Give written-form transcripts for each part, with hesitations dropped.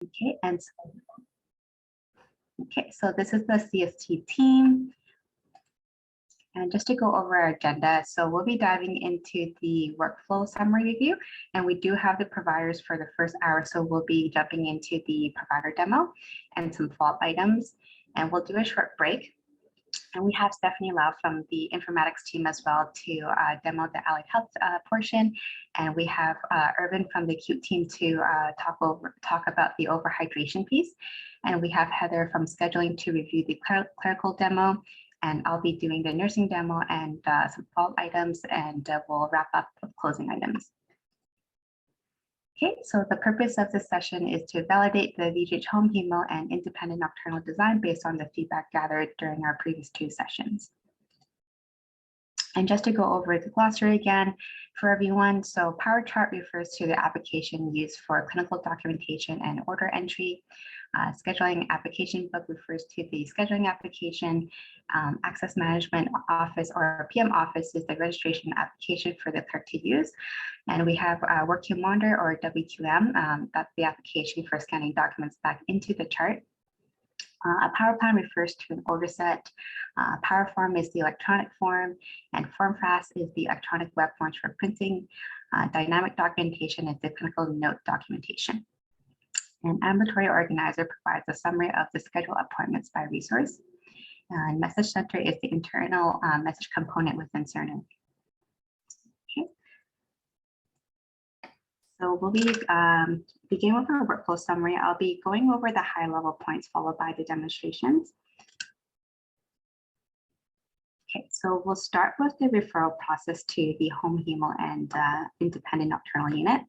Okay, so this is the CST team. And just to go over our agenda, so we'll be diving into the workflow summary review, and we do have the providers for the first hour, so we'll be jumping into the provider demo and some follow-up items, and we'll do a short break. And we have Stephanie Lau from the informatics team as well to demo the allied health portion. And we have Irvin from the acute team to talk about the overhydration piece. And we have Heather from scheduling to review the clerical demo. And I'll be doing the nursing demo and some follow-up items, and we'll wrap up with closing items. Okay, so the purpose of this session is to validate the VGH home hemo and independent nocturnal design based on the feedback gathered during our previous two sessions. And just to go over the glossary again for everyone, so power chart refers to the application used for clinical documentation and order entry. Scheduling application book refers to the scheduling application. Access management office or PM office is the registration application for the clerk to use. And we have work queue monitor or WQM, that's the application for scanning documents back into the chart. A power plan refers to an order set. Power form is the electronic form, and form fast is the electronic web forms for printing. Dynamic documentation is the clinical note documentation. An ambulatory organizer provides a summary of the scheduled appointments by resource. And message center is the internal message component within Cerner. Okay. So we'll be begin with our workflow summary. I'll be going over the high level points followed by the demonstrations. Okay, so we'll start with the referral process to the home hemo and independent nocturnal unit.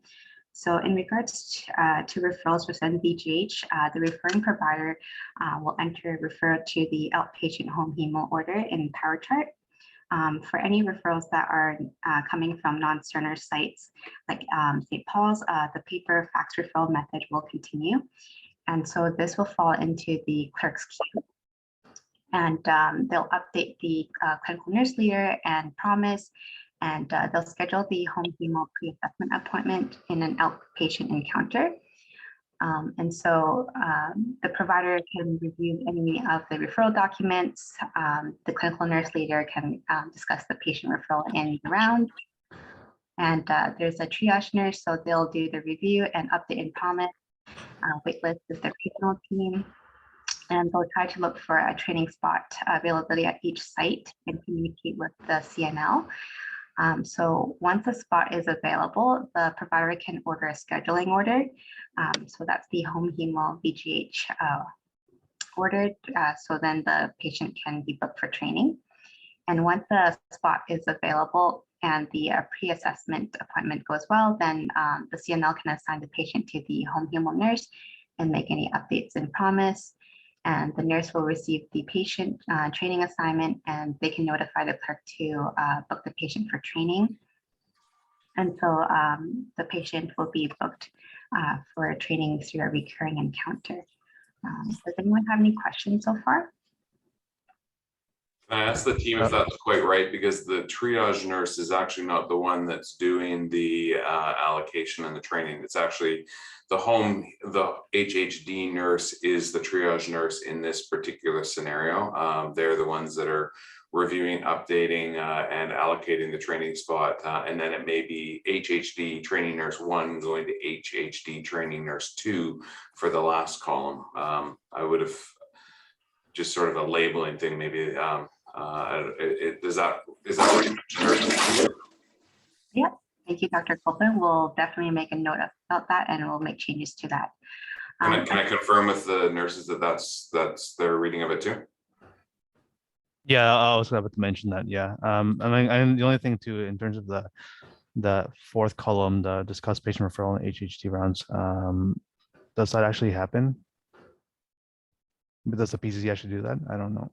So in regards to referrals within VGH, the referring provider will enter a referral to the outpatient home hemo order in power chart. For any referrals that are coming from non-Cerner sites like St. Paul's, the paper fax referral method will continue. And so this will fall into the clerk's queue. And they'll update the clinical nurse leader and promise, and they'll schedule the home hemo pre-assessment appointment in an outpatient encounter. And so the provider can review any of the referral documents. The clinical nurse leader can discuss the patient referral in the round. And there's a triage nurse, so they'll do the review and update and promise. Waitlist is the regional team. And they'll try to look for a training spot availability at each site and communicate with the CNL. So once a spot is available, the provider can order a scheduling order. So that's the home hemo VGH ordered. So then the patient can be booked for training. And once the spot is available and the pre-assessment appointment goes well, then the CNL can assign the patient to the home hemo nurse and make any updates and promise. And the nurse will receive the patient training assignment, and they can notify the clerk to book the patient for training. And so the patient will be booked for training through a recurring encounter. Does anyone have any questions so far? Can I ask the team if that's quite right? Because the triage nurse is actually not the one that's doing the allocation and the training. It's actually the HHD nurse is the triage nurse in this particular scenario. They're the ones that are reviewing, updating, and allocating the training spot. And then it may be HHD training nurse 1 going to HHD training nurse 2 for the last column. I would have just sort of a labeling thing, maybe. Is that what you mentioned? Yeah, thank you, Dr. Copeland. We'll definitely make a note about that, and we'll make changes to that. Can I confirm with the nurses that that's their reading of it too? Yeah, I was about to mention that. Yeah, I mean, and the only thing too, in terms of the fourth column, the discuss patient referral and HHD rounds, does that actually happen? But does the PCC actually do that? I don't know.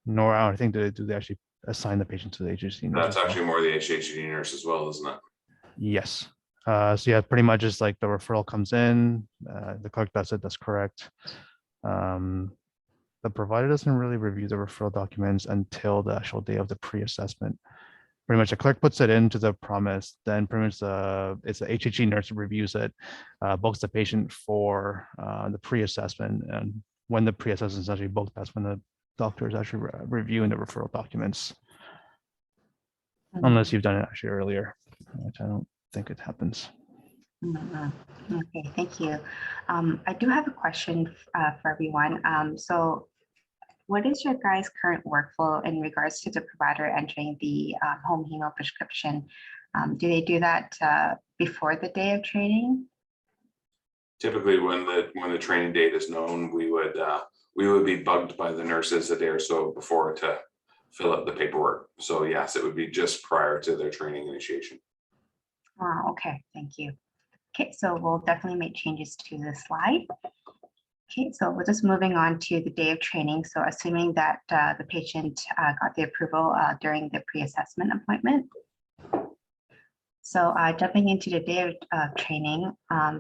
Nor I don't think do they actually assign the patient to the HHD nurse. That's actually more the HHD nurse as well, isn't it? Yes. So yeah, pretty much just like the referral comes in, the clerk does it, that's correct. The provider doesn't really review the referral documents until the actual day of the pre-assessment. pretty much the clerk puts it into the promise, then pretty much it's the HHE nurse who reviews it, books the patient for the pre-assessment, and when the pre-assessment is actually booked, that's when the doctor is actually reviewing the referral documents. Unless you've done it actually earlier, which I don't think it happens. Okay, thank you. I do have a question for everyone. So what is your guys' current workflow in regards to the provider entering the home hemo prescription? Do they do that before the day of training? Typically, when the training date is known, we would be bugged by the nurses a day or so before to fill out the paperwork. So yes, it would be just prior to their training initiation. Okay, thank you. Okay, so we'll definitely make changes to this slide. Okay, so we're just moving on to the day of training. So assuming that the patient got the approval during the pre-assessment appointment. So jumping into the day of training,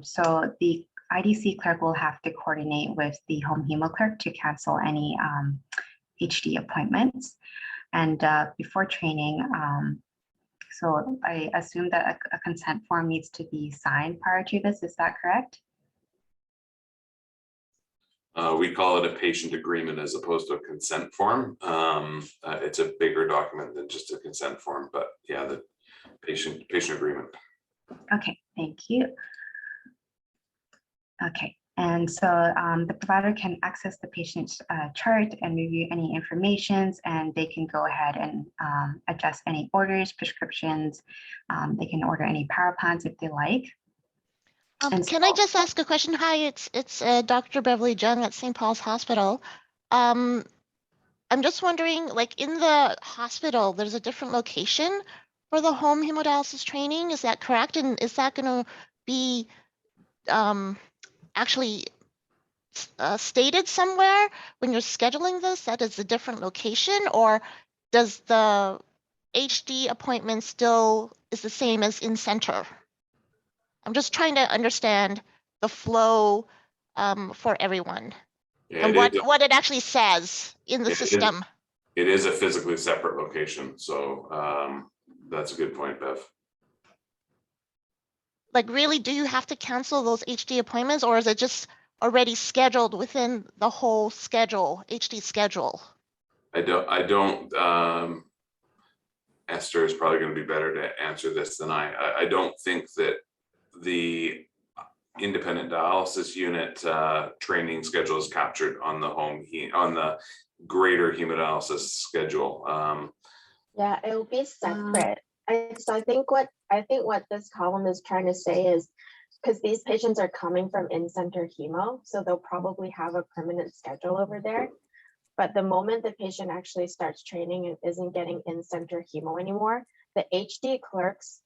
so the IDC clerk will have to coordinate with the home hemo clerk to cancel any HD appointments. And before training, so I assume that a consent form needs to be signed prior to this. Is that correct? We call it a patient agreement as opposed to a consent form. It's a bigger document than just a consent form, but yeah, the patient agreement. Okay, thank you. Okay, and so the provider can access the patient's chart and review any informations, and they can go ahead and adjust any orders, prescriptions. They can order any power plans if they like. Can I just ask a question? Hi, it's Dr. Beverly Jung at St. Paul's Hospital. I'm just wondering, like in the hospital, there's a different location for the home hemodialysis training. Is that correct? And is that going to be actually stated somewhere when you're scheduling this, that is a different location, or does the HD appointment still is the same as in center? I'm just trying to understand the flow for everyone, Yeah, and what it actually says in the system. It is a physically separate location, so that's a good point, Bev. Like, really, do you have to cancel those HD appointments, or is it just already scheduled within the whole schedule, HD schedule? I don't. Esther is probably going to be better to answer this than I. I don't think that the independent dialysis unit training schedule is captured on the greater hemodialysis schedule. Yeah, it will be separate. So I think what this column is trying to say is, because these patients are coming from in-center hemo, so they'll probably have a permanent schedule over there. But the moment the patient actually starts training and isn't getting in-center hemo anymore, the HD clerks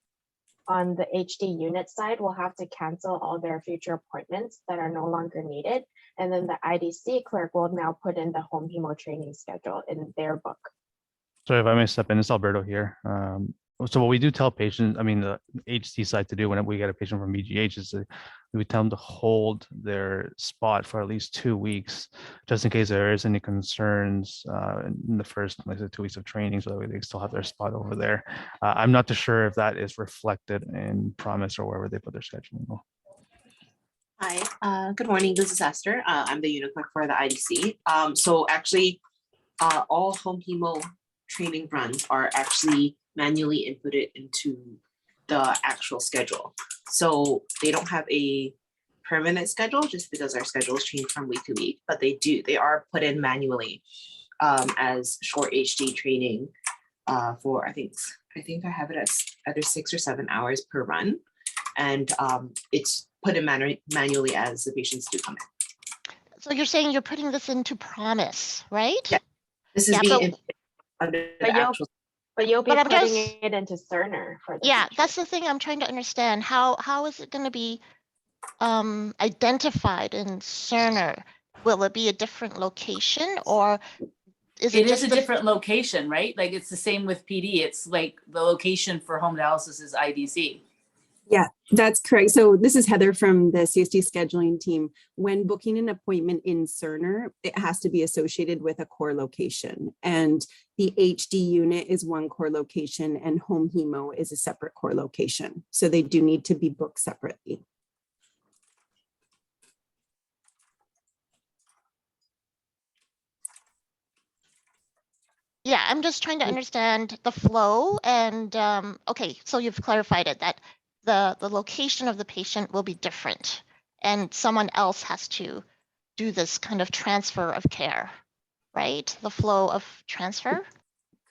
on the HD unit side will have to cancel all their future appointments that are no longer needed. And then the IDC clerk will now put in the home hemo training schedule in their book. So if I may step in, it's Alberto here. So what we do tell patients, I mean, the HC side to do when we get a patient from BGH is we would tell them to hold their spot for at least 2 weeks, just in case there is any concerns in the first, like I said, 2 weeks of training, so that way they still have their spot over there. I'm not too sure if that is reflected in Promise or wherever they put their scheduling. Hi, good morning. This is Esther. I'm the unit clerk for the IDC. So actually, all home hemo training runs are actually manually inputted into the actual schedule. So they don't have a permanent schedule just because our schedules change from week to week, but they are put in manually as short HD training for, I think I have it as either 6 or 7 hours per run. And it's put in manually as the patients do come in. So you're saying you're putting this into Promise, right? Yeah, this is being under the actual. But you'll be putting it into Cerner for the yeah, future. that's the thing I'm trying to understand. How is it going to be identified in Cerner? Will it be a different location, or is it just a different location, right? Like it's the same with PD. It's like the location for home dialysis is IDC. Yeah, that's correct. So this is Heather from the CST scheduling team. When booking an appointment in Cerner, it has to be associated with a core location. And the HD unit is one core location and home hemo is a separate core location. So they do need to be booked separately. Yeah, I'm just trying to understand the flow and, okay, so you've clarified it, that the location of the patient will be different and someone else has to do this kind of transfer of care, right? The flow of transfer?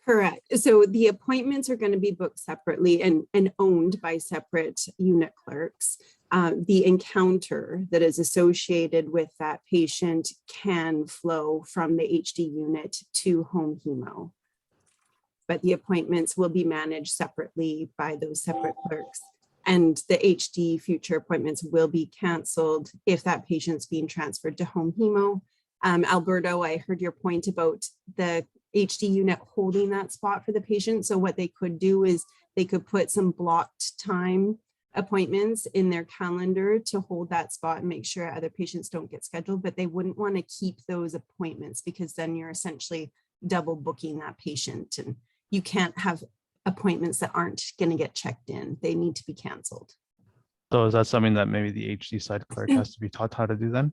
Correct. So the appointments are going to be booked separately and owned by separate unit clerks. The encounter that is associated with that patient can flow from the HD unit to home hemo. But the appointments will be managed separately by those separate clerks. And the HD future appointments will be canceled if that patient's being transferred to home hemo. Alberto, I heard your point about the HD unit holding that spot for the patient. So what they could do is they could put some blocked time appointments in their calendar to hold that spot and make sure other patients don't get scheduled, but they wouldn't want to keep those appointments because then you're essentially double booking that patient and you can't have appointments that aren't going to get checked in. They need to be canceled. So is that something that maybe the HD side clerk has to be taught how to do then?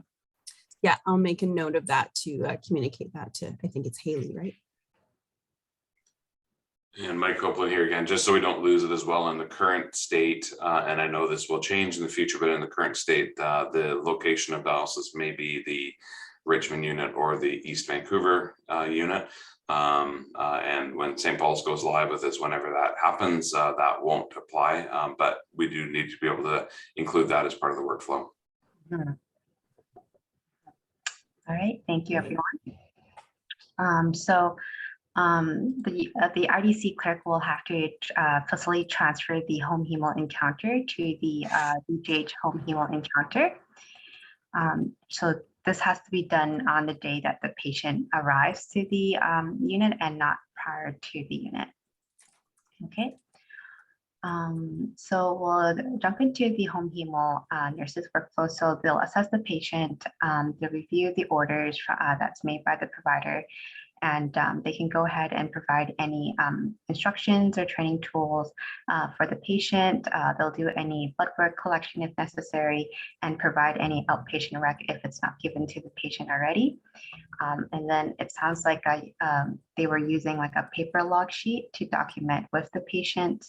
Yeah, I'll make a note of that to communicate that to, I think it's Haley, right? And Mike Copeland here again, just so we don't lose it as well in the current state, and I know this will change in the future, but in the current state, the location of dialysis may be the Richmond unit or the East Vancouver unit. And when St. Paul's goes live with this, whenever that happens, that won't apply, but we do need to be able to include that as part of the workflow. All right, thank you, everyone. The RDC clerk will have to facilitate transfer the home hemo encounter to the DGH home hemo encounter. So this has to be done on the day that the patient arrives to the unit and not prior to the unit. Okay. So we'll jump into the home hemo nurses workflow. So they'll assess the patient, they'll review the orders that's made by the provider, and they can go ahead and provide any instructions or training tools for the patient. They'll do any blood work collection if necessary and provide any outpatient rec if it's not given to the patient already. And then it sounds like they were using like a paper log sheet to document with the patient.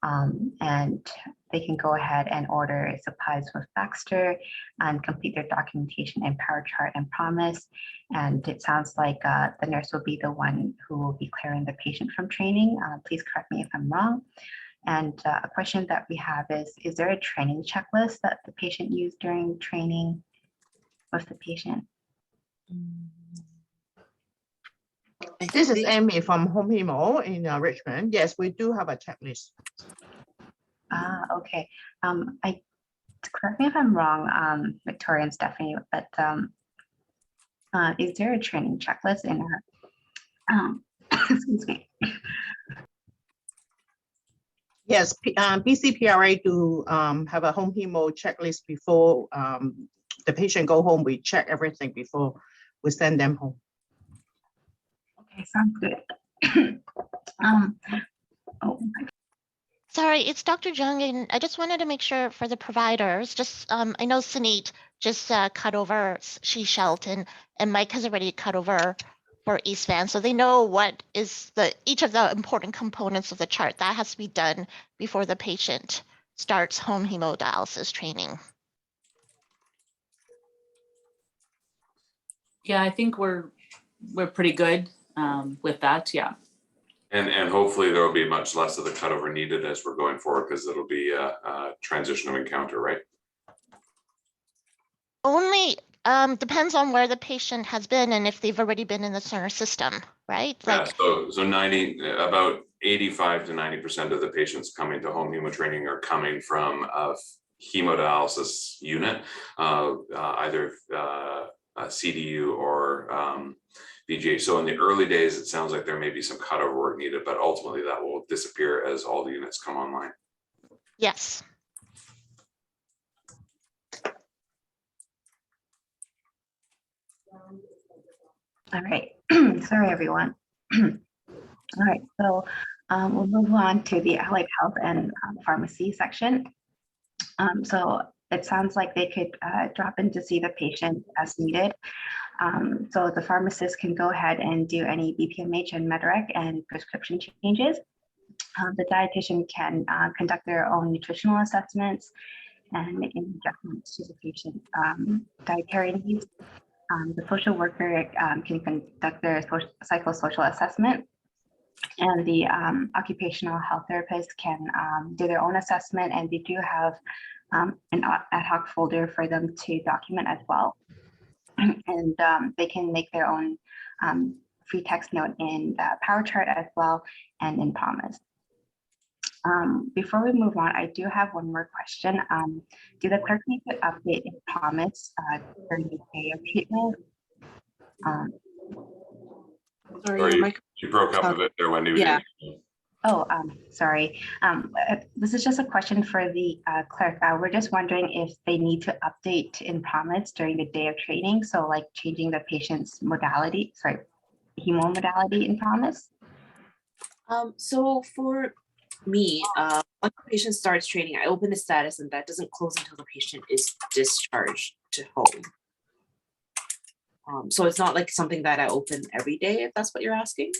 And they can go ahead and order supplies with Baxter and complete their documentation in Power Chart and Promise. And it sounds like the nurse will be the one who will be clearing the patient from training. Please correct me if I'm wrong. And a question that we have is there a training checklist that the patient used during training with the patient? This is Amy from Home Hemo in Richmond. Yes, we do have a checklist. Okay. Correct me if I'm wrong, Victoria and Stephanie, but is there a training checklist in our, excuse me. Yes, BCPRA do have a home hemo checklist before the patient go home. We check everything before we send them home. Okay, sounds good. Oh, Sorry, it's Dr. Jung, and I just wanted to make sure for the providers, just, I know Sunit just cut over She-Shelt and Mike has already cut over for East Van. So they know what is each of the important components of the chart that has to be done before the patient starts home hemodialysis training. Yeah, I think we're pretty good with that. Yeah. And hopefully there will be much less of the cutover needed as we're going forward because it'll be a transition of encounter, right? Only depends on where the patient has been and if they've already been in the Cerner system, right? Like, yeah, so about 85 to 90% of the patients coming to home hemo training are coming from a hemodialysis unit, either CDU or VGA. So in the early days, it sounds like there may be some cutover work needed, but ultimately that will disappear as all the units come online. Yes. All right, sorry everyone. All right, so we'll move on to the allied health and pharmacy section. So it sounds like they could drop in to see the patient as needed. So the pharmacist can go ahead and do any BPMH and MedRec and prescription changes. The dietitian can conduct their own nutritional assessments and make any adjustments to the patient's dietary needs. The social worker can conduct their psychosocial assessment, and the occupational health therapist can do their own assessment, and they do have an ad hoc folder for them to document as well. And they can make their own free text note in the power chart as well and in Promise. Before we move on, I do have one more question. Do the clerk need to update in Promise during the day of treatment? Sorry, you broke up a bit there, Wendy. Yeah. Oh, sorry. This is just a question for the clerk. We're just wondering if they need to update in Promise during the day of training. So like changing the patient's modality, sorry, hemo modality in Promise. So for me, when the patient starts training, I open the status and that doesn't close until the patient is discharged to home. So it's not like something that I open every day, if that's what you're asking.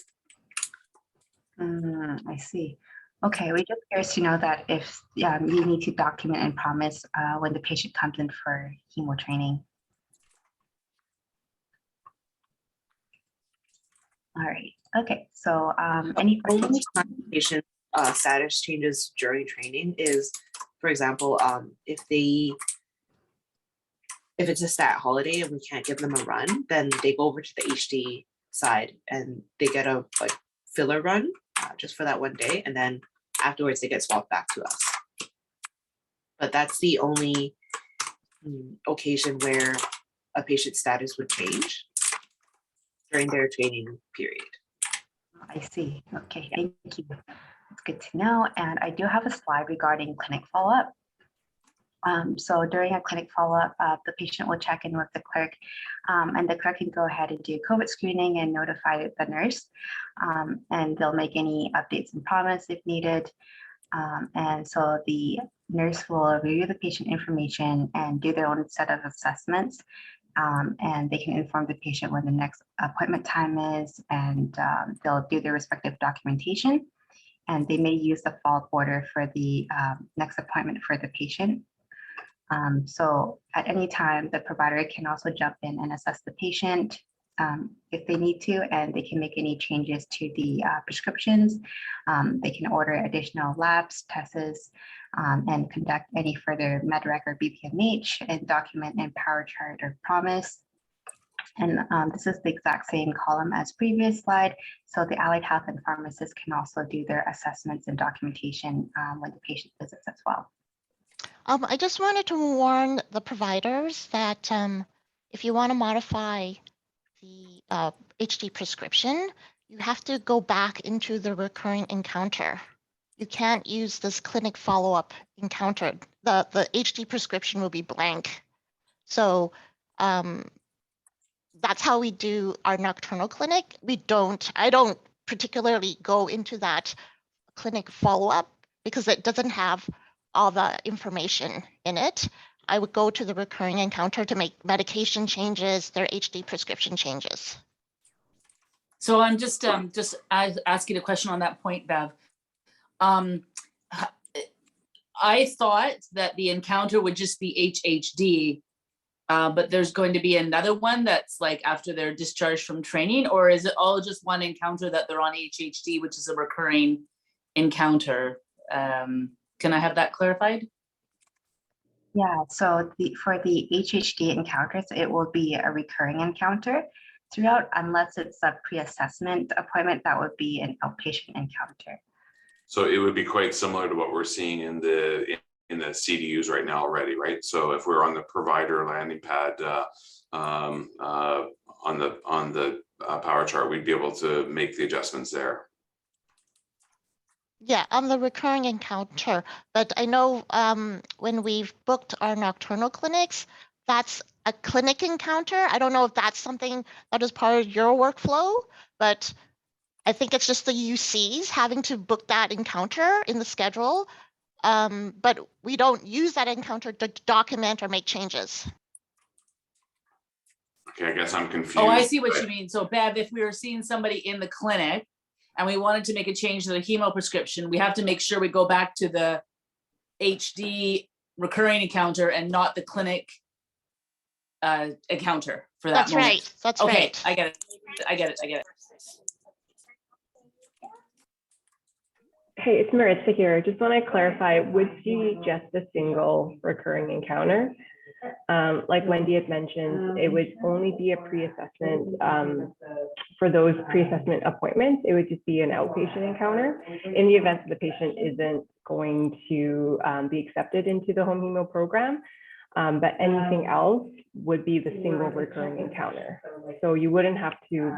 I see. Okay, we're just curious to know that if you need to document and Promise when the patient comes in for hemo training. All right. Okay. So any Only questions? time patient status changes during training is, for example, if it's a stat holiday and we can't give them a run, then they go over to the HD side and they get a filler run just for that one day, and then afterwards they get swapped back to us. But that's the only occasion where a patient's status would change during their training period. I see. Okay, thank you. That's good to know. And I do have a slide regarding clinic follow-up. So during a clinic follow-up, the patient will check in with the clerk, and the clerk can go ahead and do COVID screening and notify the nurse, and they'll make any updates in Promise if needed. And so the nurse will review the patient information and do their own set of assessments, and they can inform the patient when the next appointment time is, and they'll do their respective documentation, and they may use the follow-up order for the next appointment for the patient. So at any time, the provider can also jump in and assess the patient if they need to, and they can make any changes to the prescriptions. They can order additional labs, tests, and conduct any further MedRec or BPMH and document in Power Chart or Promise. And this is the exact same column as previous slide. So the allied health and pharmacists can also do their assessments and documentation when the patient visits as well. I just wanted to warn the providers that if you want to modify the HD prescription, you have to go back into the recurring encounter. You can't use this clinic follow-up encounter. The HD prescription will be blank. So that's how we do our nocturnal clinic. I don't particularly go into that clinic follow-up because it doesn't have all the information in it. I would go to the recurring encounter to make medication changes, their HD prescription changes. So I'm just asking a question on that point, Bev. I thought that the encounter would just be HHD, but there's going to be another one that's like after they're discharged from training, or is it all just one encounter that they're on HHD, which is a recurring encounter? Can I have that clarified? Yeah, so for the HHD encounters, it will be a recurring encounter throughout, unless it's a pre-assessment appointment, that would be an outpatient encounter. So it would be quite similar to what we're seeing in the CDUs right now already, right? So if we're on the provider landing pad on the power chart, we'd be able to make the adjustments there. Yeah, on the recurring encounter, but I know when we've booked our nocturnal clinics, that's a clinic encounter. I don't know if that's something that is part of your workflow, but I think it's just the UCs having to book that encounter in the schedule. But we don't use that encounter to document or make changes. Okay, I guess I'm confused. Oh, I see what but- you mean. So Bev, if we were seeing somebody in the clinic and we wanted to make a change to the hemo prescription, we have to make sure we go back to the HD recurring encounter and not the clinic encounter for that That's moment. right. That's Okay, right. I get it. I get it. I get it. Hey, it's Maritza here. Just want to clarify, would be just a single recurring encounter? Like Wendy had mentioned, it would only be a pre-assessment for those pre-assessment appointments. It would just be an outpatient encounter. In the event that the patient isn't going to be accepted into the home hemo program, but anything else would be the single recurring encounter. So you wouldn't have to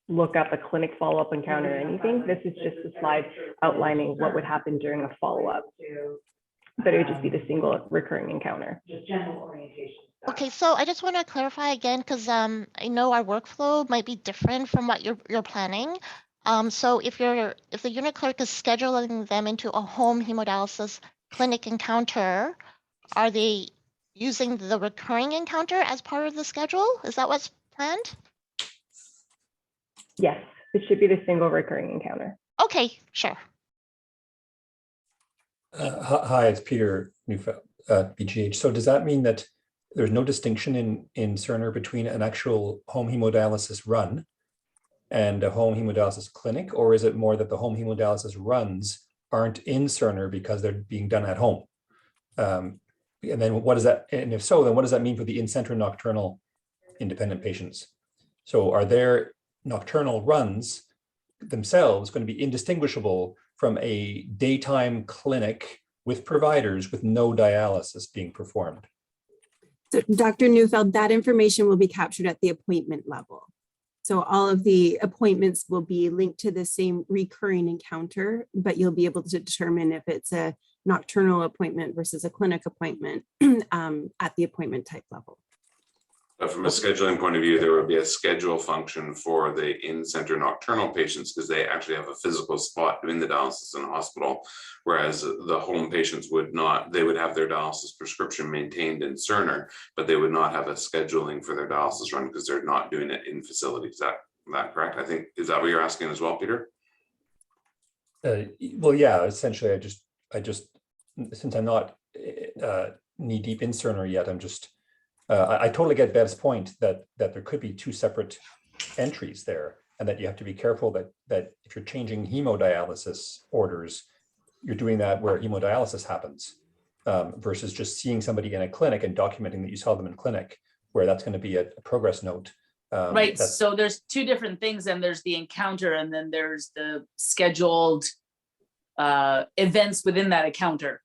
look up a clinic follow-up encounter or anything. This is just a slide outlining what would happen during a follow-up. But it would just be the single recurring encounter. Okay, so I just want to clarify again, because I know our workflow might be different from what you're planning. So if the unit clerk is scheduling them into a home hemodialysis clinic encounter, are they using the recurring encounter as part of the schedule? Is that what's planned? Yes, it should be the single recurring encounter. Okay, sure. Hi, it's Peter Neufeld, BGH. So does that mean that there's no distinction in Cerner between an actual home hemodialysis run and a home hemodialysis clinic, or is it more that the home hemodialysis runs aren't in Cerner because they're being done at home? And then what does that, and if so, then what does that mean for the in-center nocturnal independent patients? So are their nocturnal runs themselves going to be indistinguishable from a daytime clinic with providers with no dialysis being performed? So Dr. Neufeld, that information will be captured at the appointment level. So all of the appointments will be linked to the same recurring encounter, but you'll be able to determine if it's a nocturnal appointment versus a clinic appointment at the appointment type level. But from a scheduling point of view, there would be a schedule function for the in-center nocturnal patients because they actually have a physical spot doing the dialysis in the hospital, whereas the home patients would not. They would have their dialysis prescription maintained in Cerner, but they would not have a scheduling for their dialysis run because they're not doing it in facility. Is that correct? I think, is that what you're asking as well, Peter? Well, yeah, essentially, I just since I'm not knee deep in Cerner yet, I'm just I totally get Bev's point that there could be two separate entries there, and that you have to be careful that if you're changing hemodialysis orders, you're doing that where hemodialysis happens, versus just seeing somebody in a clinic and documenting that you saw them in clinic, where that's going to be a progress note. Right. So there's two different things, and there's the encounter, and then there's the scheduled events within that encounter.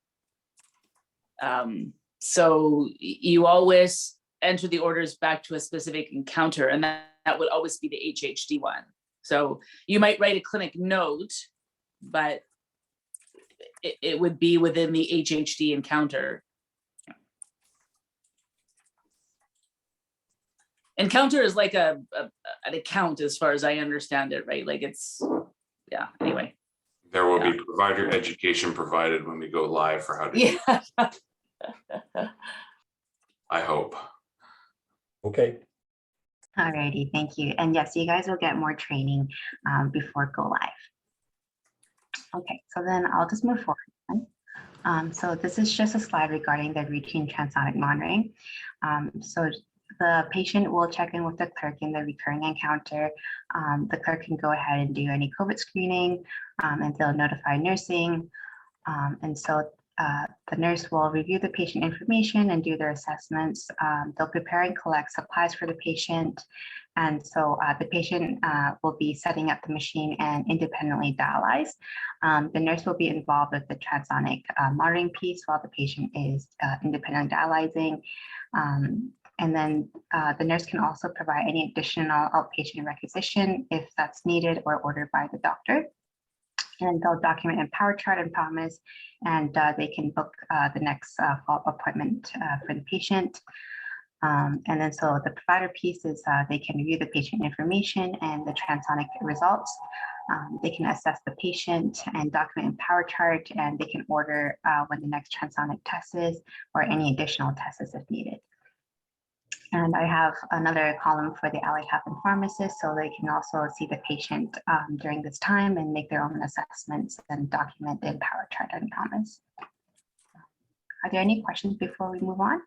So you always enter the orders back to a specific encounter, and that would always be the HHD one. So you might write a clinic note, but it would be within the HHD encounter. Encounter is like an account as far as I understand it, right? Like it's, yeah, anyway. There will be provider education provided when we go live for how to do Yeah. I hope. Okay. Alrighty, thank you. And yes, you guys will get more training before go live. Okay, so then I'll just move forward. So this is just a slide regarding the routine transonic monitoring. So the patient will check in with the clerk in the recurring encounter. The clerk can go ahead and do any COVID screening, and they'll notify nursing. And so the nurse will review the patient information and do their assessments. They'll prepare and collect supplies for the patient. And so the patient will be setting up the machine and independently dialyze. The nurse will be involved with the transonic monitoring piece while the patient is independently dialyzing. And then the nurse can also provide any additional outpatient requisition if that's needed or ordered by the doctor. And they'll document in power chart and promise, and they can book the next follow-up appointment for the patient. And then so the provider piece is they can review the patient information and the transonic results. They can assess the patient and document in power chart, and they can order when the next transonic test is or any additional tests if needed. And I have another column for the allied health and pharmacist, so they can also see the patient during this time and make their own assessments and document in power chart and comments. Are there any questions before we move on?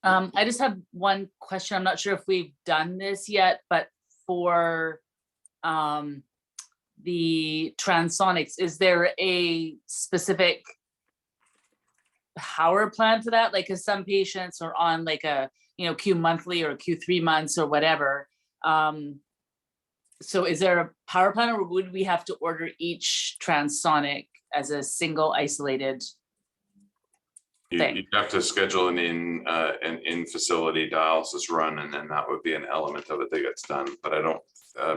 I just have one question. I'm not sure if we've done this yet, but for the transonics, is there a specific power plan for that? Like, cause some patients are on like a, Q monthly or Q3 months or whatever. So is there a power plan, or would we have to order each transonic as a single isolated thing? You'd have to schedule an in-facility dialysis run, and then that would be an element of it that gets done. But I don't,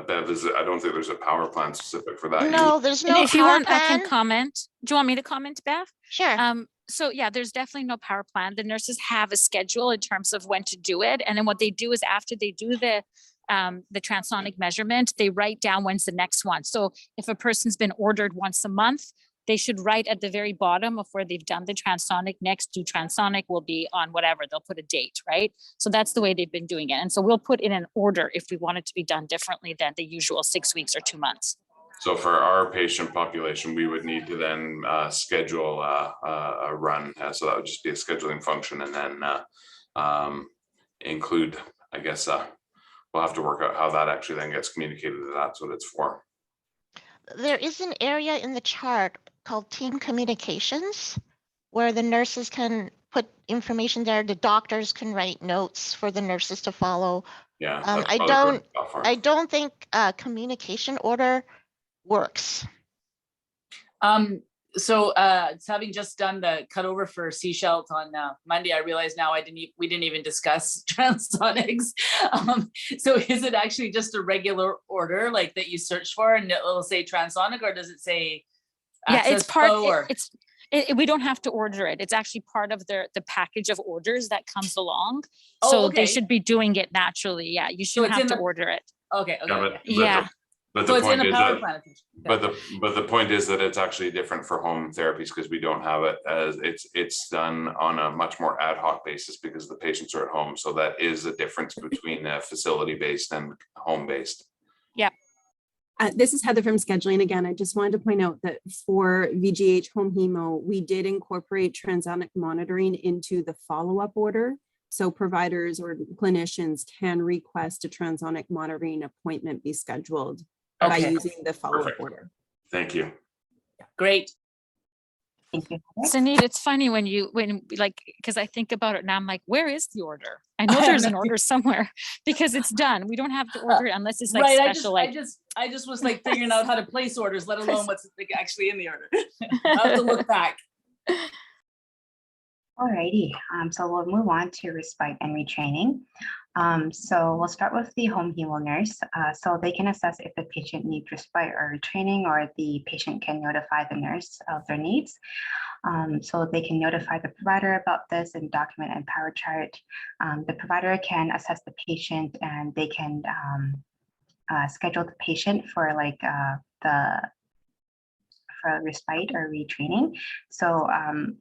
Bev, I don't think there's a power plan specific for that. No, there's And no if you power want, I plan. can comment. Do you want me to comment, Bev? Sure. So yeah, there's definitely no power plan. The nurses have a schedule in terms of when to do it. And then what they do is after they do the transonic measurement, they write down when's the next one. So if a person's been ordered once a month, they should write at the very bottom of where they've done the transonic. Next to transonic will be on whatever, they'll put a date, right? So that's the way they've been doing it. And so we'll put in an order if we want it to be done differently than the usual 6 weeks or 2 months. So for our patient population, we would need to then schedule a run. So that would just be a scheduling function, and then include, I guess, we'll have to work out how that actually then gets communicated. That's what it's for. There is an area in the chart called team communications where the nurses can put information there. The doctors can write notes for the nurses to follow. Yeah. I don't think communication order works. So having just done the cutover for Seashell on Monday, I realized now we didn't even discuss transonics. So is it actually just a regular order like that you search for and it'll say transonic, or does it say it's part we don't have to order it. It's actually part of the package of orders that comes along. So they should be doing it naturally. Yeah, you shouldn't have to order it. Okay. Yeah. But so the it's point in a is power that, plan. but the point is that it's actually different for home therapies because we don't have it as it's done on a much more ad hoc basis because the patients are at home. So that is a difference between facility based and home based. Yep. This is Heather from scheduling again. I just wanted to point out that for VGH home hemo, we did incorporate transonic monitoring into the follow-up order. So providers or clinicians can request a transonic monitoring appointment be scheduled by using the follow-up order. Thank you. Great. Thank you. Sunit, it's funny when because I think about it now, I'm like, where is the order? I know there's an order somewhere because it's done. We don't have to order it unless it's like right, special. I just was like figuring out how to place orders, let alone what's actually in the order. I have to look back. Alrighty, so we'll move on to respite and retraining. So we'll start with the home hemo nurse. So they can assess if the patient needs respite or retraining, or the patient can notify the nurse of their needs. So they can notify the provider about this and document and power chart. The provider can assess the patient and they can schedule the patient for for respite or retraining. So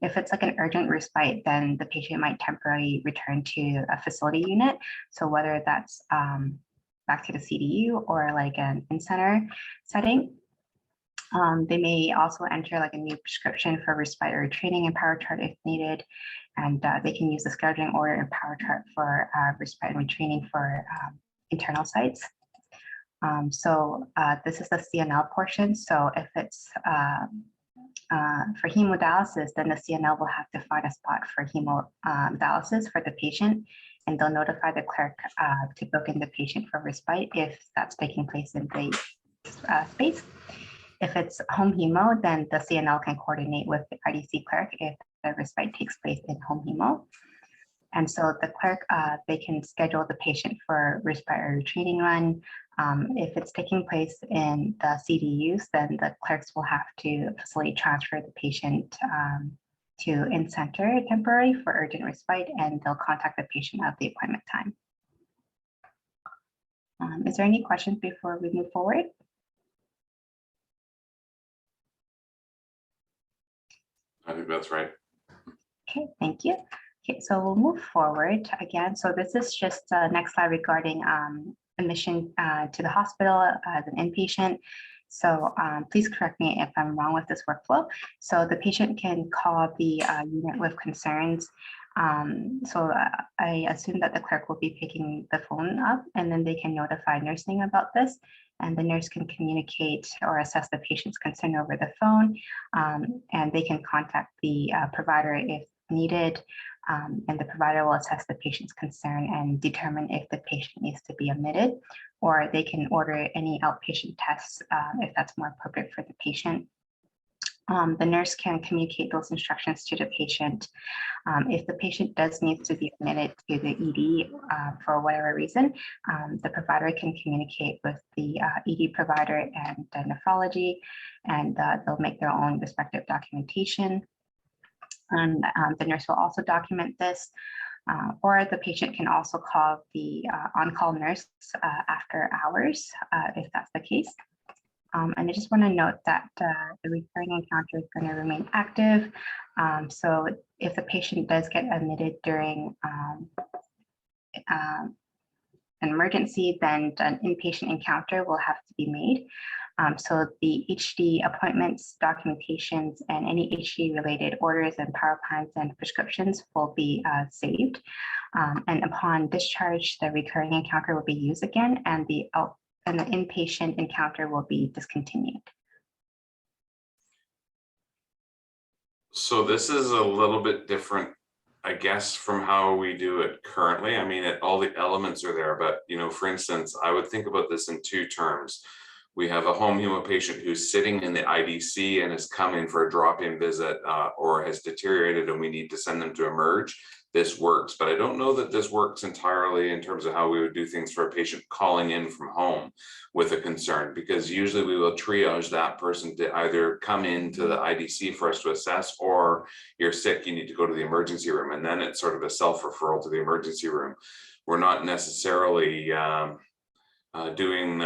if it's like an urgent respite, then the patient might temporarily return to a facility unit. So whether that's back to the CDU or like an in-center setting. They may also enter like a new prescription for respite or retraining and power chart if needed. And they can use the scheduling order and power chart for respite and retraining for internal sites. This is the CNL portion. So if it's for hemodialysis, then the CNL will have to find a spot for hemodialysis for the patient, and they'll notify the clerk to book in the patient for respite if that's taking place in the space. If it's home hemo, then the CNL can coordinate with the IDC clerk if the respite takes place in home hemo. And so the clerk, they can schedule the patient for respite or retraining run. If it's taking place in the CDUs, then the clerks will have to facility transfer the patient to in-center temporary for urgent respite, and they'll contact the patient at the appointment time. Is there any questions before we move forward? I think that's right. Okay, thank you. Okay, so we'll move forward again. So this is just the next slide regarding admission to the hospital as an inpatient. So please correct me if I'm wrong with this workflow. So the patient can call the unit with concerns. I assume that the clerk will be picking the phone up, and then they can notify nursing about this. And the nurse can communicate or assess the patient's concern over the phone, and they can contact the provider if needed, and the provider will assess the patient's concern and determine if the patient needs to be admitted, or they can order any outpatient tests if that's more appropriate for the patient. The nurse can communicate those instructions to the patient. If the patient does need to be admitted to the ED for whatever reason, the provider can communicate with the ED provider and the nephrology, and they'll make their own respective documentation. And the nurse will also document this, or the patient can also call the on-call nurse after hours if that's the case. And I just want to note that the recurring encounter is going to remain active. So if the patient does get admitted during an emergency, then an inpatient encounter will have to be made. So the HD appointments, documentations, and any HD related orders and PowerPoints and prescriptions will be saved. And upon discharge, the recurring encounter will be used again, and the inpatient encounter will be discontinued. So this is a little bit different, I guess, from how we do it currently. I mean, all the elements are there, but for instance, I would think about this in two terms. We have a home hemo patient who's sitting in the IDC and has come in for a drop-in visit or has deteriorated and we need to send them to emerge. This works, but I don't know that this works entirely in terms of how we would do things for a patient calling in from home with a concern, because usually we will triage that person to either come into the IDC for us to assess, or you're sick, you need to go to the emergency room, and then it's sort of a self-referral to the emergency room. We're not necessarily doing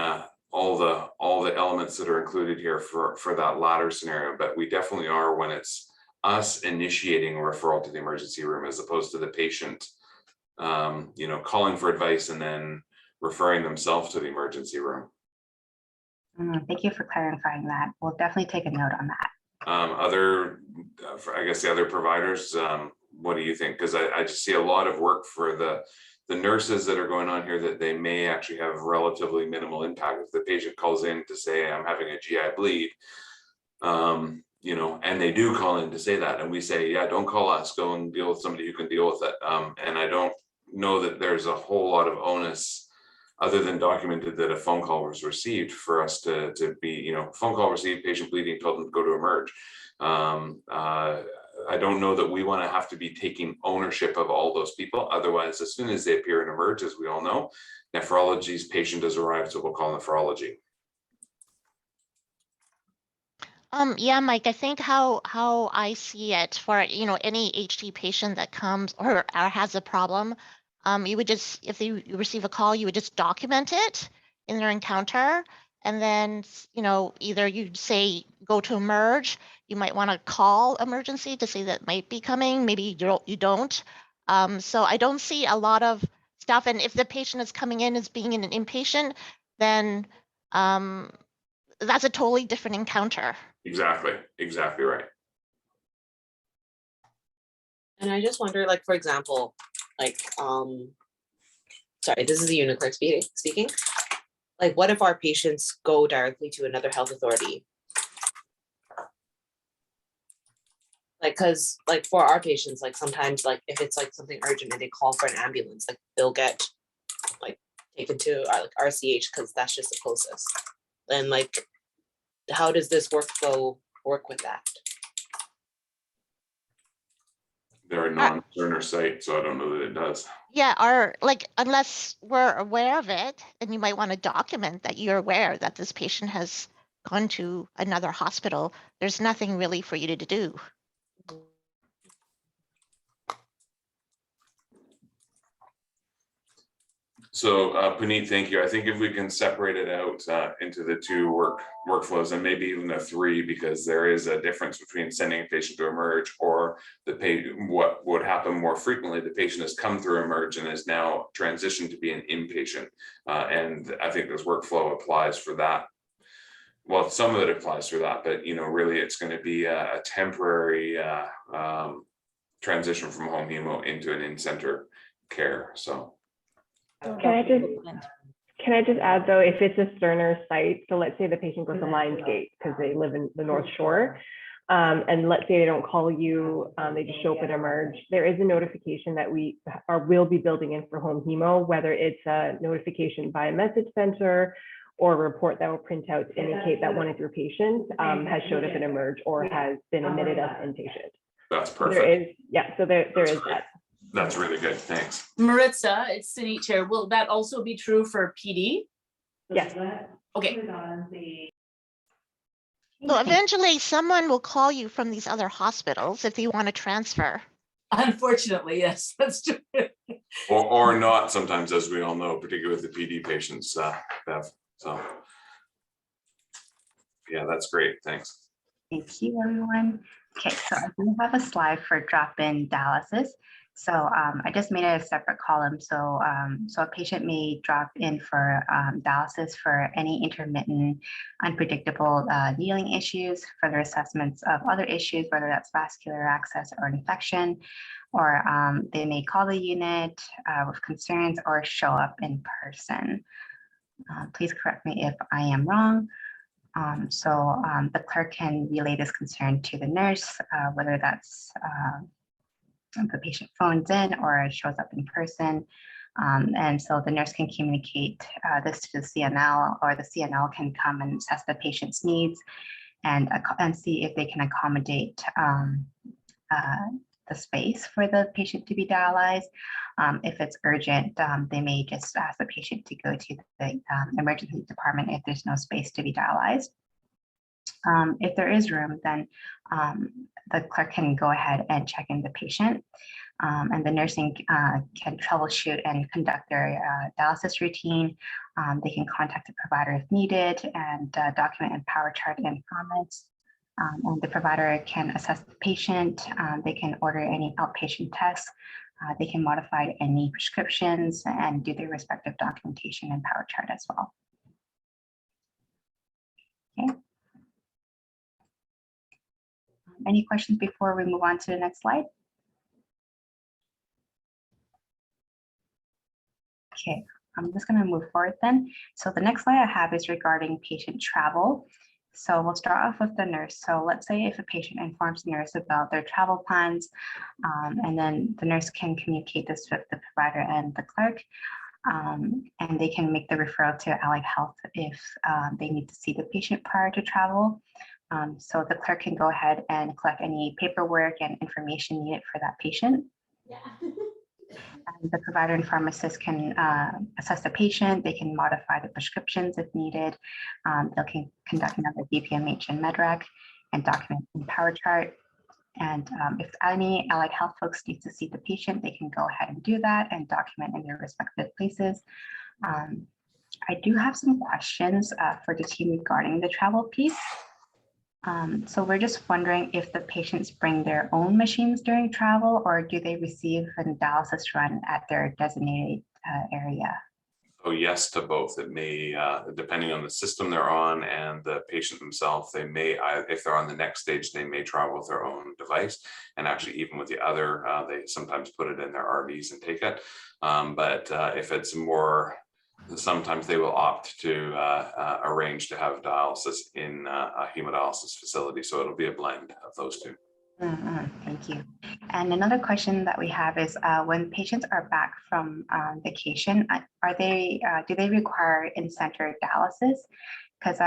all the elements that are included here for that latter scenario, but we definitely are when it's us initiating a referral to the emergency room as opposed to the patient, calling for advice and then referring themselves to the emergency room. Thank you for clarifying that. We'll definitely take a note on that. I guess the other providers, what do you think? Because I just see a lot of work for the nurses that are going on here that they may actually have relatively minimal impact. If the patient calls in to say, I'm having a GI bleed, and they do call in to say that, and we say, yeah, don't call us, go and deal with somebody who can deal with it. And I don't know that there's a whole lot of onus other than documented that a phone call was received for us to be, phone call received, patient bleeding, told them to go to emerge. I don't know that we want to have to be taking ownership of all those people. Otherwise, as soon as they appear in emerge, as we all know, nephrology's patient has arrived, so we'll call nephrology. Yeah, Mike, I think how I see it for, any HD patient that comes or has a problem, you would just, if you receive a call, you would just document it in their encounter. And then, either you'd say, go to emerge, you might want to call emergency to say that might be coming, maybe you don't. So I don't see a lot of stuff. And if the patient is coming in as being an inpatient, then that's a totally different encounter. Exactly right. And I just wonder, like, for example, like, sorry, this is the unit clerk speaking. Like, what if our patients go directly to another health authority? Like, cause like for our patients, like sometimes like if it's like something urgent and they call for an ambulance, like they'll get like taken to like RCH because that's just the closest. And like, how does this workflow work with that? They're a non-Cerner site, so I don't know that it does. Yeah, or like, unless we're aware of it, and you might want to document that you're aware that this patient has gone to another hospital, there's nothing really for you to do. So Puneet, thank you. I think if we can separate it out into the two workflows and maybe even the three, because there is a difference between sending a patient to emerge or what would happen more frequently. The patient has come through emerge and is now transitioned to be an inpatient. And I think this workflow applies for that. Well, some of it applies for that, but really it's going to be a temporary transition from home hemo into an in-center care. So. Can I just add though, if it's a Cerner site, so let's say the patient goes to Lionsgate because they live in the North Shore, and let's say they don't call you, they just show up at emerge, there is a notification that we will be building in for home hemo, whether it's a notification by a message center or a report that will print out to indicate that one of your patients has showed up at emerge or has been admitted as inpatient. That's perfect. There is, yeah, so there is that. That's really good. Thanks. Maritza, it's Sunit Chair. Will that also be true for PD? Yes. Okay. So eventually someone will call you from these other hospitals if you want to transfer. Unfortunately, yes, that's true. Or not sometimes, as we all know, particularly with the PD patients, Bev. So yeah, that's great. Thanks. Thank you, everyone. Okay, so I do have a slide for drop-in dialysis. So I just made a separate column. So a patient may drop in for dialysis for any intermittent, unpredictable needling issues, further assessments of other issues, whether that's vascular access or infection, or they may call the unit with concerns or show up in person. Please correct me if I am wrong. The clerk can relay this concern to the nurse, whether that's the patient phones in or shows up in person. And so the nurse can communicate this to the CNL, or the CNL can come and assess the patient's needs and see if they can accommodate the space for the patient to be dialyzed. If it's urgent, they may just ask the patient to go to the emergency department if there's no space to be dialyzed. If there is room, then the clerk can go ahead and check in the patient, and the nursing can troubleshoot and conduct their dialysis routine. They can contact the provider if needed and document and power chart and comments. And the provider can assess the patient. They can order any outpatient tests. They can modify any prescriptions and do their respective documentation and power chart as well. Okay. Any questions before we move on to the next slide? Okay, I'm just going to move forward then. So the next slide I have is regarding patient travel. So we'll start off with the nurse. So let's say if a patient informs the nurse about their travel plans, and then the nurse can communicate this with the provider and the clerk, and they can make the referral to Allied Health if they need to see the patient prior to travel. So the clerk can go ahead and collect any paperwork and information needed for that patient. Yeah. And the provider and pharmacist can assess the patient. They can modify the prescriptions if needed. They can conduct another BPMH and MedRec and document in power chart. And if any Allied Health folks need to see the patient, they can go ahead and do that and document in their respective places. I do have some questions for the team regarding the travel piece. So we're just wondering if the patients bring their own machines during travel, or do they receive a dialysis run at their designated area? Oh, yes to both. It may, depending on the system they're on and the patient themselves, they may, if they're on the next stage, they may travel with their own device. And actually, even with the other, they sometimes put it in their RVs and take it. But if it's more, sometimes they will opt to arrange to have dialysis in a hemodialysis facility. So it'll be a blend of those two. Thank you. And another question that we have is when patients are back from vacation, do they require in-center dialysis? Because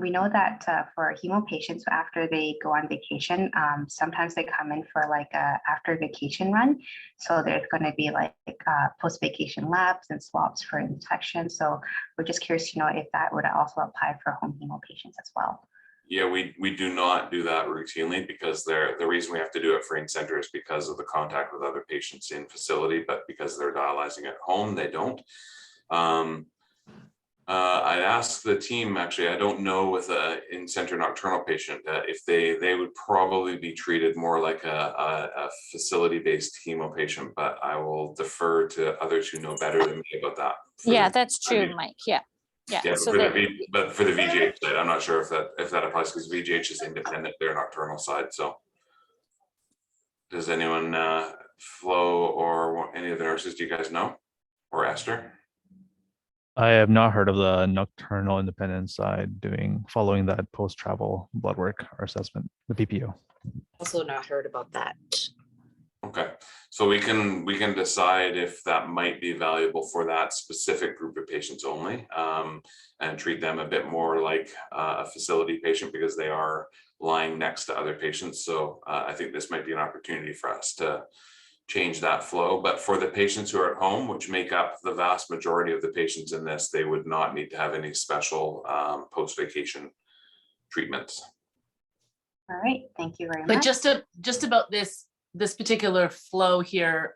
we know that for hemo patients, after they go on vacation, sometimes they come in for like a after vacation run. So there's going to be like post-vacation labs and swabs for infection. So we're just curious to know if that would also apply for home hemo patients as well. Yeah, we do not do that routinely because the reason we have to do it for in-center is because of the contact with other patients in facility, but because they're dialyzing at home, they don't. I'd ask the team, actually, I don't know with a in-center nocturnal patient if they would probably be treated more like a facility-based hemo patient, but I will defer to others who know better than me about that. Yeah, that's true, Mike. Yeah. Yeah, So but for the VGH side, I'm not sure if that applies because VGH is independent, their nocturnal side. So does anyone Flo or any of the nurses, do you guys know? Or Esther? I have not heard of the nocturnal independent side following that post-travel blood work or assessment, the PPO. Also not heard about that. Okay, so we can decide if that might be valuable for that specific group of patients only, and treat them a bit more like a facility patient because they are lying next to other patients. So I think this might be an opportunity for us to change that flow. But for the patients who are at home, which make up the vast majority of the patients in this, they would not need to have any special post-vacation treatments. All right, thank you very much. But just about this particular flow here,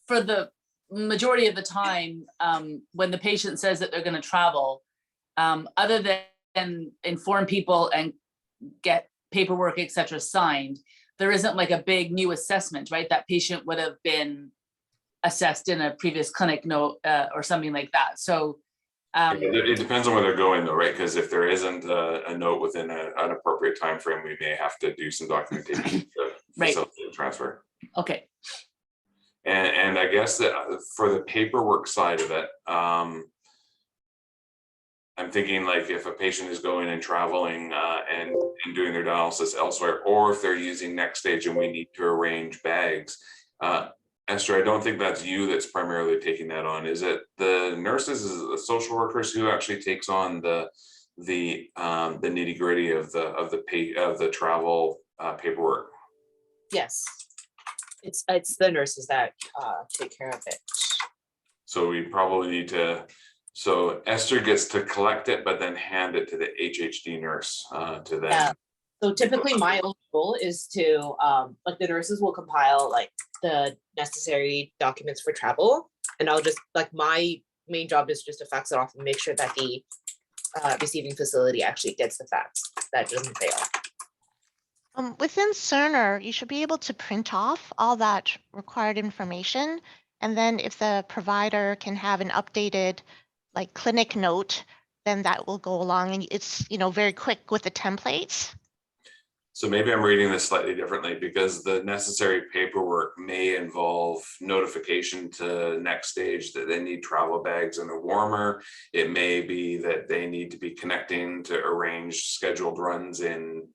for the majority of the time, when the patient says that they're going to travel, other than inform people and get paperwork, et cetera, signed, there isn't like a big new assessment, right? That patient would have been assessed in a previous clinic note or something like that. So it depends on where they're going though, right? Because if there isn't a note within an appropriate time frame, we may have to do some documentation to facilitate transfer. Okay. And I guess that for the paperwork side of it, I'm thinking like if a patient is going and traveling and doing their dialysis elsewhere, or if they're using Next Stage and we need to arrange bags. Esther, I don't think that's you that's primarily taking that on. Is it the nurses, is it the social workers who actually takes on the nitty gritty of the travel paperwork? Yes, it's the nurses that take care of it. So we probably need to. So Esther gets to collect it, but then hand it to the HHD nurse to then. Yeah. So typically my own role is to, like the nurses will compile like the necessary documents for travel. And I'll just, like my main job is just to fax it off and make sure that the receiving facility actually gets the fax. That doesn't fail. Within Cerner, you should be able to print off all that required information. And then if the provider can have an updated like clinic note, then that will go along and it's, very quick with the templates. So maybe I'm reading this slightly differently because the necessary paperwork may involve notification to Next Stage that they need travel bags and a warmer. It may be that they need to be connecting to arrange scheduled runs in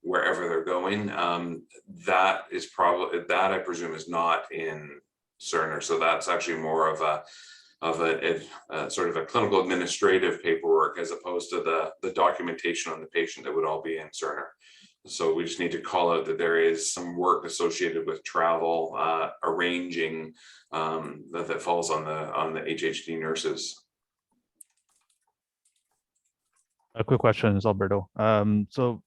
wherever they're going. That is probably, that I presume is not in Cerner. So that's actually more of a sort of a clinical administrative paperwork as opposed to the documentation on the patient that would all be in Cerner. So we just need to call out that there is some work associated with travel arranging that falls on the HHD nurses. A quick question is Alberto. So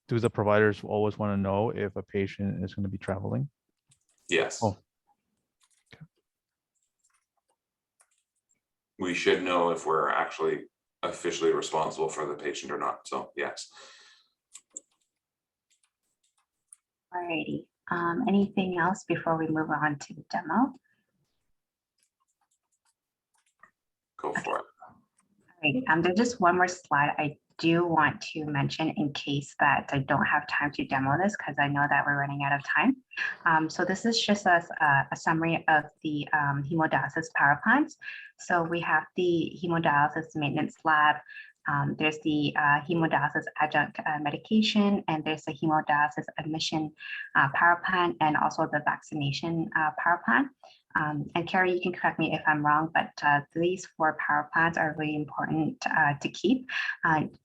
do the providers always want to know if a patient is going to be traveling? Yes. Oh. We should know if we're actually officially responsible for the patient or not. So yes. Alrighty. Anything else before we move on to the demo? Go for it. All right. There's just one more slide I do want to mention in case that I don't have time to demo this because I know that we're running out of time. So this is just a summary of the hemodialysis power plants. So we have the hemodialysis maintenance lab. There's the hemodialysis adjunct medication, and there's the hemodialysis admission power plant, and also the vaccination power plant. And Carrie, you can correct me if I'm wrong, but these 4 power plans are really important to keep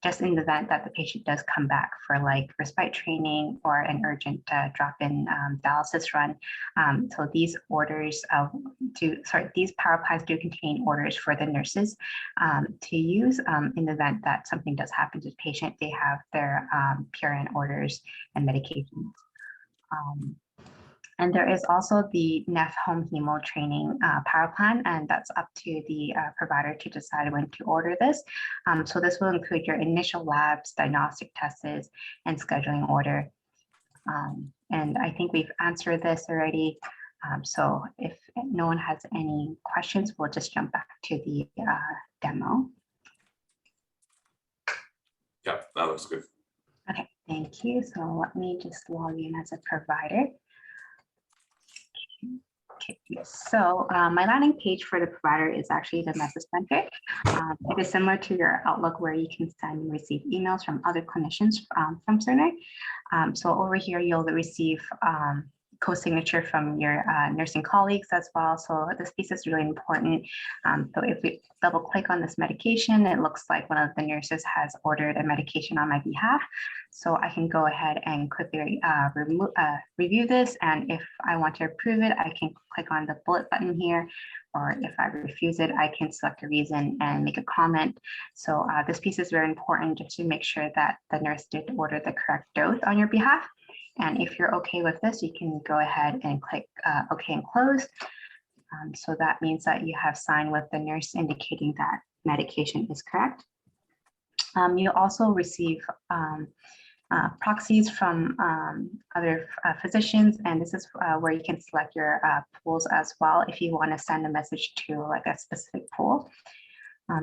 just in the event that the patient does come back for like respite training or an urgent drop-in dialysis run. So these orders these power plans do contain orders for the nurses to use in the event that something does happen to the patient. They have their PRN orders and medications. And there is also the NEF home hemo training power plan, and that's up to the provider to decide when to order this. So this will include your initial labs, diagnostic tests, and scheduling order. And I think we've answered this already. So if no one has any questions, we'll just jump back to the demo. Yeah, that looks good. Okay, thank you. So let me just log in as a provider. Okay, so my landing page for the provider is actually the message center. It is similar to your Outlook where you can send and receive emails from other clinicians from Cerner. So over here, you'll receive co-signature from your nursing colleagues as well. So this piece is really important. So if we double click on this medication, it looks like one of the nurses has ordered a medication on my behalf. So I can go ahead and quickly review this. And if I want to approve it, I can click on the bullet button here. Or if I refuse it, I can select a reason and make a comment. So this piece is very important just to make sure that the nurse did order the correct dose on your behalf. And if you're okay with this, you can go ahead and click OK and close. So that means that you have signed with the nurse indicating that medication is correct. You'll also receive proxies from other physicians, and this is where you can select your pools as well if you want to send a message to like a specific pool.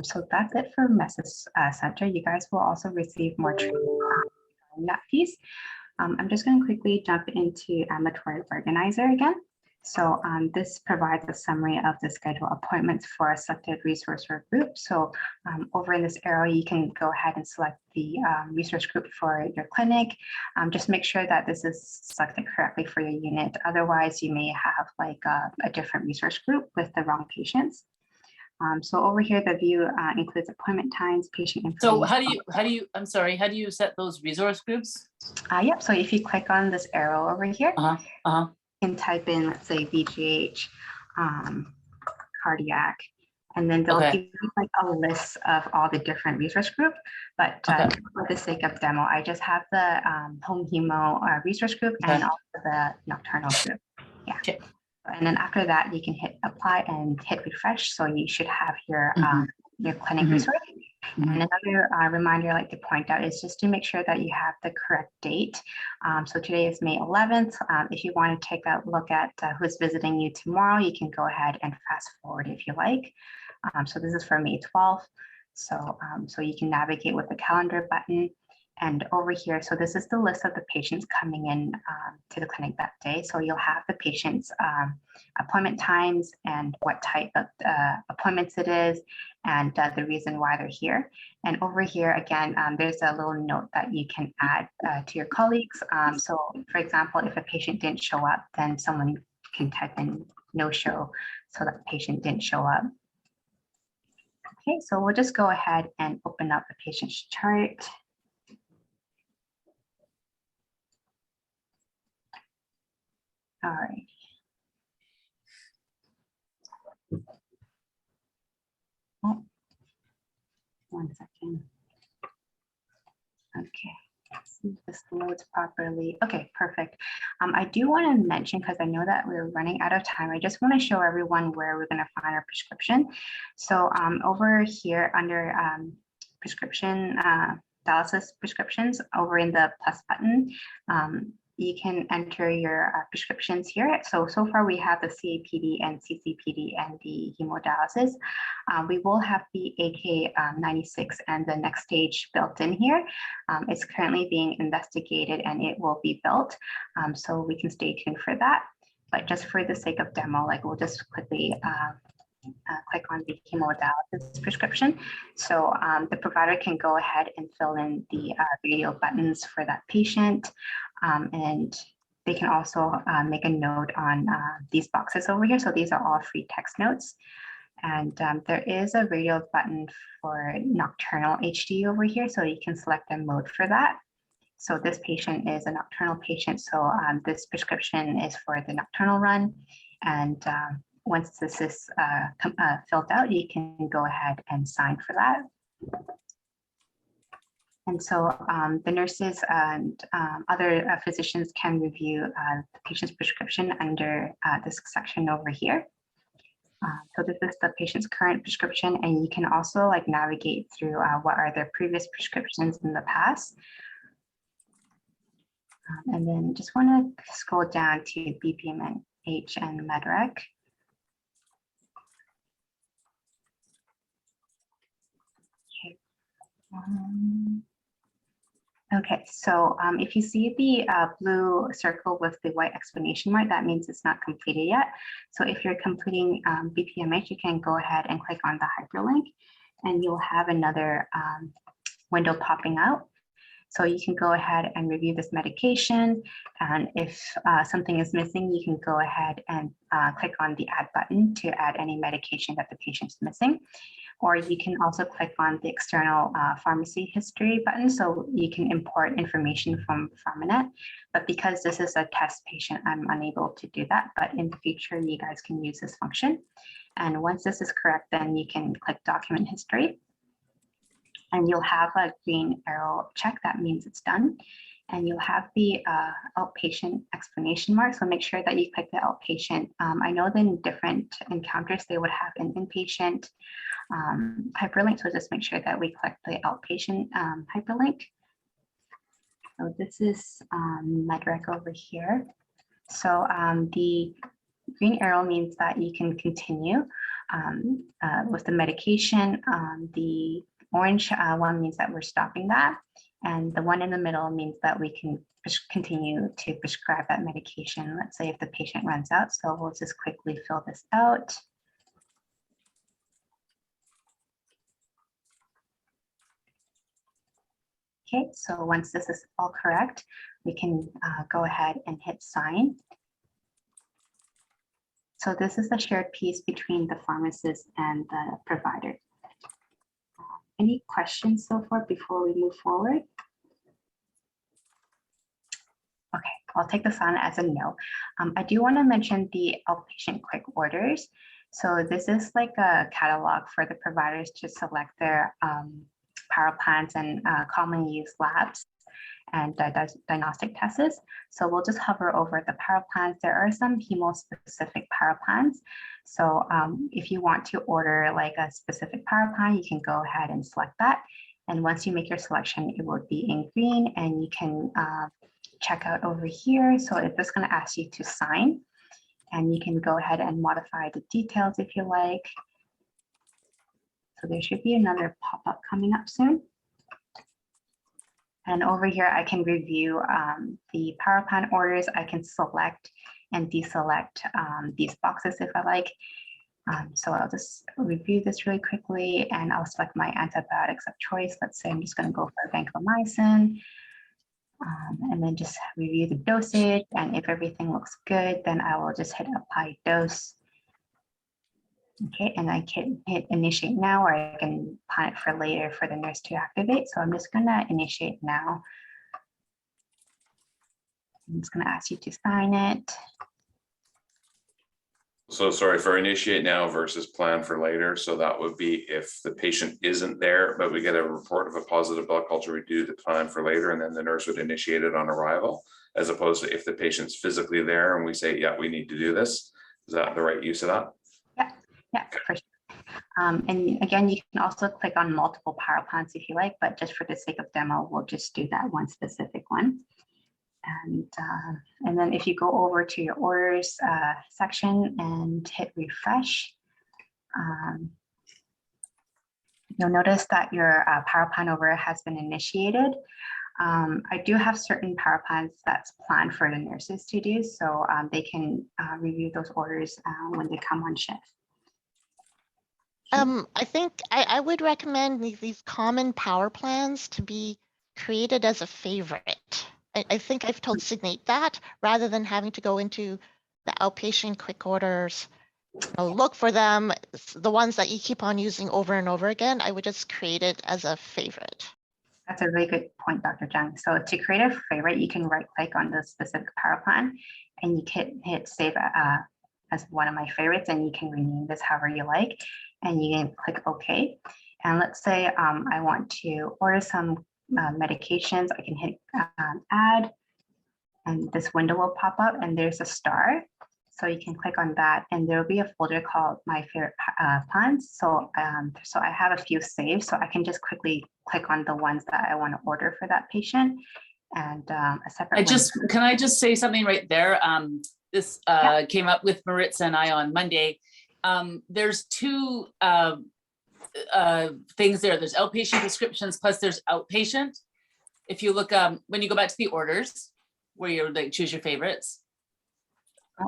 So that's it for Message Center. You guys will also receive more training on that piece. I'm just going to quickly jump into Ambulatory Organizer again. So this provides a summary of the scheduled appointments for a selected resource or group. So over in this arrow, you can go ahead and select the resource group for your clinic. Just make sure that this is selected correctly for your unit. Otherwise, you may have like a different resource group with the wrong patients. So over here, the view includes appointment times, patient information. So I'm sorry, how do you set those resource groups? Yep, so if you click on this arrow over here, you can type in, let's say, VGH, cardiac, and then they'll give you like a list of all the different resource group. But for the sake of demo, I just have the home hemo resource group and also the nocturnal group. Yeah. Okay. And then after that, you can hit apply and hit refresh. So you should have your clinic resource. And another reminder I'd like to point out is just to make sure that you have the correct date. So today is May 11th. If you want to take a look at who's visiting you tomorrow, you can go ahead and fast forward if you like. So this is for May 12th. So, so you can navigate with the calendar button. And over here, so this is the list of the patients coming in to the clinic that day. So you'll have the patient's appointment times and what type of appointments it is and the reason why they're here. And over here, again, there's a little note that you can add to your colleagues. So for example, if a patient didn't show up, then someone can type in no show so that the patient didn't show up. Okay, so we'll just go ahead and open up the patient's chart. All right. Oh, 1 second. Okay, let's see if this loads properly. Okay, perfect. I do want to mention, because I know that we're running out of time, I just want to show everyone where we're going to find our prescription. So over here under prescription, dialysis prescriptions, over in the plus button, you can enter your prescriptions here. So far we have the CAPD and CCPD and the hemodialysis. We will have the AK96 and the next stage built in here. It's currently being investigated and it will be built. So we can stay tuned for that. But just for the sake of demo, like we'll just quickly click on the hemodialysis prescription. So the provider can go ahead and fill in the radio buttons for that patient. And they can also make a note on these boxes over here. So these are all free text notes. And there is a radio button for Nocturnal HD over here, so you can select a mode for that. So this patient is a nocturnal patient, so this prescription is for the nocturnal run. And once this is filled out, you can go ahead and sign for that. And so the nurses and other physicians can review the patient's prescription under this section over here. So this is the patient's current prescription, and you can also like navigate through what are their previous prescriptions in the past. And then just want to scroll down to BPMH and MedRec. Okay. Okay, so if you see the blue circle with the white exclamation mark, that means it's not completed yet. So if you're completing BPMH, you can go ahead and click on the hyperlink, and you'll have another window popping out. So you can go ahead and review this medication, and if something is missing, you can go ahead and click on the add button to add any medication that the patient's missing. Or you can also click on the external pharmacy history button, so you can import information from Pharmanet. But because this is a test patient, I'm unable to do that. But in the future, you guys can use this function. And once this is correct, then you can click document history. And you'll have a green arrow check. That means it's done. And you'll have the outpatient explanation mark. So make sure that you click the outpatient. I know that in different encounters, they would have an inpatient hyperlink. So just make sure that we click the outpatient hyperlink. So this is MedRec over here. So the green arrow means that you can continue with the medication. The orange one means that we're stopping that. And the one in the middle means that we can continue to prescribe that medication. Let's say if the patient runs out. So we'll just quickly fill this out. Okay, so once this is all correct, we can go ahead and hit sign. So this is the shared piece between the pharmacist and the provider. Any questions so far before we move forward? Okay, I'll take this on as a no. I do want to mention the outpatient quick orders. So this is like a catalog for the providers to select their power plants and commonly used labs and diagnostic tests. So we'll just hover over the power plants. There are some hemo-specific power plants. So if you want to order like a specific power plant, you can go ahead and select that. And once you make your selection, it will be in green, and you can check out over here. So it's just going to ask you to sign, and you can go ahead and modify the details if you like. So there should be another pop-up coming up soon. And over here, I can review the power plant orders. I can select and deselect these boxes if I like. So I'll just review this really quickly, and I'll select my antibiotics of choice. Let's say I'm just going to go for vancomycin, and then just review the dosage. And if everything looks good, then I will just hit apply dose. Okay, and I can hit initiate now, or I can plan it for later for the nurse to activate. So I'm just gonna initiate now. I'm just gonna ask you to sign it. So sorry, for initiate now versus plan for later. So that would be if the patient isn't there, but we get a report of a positive blood culture, we do the plan for later, and then the nurse would initiate it on arrival, as opposed to if the patient's physically there and we say, yeah, we need to do this. Is that the right use of that? Yeah, for sure. And again, you can also click on multiple power plants if you like, but just for the sake of demo, we'll just do that one specific one. And then if you go over to your orders section and hit refresh, you'll notice that your power plant over has been initiated. I do have certain power plants that's planned for the nurses to do, so they can review those orders when they come on shift. I think I would recommend these common power plans to be created as a favorite. I think I've told Signate that rather than having to go into the outpatient quick orders, look for them, the ones that you keep on using over and over again, I would just create it as a favorite. That's a really good point, Dr. Jung. So to create a favorite, you can right click on the specific power plan and you can hit save as one of my favorites, and you can rename this however you like, and you can click OK. And let's say I want to order some medications. I can hit add, and this window will pop up and there's a star. So you can click on that and there will be a folder called my favorite plans. So I have a few saved, so I can just quickly click on the ones that I want to order for that patient. And a separate can I just say something right there? This came up with Maritza and I on Monday. There's two things there. There's outpatient prescriptions plus there's outpatient. If you look, when you go back to the orders, where you're like choose your favorites.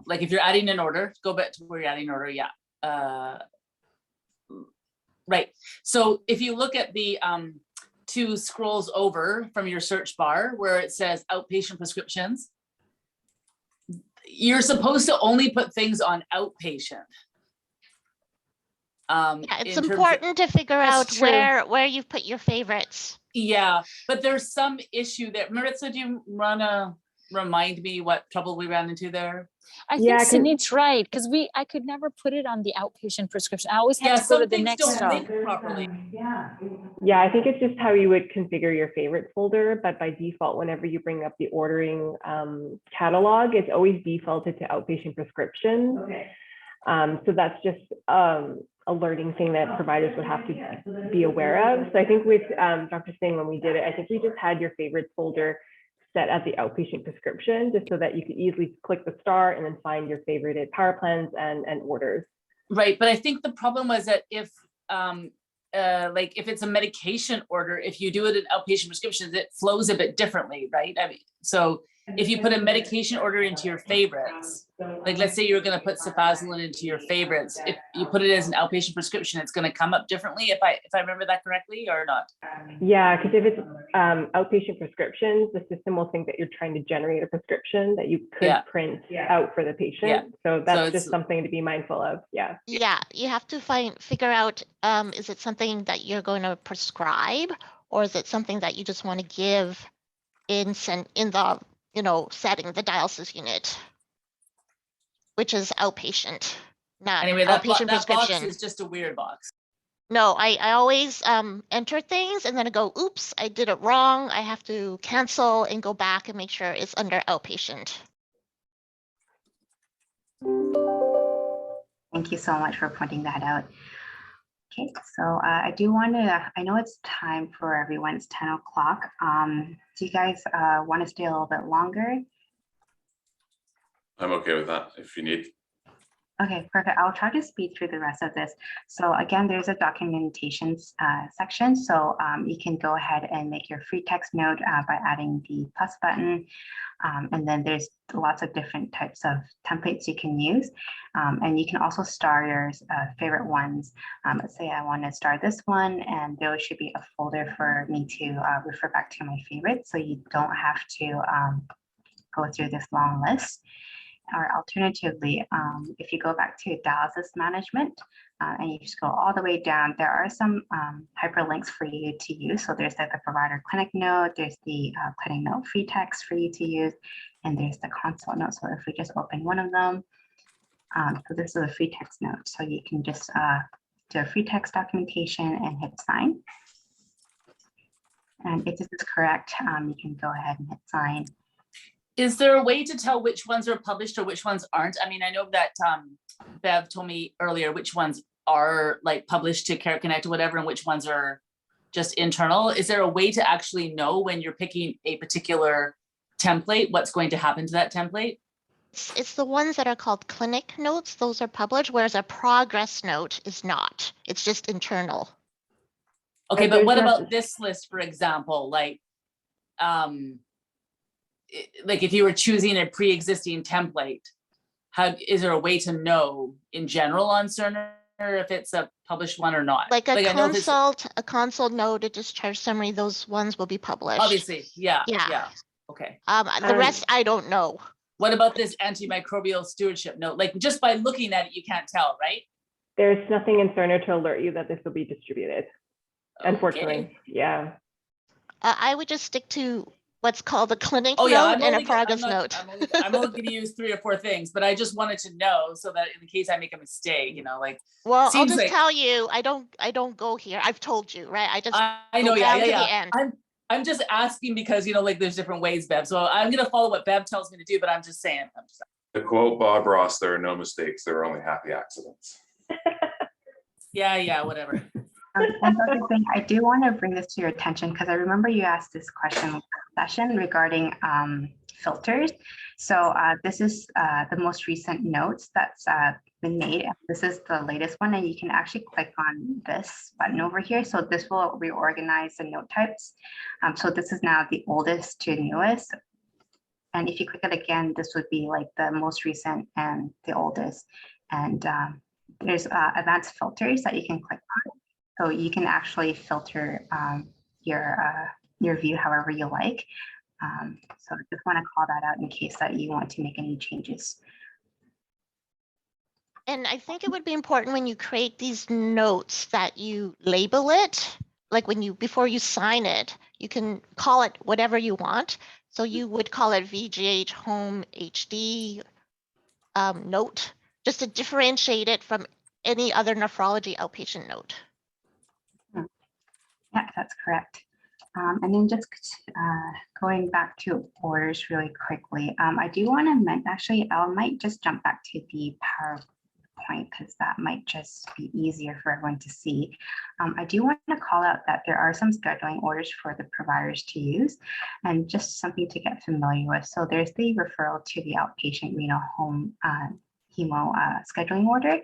Like if you're adding an order, go back to where you're adding an order. Yeah. Right. So if you look at the two scrolls over from your search bar where it says outpatient prescriptions, you're supposed to only put things on outpatient. Yeah, it's important to figure out where you've put your favorites. Yeah, but there's some issue there. Maritza, do you wanna remind me what trouble we ran into there? I think Sydney's right, because I could never put it on the outpatient prescription. I always have to go to the next stop. Properly. Yeah, I think it's just how you would configure your favorite folder, but by default, whenever you bring up the ordering catalog, it's always defaulted to outpatient prescriptions. Okay. So that's just a learning thing that providers would have to be aware of. So I think with Dr. Singh, when we did it, I think we just had your favorites folder set as the outpatient prescription, just so that you could easily click the star and then find your favorited power plans and orders. Right, but I think the problem was that if like if it's a medication order, if you do it in outpatient prescriptions, it flows a bit differently, right? I mean, so if you put a medication order into your favorites, like let's say you're going to put cefazolin into your favorites, if you put it as an outpatient prescription, it's going to come up differently, if I remember that correctly or not. Yeah, because if it's outpatient prescriptions, the system will think that you're trying to generate a prescription that you could print out for the patient. Yeah. So that's just something to be mindful of. Yeah. Yeah, you have to figure out, is it something that you're going to prescribe, or is it something that you just want to give in the setting, the dialysis unit, which is outpatient, not anyway, outpatient that prescription. box is just a weird box. No, I always enter things and then I go, oops, I did it wrong. I have to cancel and go back and make sure it's under outpatient. Thank you so much for pointing that out. Okay, so I do want to, I know it's time for everyone, it's 10 o'clock. Do you guys want to stay a little bit longer? I'm okay with that if you need. Okay, perfect. I'll try to speed through the rest of this. So again, there's a documentation section. So you can go ahead and make your free text note by adding the plus button. And then there's lots of different types of templates you can use. And you can also star your favorite ones. Let's say I want to star this one, and there should be a folder for me to refer back to my favorites. So you don't have to go through this long list. Or alternatively, if you go back to dialysis management and you just go all the way down, there are some hyperlinks for you to use. So there's like the provider clinic note, there's the clinic note free text for you to use, and there's the consult note. So if we just open one of them, so this is a free text note. So you can just do a free text documentation and hit sign. And if this is correct, you can go ahead and hit sign. Is there a way to tell which ones are published or which ones aren't? I mean, I know that Bev told me earlier which ones are like published to Care Connect or whatever, and which ones are just internal. Is there a way to actually know when you're picking a particular template, what's going to happen to that template? It's the ones that are called clinic notes. Those are published, whereas a progress note is not. It's just internal. Okay, but what about this list, for example? Like if you were choosing a pre-existing template, is there a way to know in general on Cerner if it's a published one or not? Like a consult note, a discharge summary, those ones will be published. Obviously, yeah. Okay. The rest, I don't know. What about this antimicrobial stewardship note? Like just by looking at it, you can't tell, right? There's nothing in Cerner to alert you that this will be distributed. Unfortunately, Okay. yeah. I would just stick to what's called a clinic Oh yeah, note and a progress note. I'm only going to use 3 or 4 things, but I just wanted to know so that in case I make a mistake, you know, like. Well, I'll seems just like- tell you, I don't go here. I've told you, right? I just I know, go yeah, down to yeah, the yeah. end. I'm just asking because, you know, like there's different ways, Bev. So I'm going to follow what Bev tells me to do, but I'm just saying. To quote Bob Ross, there are no mistakes, there are only happy accidents. Yeah, whatever. And Dr. Singh, I do want to bring this to your attention because I remember you asked this question last session regarding filters. So this is the most recent notes that's been made. This is the latest one, and you can actually click on this button over here. So this will reorganize the note types. So this is now the oldest to newest. And if you click it again, this would be like the most recent and the oldest. And there's advanced filters that you can click on. So you can actually filter your view however you like. So I just want to call that out in case that you want to make any changes. And I think it would be important when you create these notes that you label it, like when you, before you sign it, you can call it whatever you want. So you would call it VGH Home HD note, just to differentiate it from any other nephrology outpatient note. Yeah, that's correct. And then just going back to orders really quickly, I do want to actually, I might just jump back to the PowerPoint because that might just be easier for everyone to see. I do want to call out that there are some scheduling orders for the providers to use and just something to get familiar with. So there's the referral to the outpatient renal home hemo scheduling order.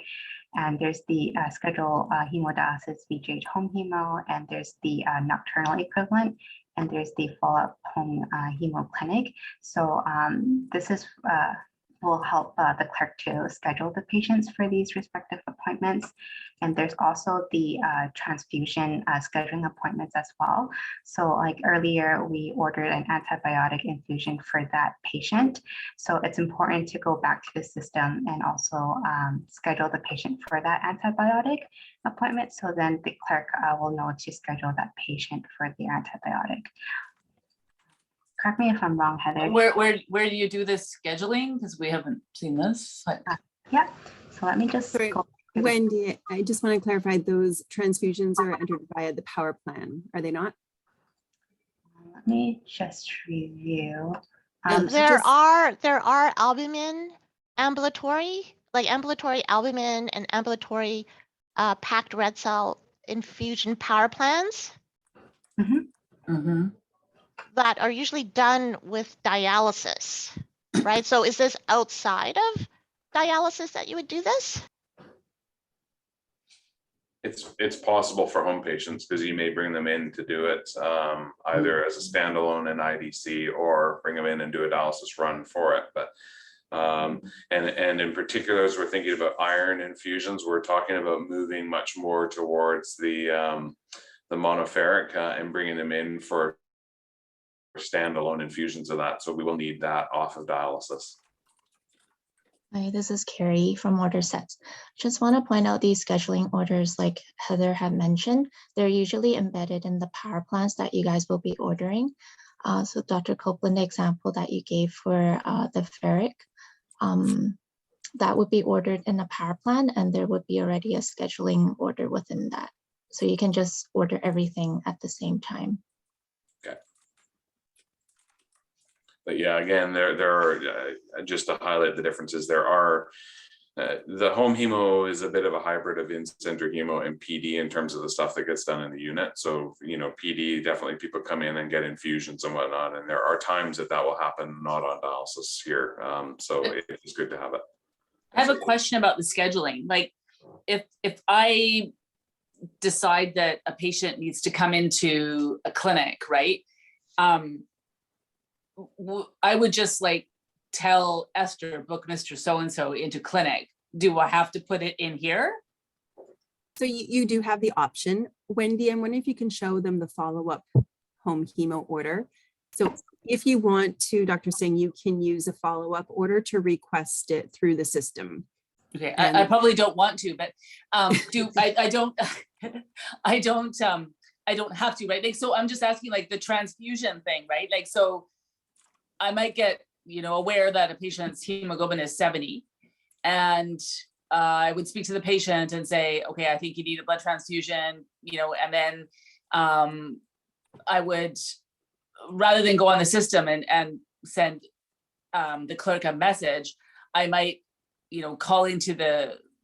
And there's the schedule hemodialysis VGH home hemo, and there's the nocturnal equivalent, and there's the follow-up home hemo clinic. So this is will help the clerk to schedule the patients for these respective appointments. And there's also the transfusion scheduling appointments as well. So like earlier, we ordered an antibiotic infusion for that patient. So it's important to go back to the system and also schedule the patient for that antibiotic appointment. So then the clerk will know to schedule that patient for the antibiotic. Correct me if I'm wrong, Heather. Where do you do this scheduling? Because we haven't seen this. Yeah. So let me just Sorry, go. Wendy, I just want to clarify those transfusions are entered via the power plan, are they not? Let me just review. There are albumin ambulatory, like ambulatory albumin and ambulatory packed red cell infusion power plans that are usually done with dialysis, right? So is this outside of dialysis that you would do this? It's possible for home patients because you may bring them in to do it either as a standalone in IDC or bring them in and do a dialysis run for it. But and in particular, as we're thinking about iron infusions, we're talking about moving much more towards the monoferric and bringing them in for standalone infusions of that. So we will need that off of dialysis. Hi, this is Carrie from Order Sets. Just want to point out these scheduling orders, like Heather had mentioned, they're usually embedded in the power plans that you guys will be ordering. So Dr. Copeland, the example that you gave for the ferric, that would be ordered in a power plan, and there would be already a scheduling order within that. So you can just order everything at the same time. Okay. But yeah, again, there are, just to highlight the differences, there are, the home hemo is a bit of a hybrid of in-center hemo and PD in terms of the stuff that gets done in the unit. So, you know, PD, definitely people come in and get infusions and whatnot. And there are times that will happen not on dialysis here. So it is good to have it. I have a question about the scheduling. Like if I decide that a patient needs to come into a clinic, right? I would just like tell Esther, book Mr. So-and-so into clinic. Do I have to put it in here? So you do have the option. Wendy, I'm wondering if you can show them the follow-up home hemo order. So if you want to, Dr. Singh, you can use a follow-up order to request it through the system. Okay, And- I probably don't want to, but I don't I don't have to, right? Like, so I'm just asking like the transfusion thing, right? Like, so I might get, you know, aware that a patient's hemoglobin is 70, and I would speak to the patient and say, okay, I think you need a blood transfusion, you know, and then I would, rather than go on the system and send the clerk a message, I might, you know, call into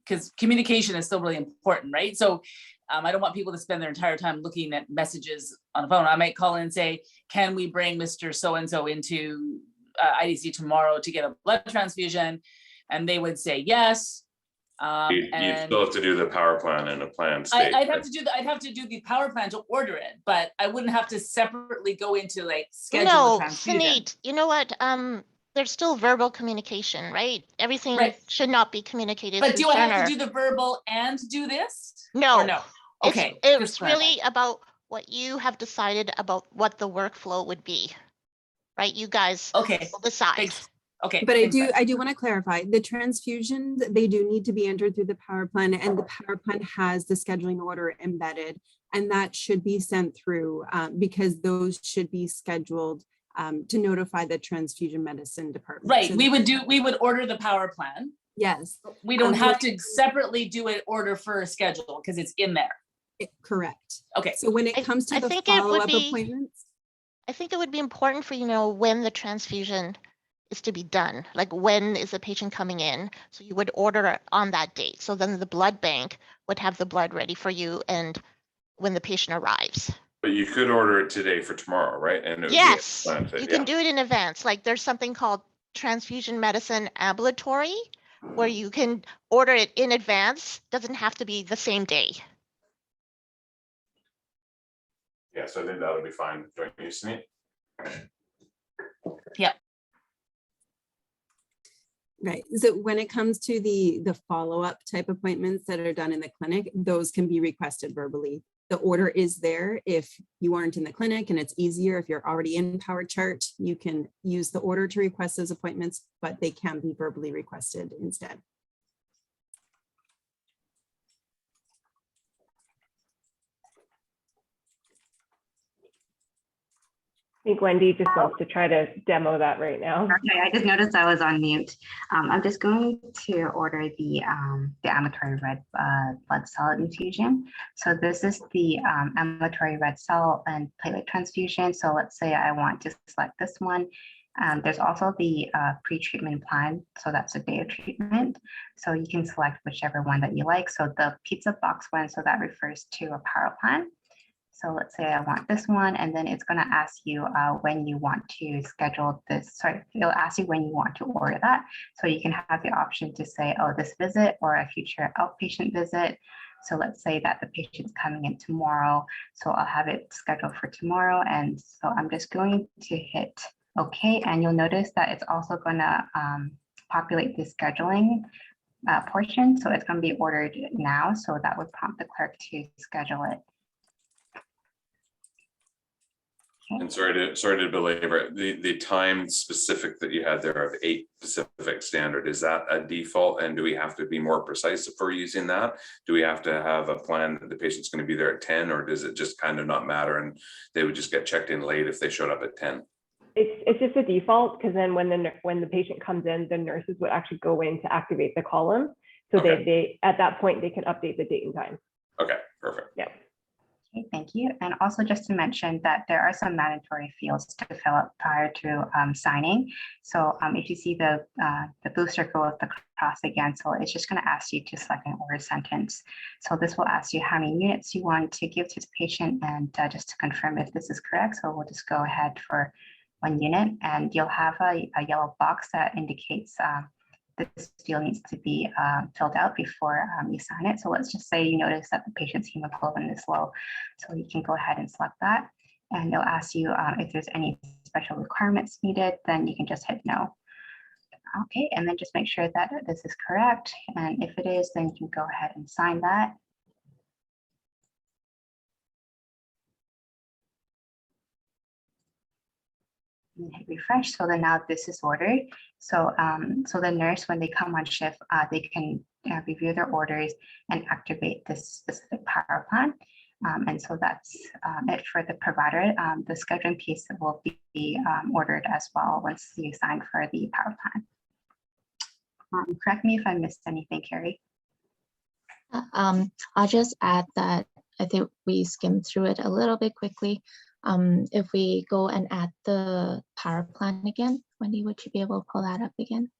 because communication is still really important, right? So I don't want people to spend their entire time looking at messages on the phone. I might call in and say, can we bring Mr. So-and-so into IDC tomorrow to get a blood transfusion? And they would say yes. You'd And still have to do the power plan in a planned state. I'd have to do the power plan to order it, but I wouldn't have to separately go into like schedule a No, transfusion. Sunit, you know what? There's still verbal communication, right? Everything Right. should not be communicated But through do I have Cerner. to do the verbal and do this? No. Or no? Okay. It's really about what you have decided about what the workflow would be, right? You guys Okay. will decide. Thanks. Okay. But thanks, I Beth. do want to clarify, the transfusions, they do need to be entered through the power plan, and the power plan has the scheduling order embedded, and that should be sent through because those should be scheduled to notify the transfusion medicine department. Right. So We would order the power plan. yes, We don't Um, have to separately do an order for a schedule because it's in there. correct. Okay. So when it comes to I the think it would follow-up be- appointments, I think it would be important for you to know when the transfusion is to be done. Like when is the patient coming in? So you would order it on that date. So then the blood bank would have the blood ready for you and when the patient arrives. But you could order it today for tomorrow, right? And it would be Yes, planned fit, you yeah. can do it in advance. Like there's something called transfusion medicine ambulatory where you can order it in advance. Doesn't have to be the same day. Yeah, so I think that would be fine, don't you, Sunit? right? So when it comes to the follow-up type appointments that are done in the clinic, those can be requested verbally. The order is there if you aren't in the clinic, and it's easier if you're already in Power Chart, you can use the order to request those appointments, but they can be verbally requested instead. I think Wendy just wants to try to demo that right now. Okay, I just noticed I was on mute. I'm just going to order the ambulatory red blood cell infusion. So this is the ambulatory red cell and platelet transfusion. So let's say I want to select this one. There's also the pre-treatment plan. So that's a day of treatment. So you can select whichever one that you like. So the pizza box one, so that refers to a power plan. So let's say I want this one, and then it's going to ask you when you want to schedule this. Sorry, it'll ask you when you want to order that. So you can have the option to say, oh, this visit or a future outpatient visit. So let's say that the patient's coming in tomorrow. So I'll have it scheduled for tomorrow. And so I'm just going to hit OK. And you'll notice that it's also going to populate the scheduling portion. So it's going to be ordered now. So that would prompt the clerk to schedule it. And sorry to belabor it, the time specific that you had there of 8 Pacific Standard, is that a default? And do we have to be more precise if we're using that? Do we have to have a plan that the patient's going to be there at 10, or does it just kind of not matter and they would just get checked in late if they showed up at 10? It's just a default, because then when the patient comes in, the nurses would actually go in to activate the column. So Okay. they at that point they can update the date and time. Okay, perfect. Yeah. Okay, thank you. And also just to mention that there are some mandatory fields to fill up prior to signing. So if you see the blue circle with the cross again, so it's just going to ask you to select an order sentence. So this will ask you how many units you want to give to the patient, and just to confirm if this is correct. So we'll just go ahead for 1 unit, and you'll have a yellow box that indicates this field needs to be filled out before you sign it. So let's just say you notice that the patient's hemoglobin is low. So you can go ahead and select that. And they'll ask you if there's any special requirements needed, then you can just hit no. Okay, and then just make sure that this is correct. And if it is, then you can go ahead and sign that. Hit refresh. So then now this is ordered. So so the nurse, when they come on shift, they can review their orders and activate this specific power plan. And so that's it for the provider. The scheduling piece will be ordered as well once you sign for the power plan. Correct me if I missed anything, Carrie. I'll just add that I think we skimmed through it a little bit quickly. If we go and add the power plan again, Wendy, would you be able to pull that up again?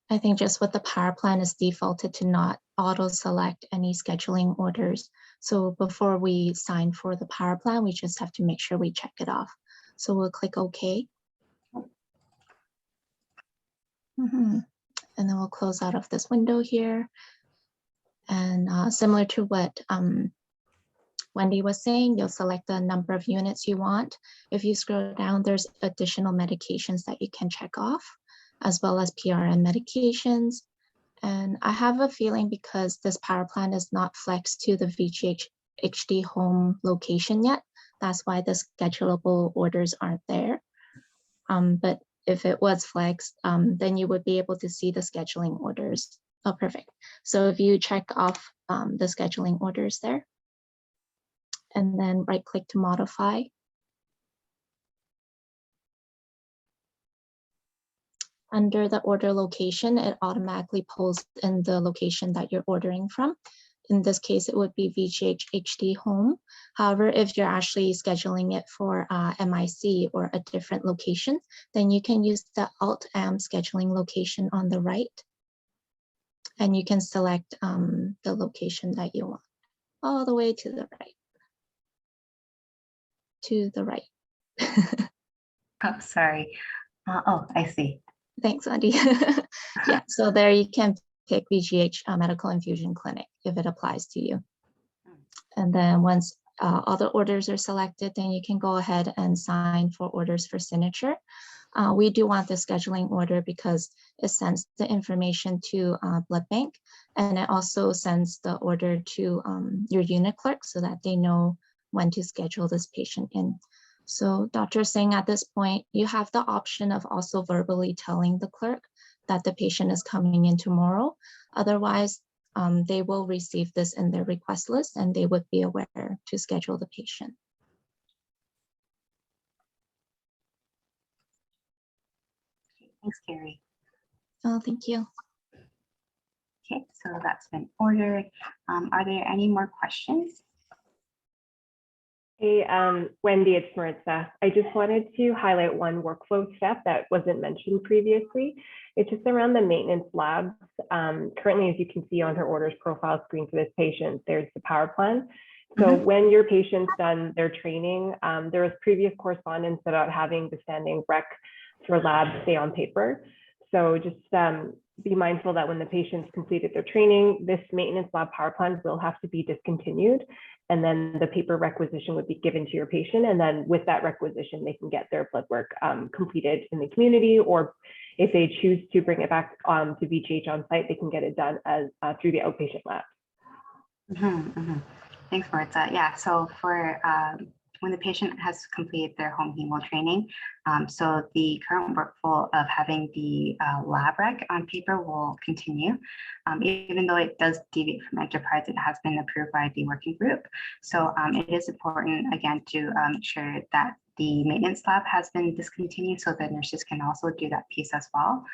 I think just with the power plan is defaulted to not auto select any scheduling orders. So before we sign for the power plan, we just have to make sure we check it off. So we'll click OK. And then we'll close out of this window here. And similar to what Wendy was saying, you'll select the number of units you want. If you scroll down, there's additional medications that you can check off, as well as PRN medications. And I have a feeling because this power plan is not flexed to the VGHD home location yet, that's why the schedulable orders aren't there. But if it was flexed, then you would be able to see the scheduling orders. Oh, perfect. So if you check off the scheduling orders there, and then right click to modify. Under the order location, it automatically pulls in the location that you're ordering from. In this case, it would be VGHD home. However, if you're actually scheduling it for MIC or a different location, then you can use the Alt-M scheduling location on the right. And you can select the location that you want all the way to the right. To the right. Oh, sorry. Oh, I see. Thanks, Andy. Yeah, so there you can pick VGH Medical Infusion Clinic if it applies to you. And then once all the orders are selected, then you can go ahead and sign for orders for signature. We do want the scheduling order because it sends the information to blood bank, and it also sends the order to your unit clerk so that they know when to schedule this patient in. So Dr. Singh, at this point, you have the option of also verbally telling the clerk that the patient is coming in tomorrow. Otherwise, they will receive this in their request list and they would be aware to schedule the patient. Thanks, Carrie. Oh, thank you. Okay, so that's been ordered. Are there any more questions? Hey, Wendy, it's Maritza. I just wanted to highlight one workflow step that wasn't mentioned previously. It's just around the maintenance labs. Currently, as you can see on her orders profile screen for this patient, there's the power plan. So when your patient's done their training, there was previous correspondence about having the standing rec for labs stay on paper. So just be mindful that when the patient's completed their training, this maintenance lab power plan will have to be discontinued. And then the paper requisition would be given to your patient. And then with that requisition, they can get their blood work completed in the community, or if they choose to bring it back to VGH on site, they can get it done as through the outpatient lab. Thanks, Maritza. Yeah, so for when the patient has completed their home hemo training, so the current workflow of having the lab rec on paper will continue, even though it does deviate from enterprise. It has been approved by the working group. So it is important, again, to make sure that the maintenance lab has been discontinued so the nurses can also do that piece as well.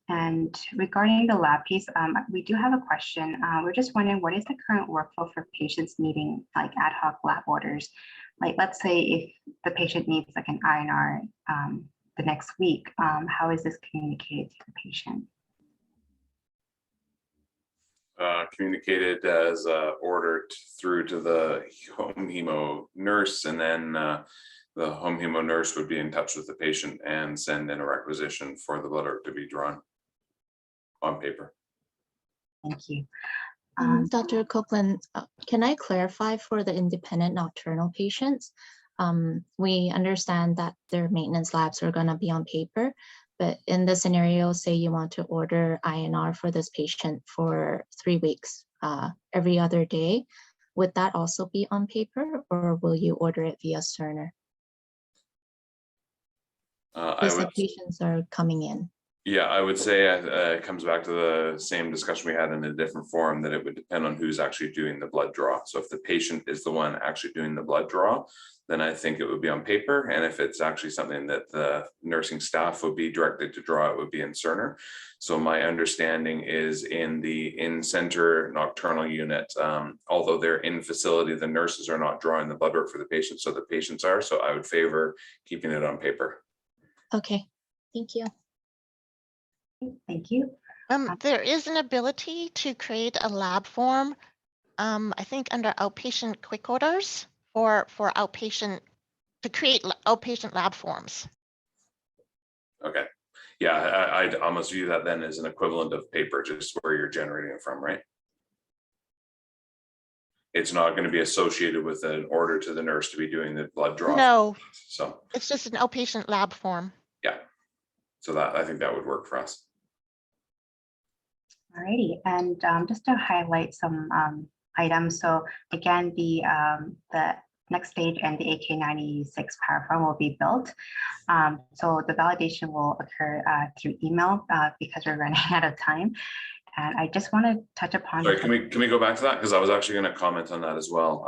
And regarding the lab piece, we do have a question. We're just wondering, what is the current workflow for patients needing like ad hoc lab orders? Like, let's say if the patient needs like an INR the next week, how is this communicated to the patient? Communicated as ordered through to the home hemo nurse, and then the home hemo nurse would be in touch with the patient and send in a requisition for the blood work to be drawn on paper. Thank you. Dr. Copeland, can I clarify for the independent nocturnal patients? We understand that their maintenance labs are going to be on paper, but in the scenario, say you want to order INR for this patient for 3 weeks, every other day, would that also be on paper, or will you order it via Cerner? I Because would, the patients are coming in. yeah, I would say it comes back to the same discussion we had in a different forum, that it would depend on who's actually doing the blood draw. So if the patient is the one actually doing the blood draw, then I think it would be on paper. And if it's actually something that the nursing staff would be directed to draw, it would be in Cerner. So my understanding is in the in-center nocturnal unit, although they're in facility, the nurses are not drawing the blood work for the patient, so the patients are. So I would favor keeping it on paper. Okay, thank you. Thank you. There is an ability to create a lab form, I think under outpatient quick orders for outpatient, to create outpatient lab forms. Okay. Yeah, I'd almost view that then as an equivalent of paper, just where you're generating it from, right? It's not going to be associated with an order to the nurse to be doing the blood draw. No, So it's just an outpatient lab form. yeah, so that, I think that would work for us. Alrighty, and just to highlight some items. So again, the next stage and the AK96 power form will be built. So the validation will occur through email because we're running out of time. And I just want to touch upon. Sorry, can we go back to that? Because I was actually going to comment on that as well.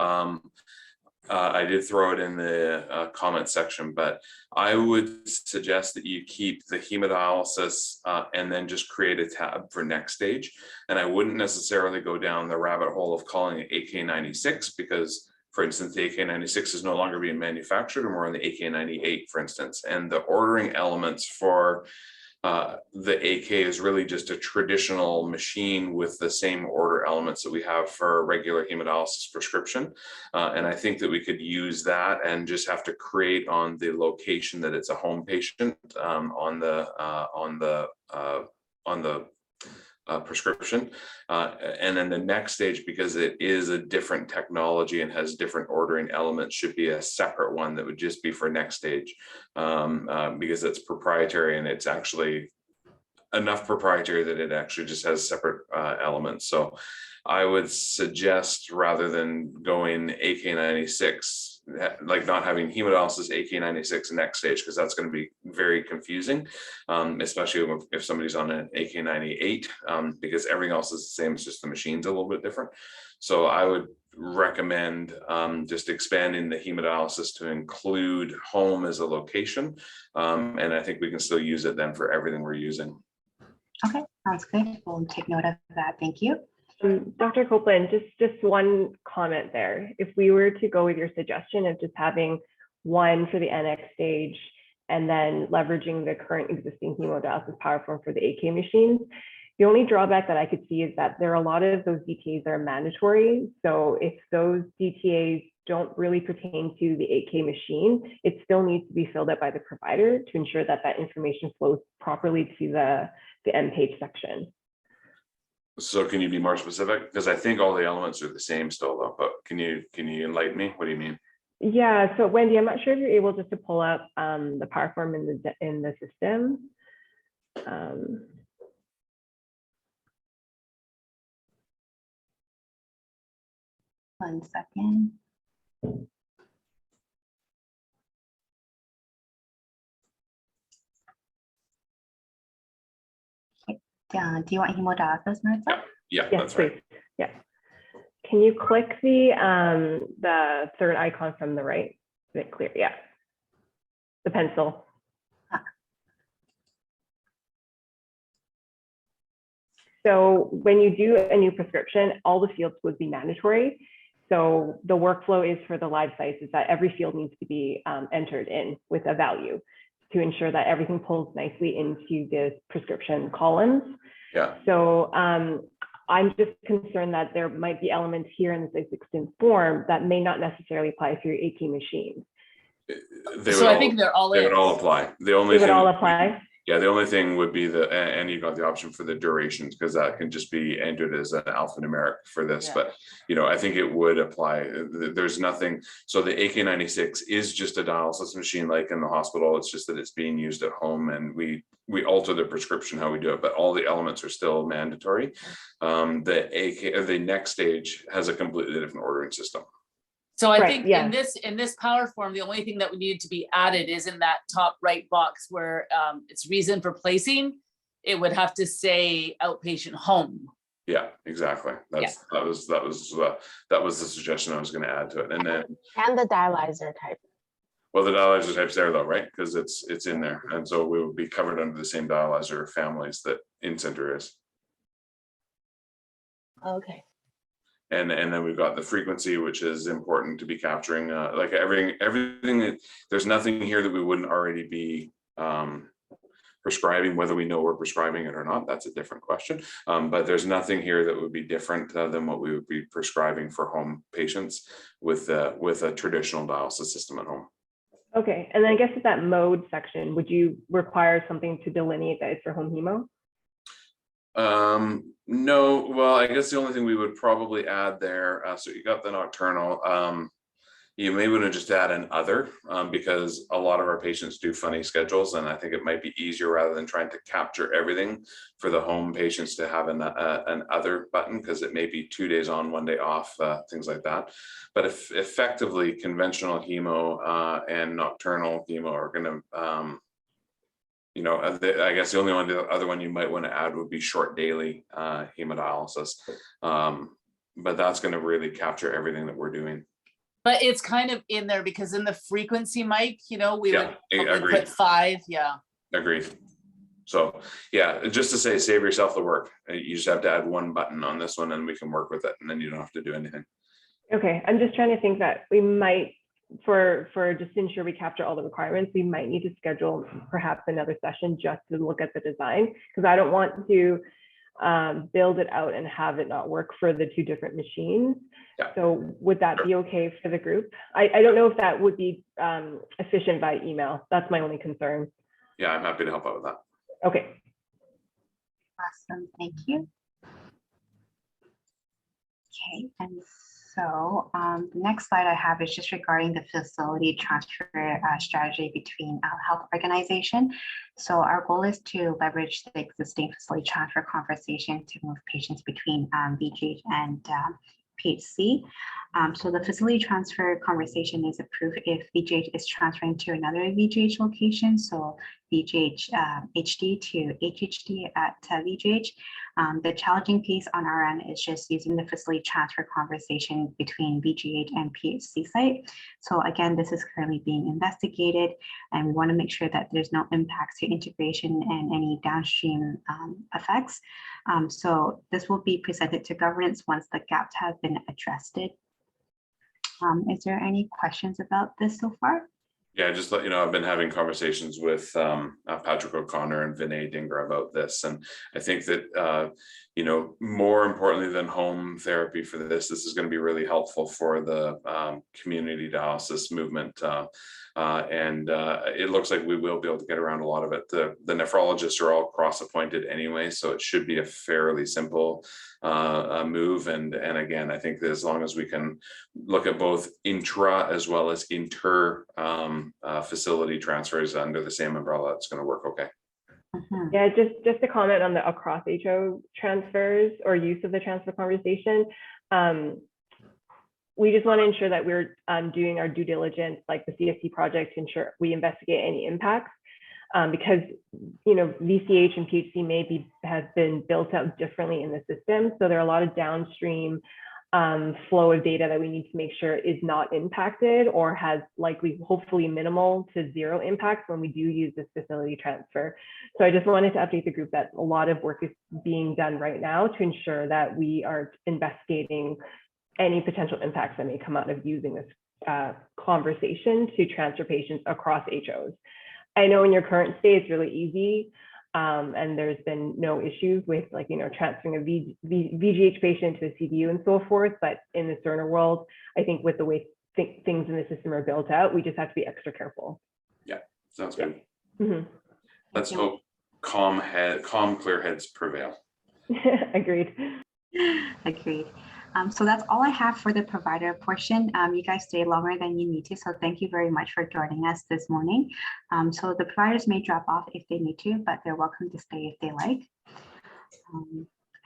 I did throw it in the comment section, but I would suggest that you keep the hemodialysis and then just create a tab for next stage. And I wouldn't necessarily go down the rabbit hole of calling it AK96 because, for instance, the AK96 is no longer being manufactured and we're on the AK98, for instance. And the ordering elements for the AK is really just a traditional machine with the same order elements that we have for a regular hemodialysis prescription. And I think that we could use that and just have to create on the location that it's a home patient on the prescription. And then the next stage, because it is a different technology and has different ordering elements, should be a separate one that would just be for next stage because it's proprietary and it's actually enough proprietary that it actually just has separate elements. So I would suggest, rather than going AK96, like not having hemodialysis AK96 next stage, because that's going to be very confusing, especially if somebody's on an AK98, because everything else is the same, it's just the machine's a little bit different. So I would recommend just expanding the hemodialysis to include home as a location. And I think we can still use it then for everything we're using. Okay, sounds good. We'll take note of that. Thank you. Dr. Copeland, just one comment there. If we were to go with your suggestion of just having one for the NX stage and then leveraging the current existing hemodialysis power form for the AK machines, the only drawback that I could see is that there are a lot of those DTAs that are mandatory. So if those DTAs don't really pertain to the AK machine, it still needs to be filled out by the provider to ensure that that information flows properly to the M page section. So can you be more specific? Because I think all the elements are the same still though, but can you enlighten me? What do you mean? Yeah, so Wendy, I'm not sure if you're able just to pull up the power form in the system. 1 second. Do you want hemodialysis, Martha? Yeah, Yes, that's right. please. Yeah. Can you click the third icon from the right? Is it clear? Yeah. The pencil. So when you do a new prescription, all the fields would be mandatory. So the workflow is for the live sites is that every field needs to be entered in with a value to ensure that everything pulls nicely into the prescription columns. Yeah. So I'm just concerned that there might be elements here in the 16 form that may not necessarily apply to your AK machines. I think they're all they would all apply. The only They would thing all apply. Yeah, the only thing would be and you got the option for the durations, because that can just be entered as an alphanumeric for this. Yeah. But, you know, I think it would apply. There's nothing. So the AK96 is just a dialysis machine like in the hospital. It's just that it's being used at home, and we alter the prescription how we do it, but all the elements are still mandatory. The next stage has a completely different ordering system. So I Right, think yeah. in this power form, the only thing that would need to be added is in that top right box where it's reason for placing. It would have to say outpatient home. Yeah, exactly. That was the suggestion I was going to add to it. And then And the dialyzer type. well, the dialyzer type's there though, right? Because it's in there, and so we would be covered under the same dialyzer families that in-center is. Okay. And then we've got the frequency, which is important to be capturing, like everything that there's nothing here that we wouldn't already be prescribing, whether we know we're prescribing it or not. That's a different question. But there's nothing here that would be different than what we would be prescribing for home patients with a traditional dialysis system at home. Okay, and then I guess with that mode section, would you require something to delineate that it's for home hemo? No, well, I guess the only thing we would probably add there, so you got the nocturnal, you may want to just add an other, because a lot of our patients do funny schedules, and I think it might be easier rather than trying to capture everything for the home patients to have an other button, because it may be 2 days on, 1 day off, things like that. But if effectively conventional hemo and nocturnal hemo are going to you know, I guess the other one you might want to add would be short daily hemodialysis. But that's going to really capture everything that we're doing. But it's kind of in there because in the frequency, Mike, you know, we would agree. put 5. Yeah. Agreed. So yeah, just to say, save yourself the work. You just have to add one button on this one and we can work with it, and then you don't have to do anything. Okay, I'm just trying to think that we might, for just to ensure we capture all the requirements, we might need to schedule perhaps another session just to look at the design, because I don't want to build it out and have it not work for the 2 different machines. Yeah. So would that be okay for the group? I don't know if that would be efficient by email. That's my only concern. Yeah, I'm happy to help out with that. Okay. Awesome, thank you. Okay, and so the next slide I have is just regarding the facility transfer strategy between health organization. So our goal is to leverage the existing facility transfer conversation to move patients between VGH and PHC. So the facility transfer conversation is approved if VGH is transferring to another VGH location. So VGH HD to HHD at VGH. The challenging piece on our end is just using the facility transfer conversation between VGH and PHC site. So again, this is currently being investigated, and we want to make sure that there's no impacts to integration and any downstream effects. So this will be presented to governance once the gaps have been addressed. Is there any questions about this so far? Yeah, just let you know, I've been having conversations with Patrick O'Connor and Vinay Dhingra about this. And I think that, you know, more importantly than home therapy for this is going to be really helpful for the community dialysis movement. And it looks like we will be able to get around a lot of it. The nephrologists are all cross-appointed anyway, so it should be a fairly simple move. And again, I think that as long as we can look at both intra as well as inter facility transfers under the same umbrella, it's going to work okay. Yeah, just to comment on the across HO transfers or use of the transfer conversation. We just want to ensure that we're doing our due diligence, like the CFC project, to ensure we investigate any impacts, because you know VCH and PHC has been built out differently in the system, so there are a lot of downstream flow of data that we need to make sure is not impacted or has likely, hopefully, minimal to zero impacts when we do use this facility transfer. So I just wanted to update the group that a lot of work is being done right now to ensure that we are investigating any potential impacts that may come out of using this conversation to transfer patients across HOs. I know in your current state, it's really easy. And there's been no issues with, like, you know, transferring a VGH patient to a CDU and so forth. But in the Cerner world, I think with the way things in the system are built out, we just have to be extra careful. Yeah, sounds good. Mm-hmm. Let's hope calm clear heads prevail. Agreed. Agreed. So that's all I have for the provider portion. You guys stay longer than you need to, so thank you very much for joining us this morning. So the providers may drop off if they need to, but they're welcome to stay if they like.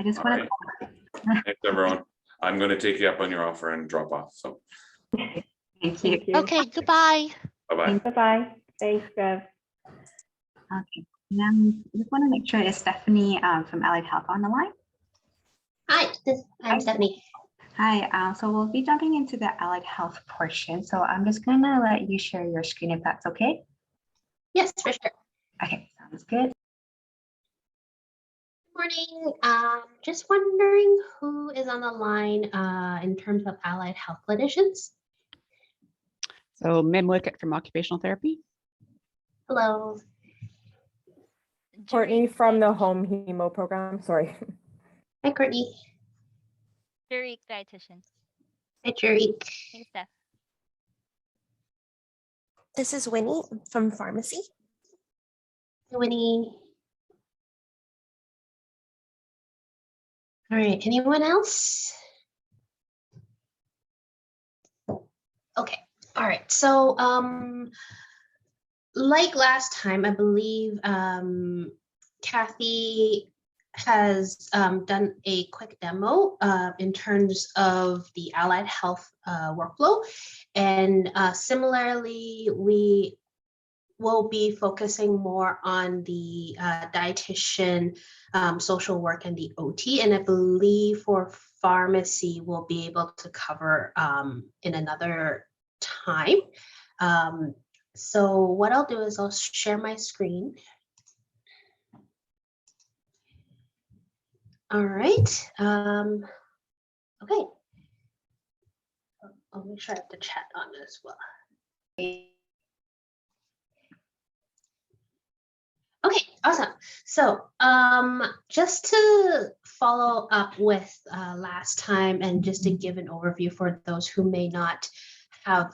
I just want to. Thanks, everyone. I'm going to take you up on your offer and drop off. So. Thank you. Okay, goodbye. Bye-bye. Bye-bye. Thanks, Bev. Okay. Now, I just want to make sure it's Stephanie from Allied Health on the line. Hi, I'm Stephanie. Hi, so we'll be jumping into the Allied Health portion. So I'm just gonna let you share your screen if that's okay. Yes, for sure. Okay, sounds good. Morning. Just wondering who is on the line in terms of allied health clinicians. So Mim Wickett from Occupational Therapy. Hello. Courtney from the Home Hemo Program. Sorry. Hi, Courtney. Juric, dietitian. Hi, Juric. Hey, Steph. This is Winnie from pharmacy. Hi, Winnie. All right, anyone else? Okay, all right, so like last time, I believe Kathy has done a quick demo in terms of the allied health workflow. And similarly, we will be focusing more on the dietitian, social work, and the OT. And I believe for pharmacy, we'll be able to cover in another time. So what I'll do is I'll share my screen. All right. Okay. I'll make sure I have the chat on as well. Okay, awesome. So just to follow up with last time and just to give an overview for those who may not have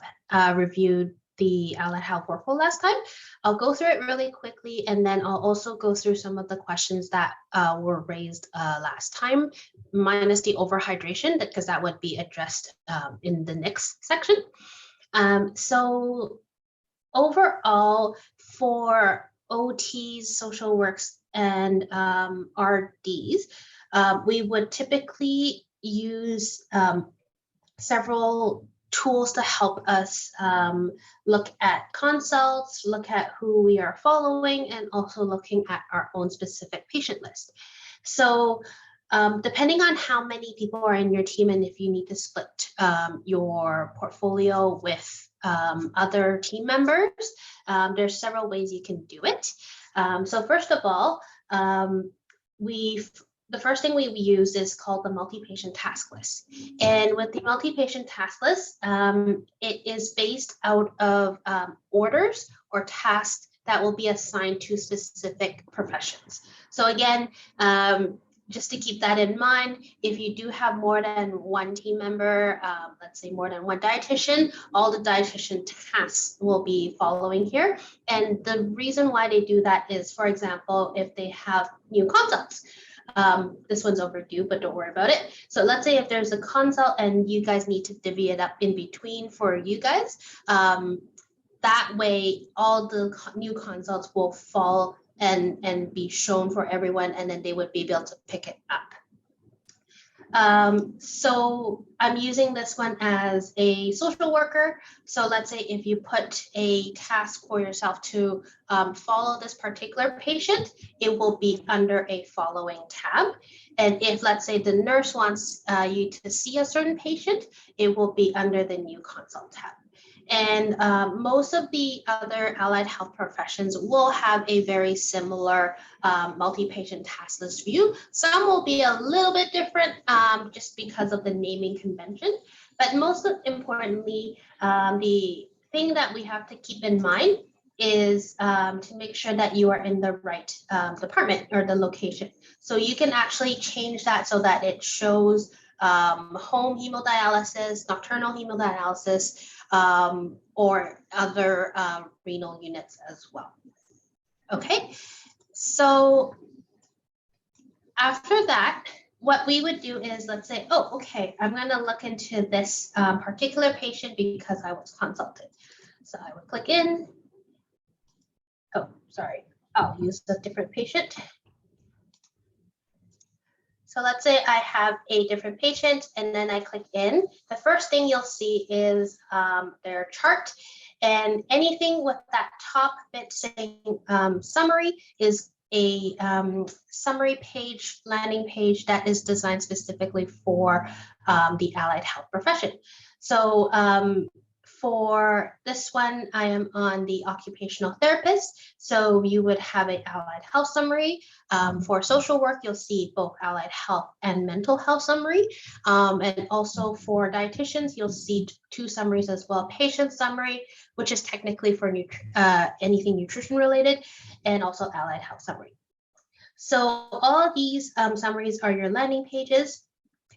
reviewed the allied health workflow last time, I'll go through it really quickly, and then I'll also go through some of the questions that were raised last time, minus the overhydration, because that would be addressed in the next section. So overall, for OTs, social works, and RDs, we would typically use several tools to help us look at consults, look at who we are following, and also looking at our own specific patient list. So depending on how many people are in your team and if you need to split your portfolio with other team members, there's several ways you can do it. So first of all, the first thing we use is called the multi-patient task list. And with the multi-patient task list, it is based out of orders or tasks that will be assigned to specific professions. So again, just to keep that in mind, if you do have more than one team member, let's say more than one dietitian, all the dietitian tasks will be following here. And the reason why they do that is, for example, if they have new consults. This one's overdue, but don't worry about it. So let's say if there's a consult and you guys need to divvy it up in between for you guys, that way all the new consults will fall and be shown for everyone, and then they would be able to pick it up. So I'm using this one as a social worker. So let's say if you put a task for yourself to follow this particular patient, it will be under a following tab. And if, let's say, the nurse wants you to see a certain patient, it will be under the new consult tab. And most of the other allied health professions will have a very similar multi-patient task list view. Some will be a little bit different just because of the naming convention. But most importantly, the thing that we have to keep in mind is to make sure that you are in the right department or the location. So you can actually change that so that it shows home hemodialysis, nocturnal hemodialysis, or other renal units as well. Okay, So after that, what we would do is, let's say, oh, okay, I'm going to look into this particular patient because I was consulted. So I would click in. Oh, sorry, I'll use a different patient. So let's say I have a different patient and then I click in. The first thing you'll see is their chart, and anything with that top bit saying summary is a summary page, landing page that is designed specifically for the allied health profession. So for this one, I am on the occupational therapist. So you would have an allied health summary. For social work, you'll see both allied health and mental health summary. And also for dietitians, you'll see two summaries as well. Patient summary, which is technically for anything nutrition related, and also allied health summary. So all of these summaries are your landing pages,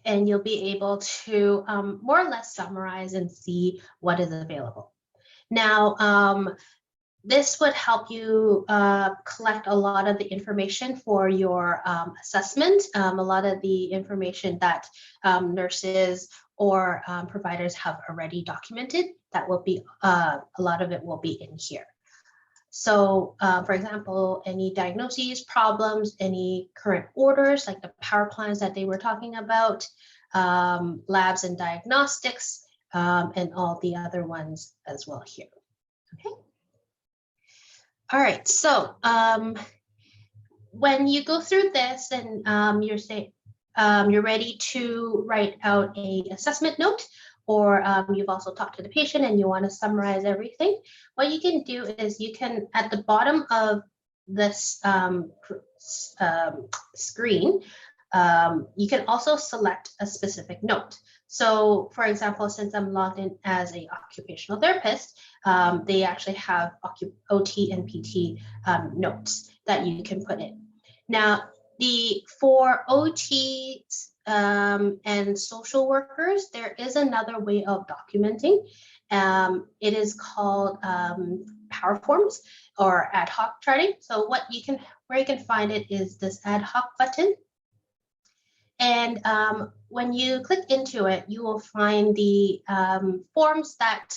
and you'll be able to more or less summarize and see what is available. Now, this would help you collect a lot of the information for your assessment, a lot of the information that nurses or providers have already documented. That will be, a lot of it will be in here. So for example, any diagnoses, problems, any current orders, like the power plans that they were talking about, labs and diagnostics, and all the other ones as well here. Okay. All right, so when you go through this and you're ready to write out a assessment note, or you've also talked to the patient and you want to summarize everything, what you can do is you can, at the bottom of this screen, you can also select a specific note. So for example, since I'm logged in as an occupational therapist, they actually have OT and PT notes that you can put in. Now, for OTs and social workers, there is another way of documenting. It is called power forms or ad hoc charting. So where you can find it is this ad hoc button. And when you click into it, you will find the forms that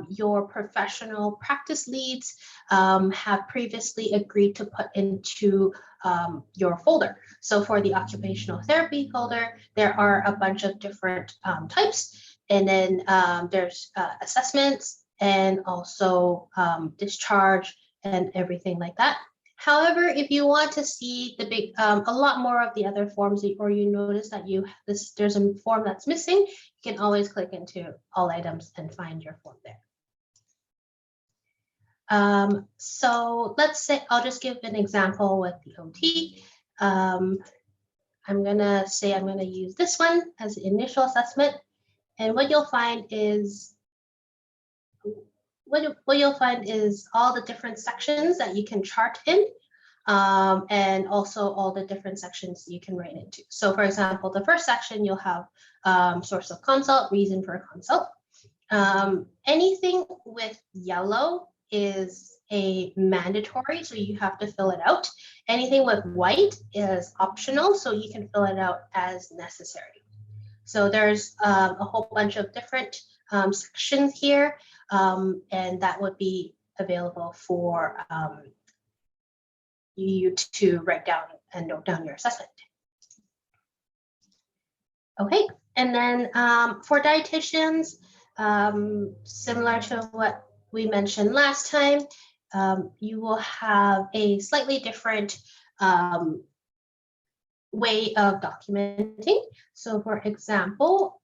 your professional practice leads have previously agreed to put into your folder. So for the occupational therapy folder, there are a bunch of different types. And then there's assessments and also discharge and everything like that. However, if you want to see the big, a lot more of the other forms, or you notice that there's a form that's missing, you can always click into all items and find your form there. So let's say, I'll just give an example with the OT. I'm gonna use this one as the initial assessment. And what you'll find is, what you'll find is all the different sections that you can chart in, and also all the different sections you can write into. So for example, the first section, you'll have source of consult, reason for a consult. Anything with yellow is a mandatory, so you have to fill it out. Anything with white is optional, so you can fill it out as necessary. So there's a whole bunch of different sections here, and that would be available for you to write down and note down your assessment. Okay, and then for dietitians, similar to what we mentioned last time, you will have a slightly different way of documenting. So for example,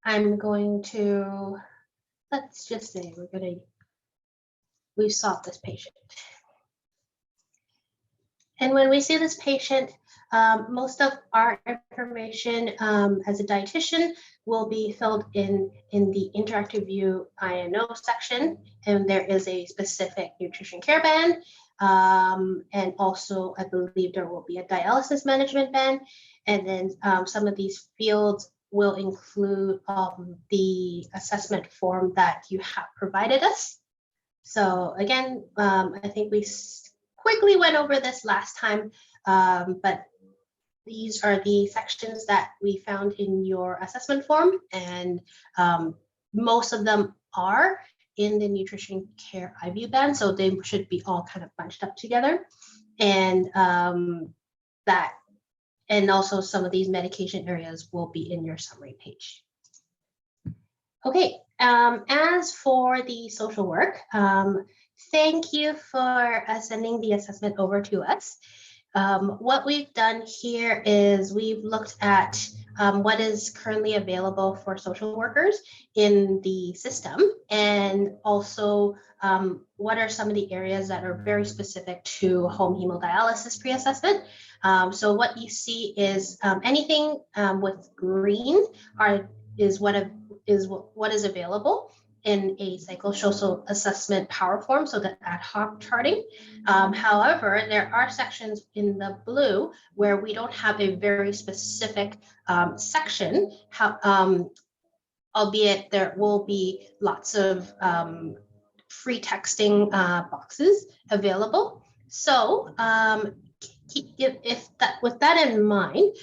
I'm going to, let's just say we saw this patient. And when we see this patient, most of our information as a dietitian will be filled in the interactive view INO section, and there is a specific nutrition care band, and also I believe there will be a dialysis management band, and then some of these fields will include the assessment form that you have provided us. So again, I think we quickly went over this last time, but these are the sections that we found in your assessment form, and most of them are in the nutrition care IVU band, so they should be all kind of bunched up together. And and also some of these medication areas will be in your summary page. Okay, as for the social work, thank you for sending the assessment over to us. What we've done here is we've looked at what is currently available for social workers in the system, and also what are some of the areas that are very specific to home hemodialysis pre-assessment. So what you see is anything with green is what is available in a psychosocial assessment power form, so the ad hoc charting. However, there are sections in the blue where we don't have a very specific section, albeit there will be lots of free texting boxes available. So with that in mind,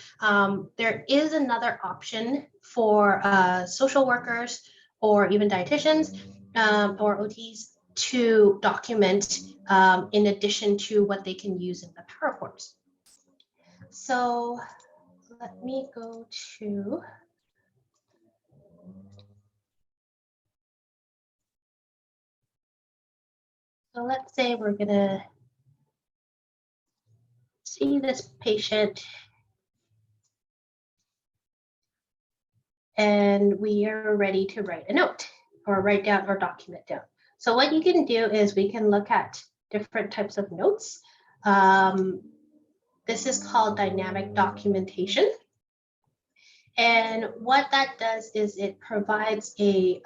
there is another option for social workers or even dietitians or OTs to document in addition to what they can use in the power forms. So let me go to, so let's say we're gonna see this patient and we are ready to write a note or write down or document down. So what you can do is we can look at different types of notes. This is called dynamic documentation. And what that does is it provides a,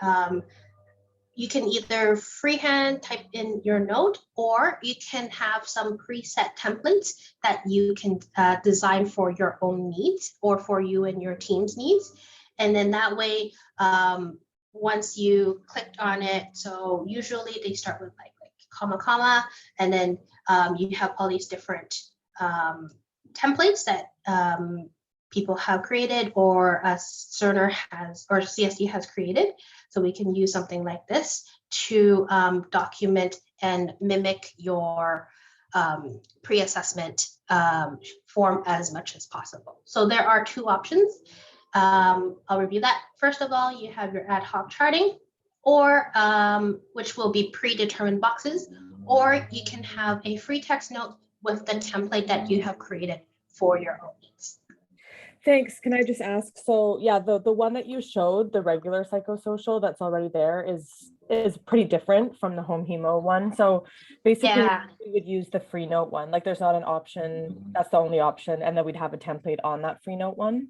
you can either freehand type in your note, or you can have some preset templates that you can design for your own needs or for you and your team's needs. And then that way, once you clicked on it, so usually they start with like comma, and then you have all these different templates that people have created, or Cerner has, or CSD has created. So we can use something like this to document and mimic your pre-assessment form as much as possible. So there are two options. I'll review that. First of all, you have your ad hoc charting, or which will be predetermined boxes, or you can have a free text note with the template that you have created for your own needs. Thanks. Can I just ask? So yeah, the one that you showed, the regular psychosocial that's already there is pretty different from the home hemo one. So basically, yeah, we would use the free note one. Like there's not an option. That's the only option, and then we'd have a template on that free note one.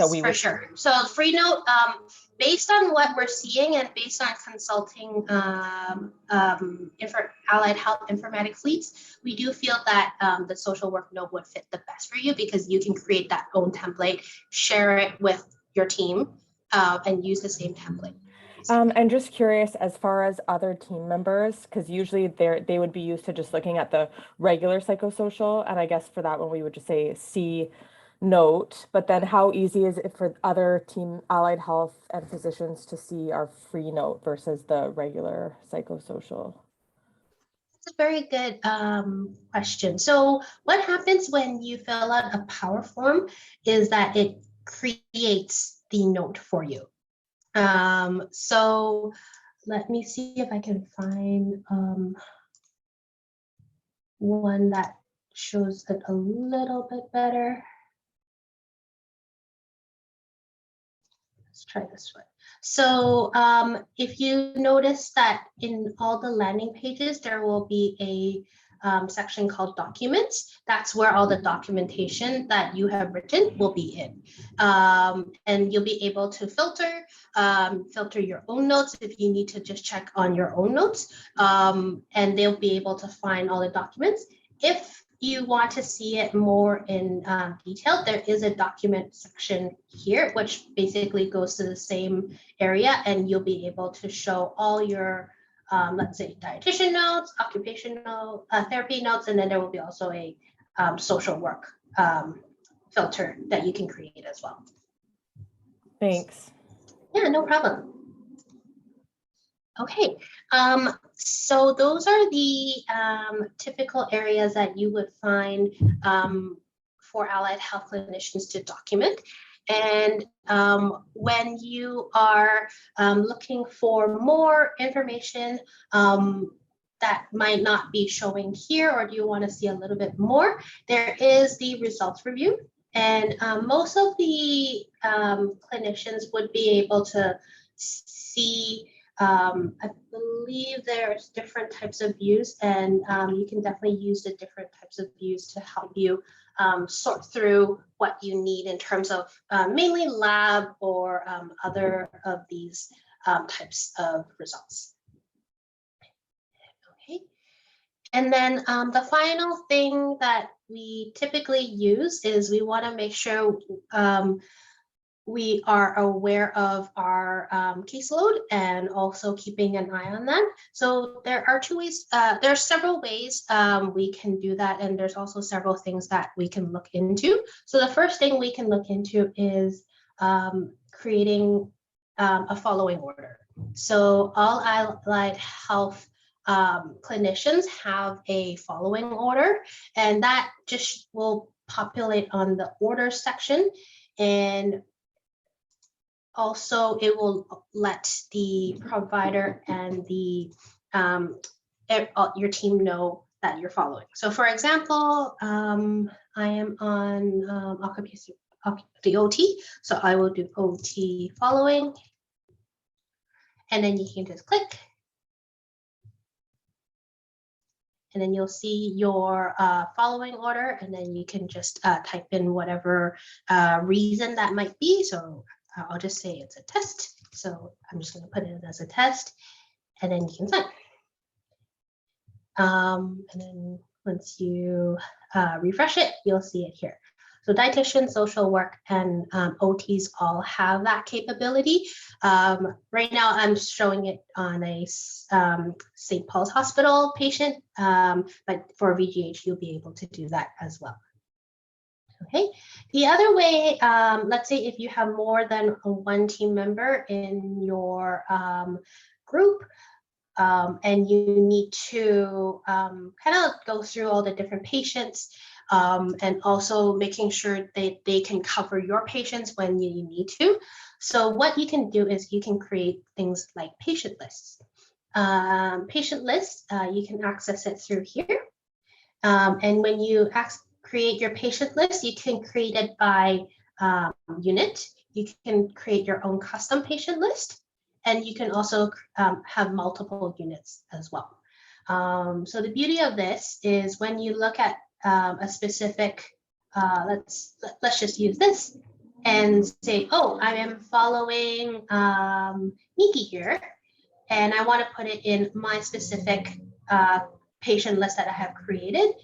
So we for sure. So free note, based on what we're seeing and based on consulting allied health informatic fleets, we do feel that the social work note would fit the best for you, because you can create that own template, share it with your team, and use the same template. And just curious, as far as other team members, because usually they would be used to just looking at the regular psychosocial, and I guess for that one we would just say C note, but then how easy is it for other team allied health and physicians to see our free note versus the regular psychosocial? That's a very good question. So what happens when you fill out a power form is that it creates the note for you. So let me see if I can find one that shows it a little bit better. Let's try this one. So if you notice that in all the landing pages, there will be a section called documents. That's where all the documentation that you have written will be in. And you'll be able to filter your own notes if you need to just check on your own notes. And they'll be able to find all the documents. If you want to see it more in detail, there is a document section here, which basically goes to the same area, and you'll be able to show all your let's say dietitian notes, occupational therapy notes, and then there will be also a social work filter that you can create as well. Thanks. Yeah, no problem. Okay, so those are the typical areas that you would find for allied health clinicians to document. And when you are looking for more information that might not be showing here, or do you want to see a little bit more, there is the results review. And most of the clinicians would be able to see, I believe there's different types of views, and you can definitely use the different types of views to help you sort through what you need in terms of mainly lab or other of these types of results. Okay, and then the final thing that we typically use is we want to make sure we are aware of our caseload and also keeping an eye on that. So there are two ways, there are several ways we can do that. And there's also several things that we can look into. So the first thing we can look into is creating a following order. So all allied health clinicians have a following order, and that just will populate on the order section. And also, it will let the provider and the your team know that you're following. So, for example, I am on the OT, so I will do OT following, and then you can just click, and then you'll see your following order, and then you can just type in whatever reason that might be. So I'll just say it's a test. So I'm just going to put it as a test, and then you can sign. And then once you refresh it, you'll see it here. So dietitian, social work, and OTs all have that capability. Right now, I'm showing it on a St. Paul's Hospital patient, but for VGH, you'll be able to do that as well. Okay, the other way, let's say if you have more than one team member in your group, and you need to kind of go through all the different patients, and also making sure that they can cover your patients when you need to. So what you can do is you can create things like patient lists. Patient lists, you can access it through here. And when you create your patient list, you can create it by unit. You can create your own custom patient list, and you can also have multiple units as well. So the beauty of this is when you look at a specific, let's just use this and say, oh, I am following Nikki here, and I want to put it in my specific patient list that I have created.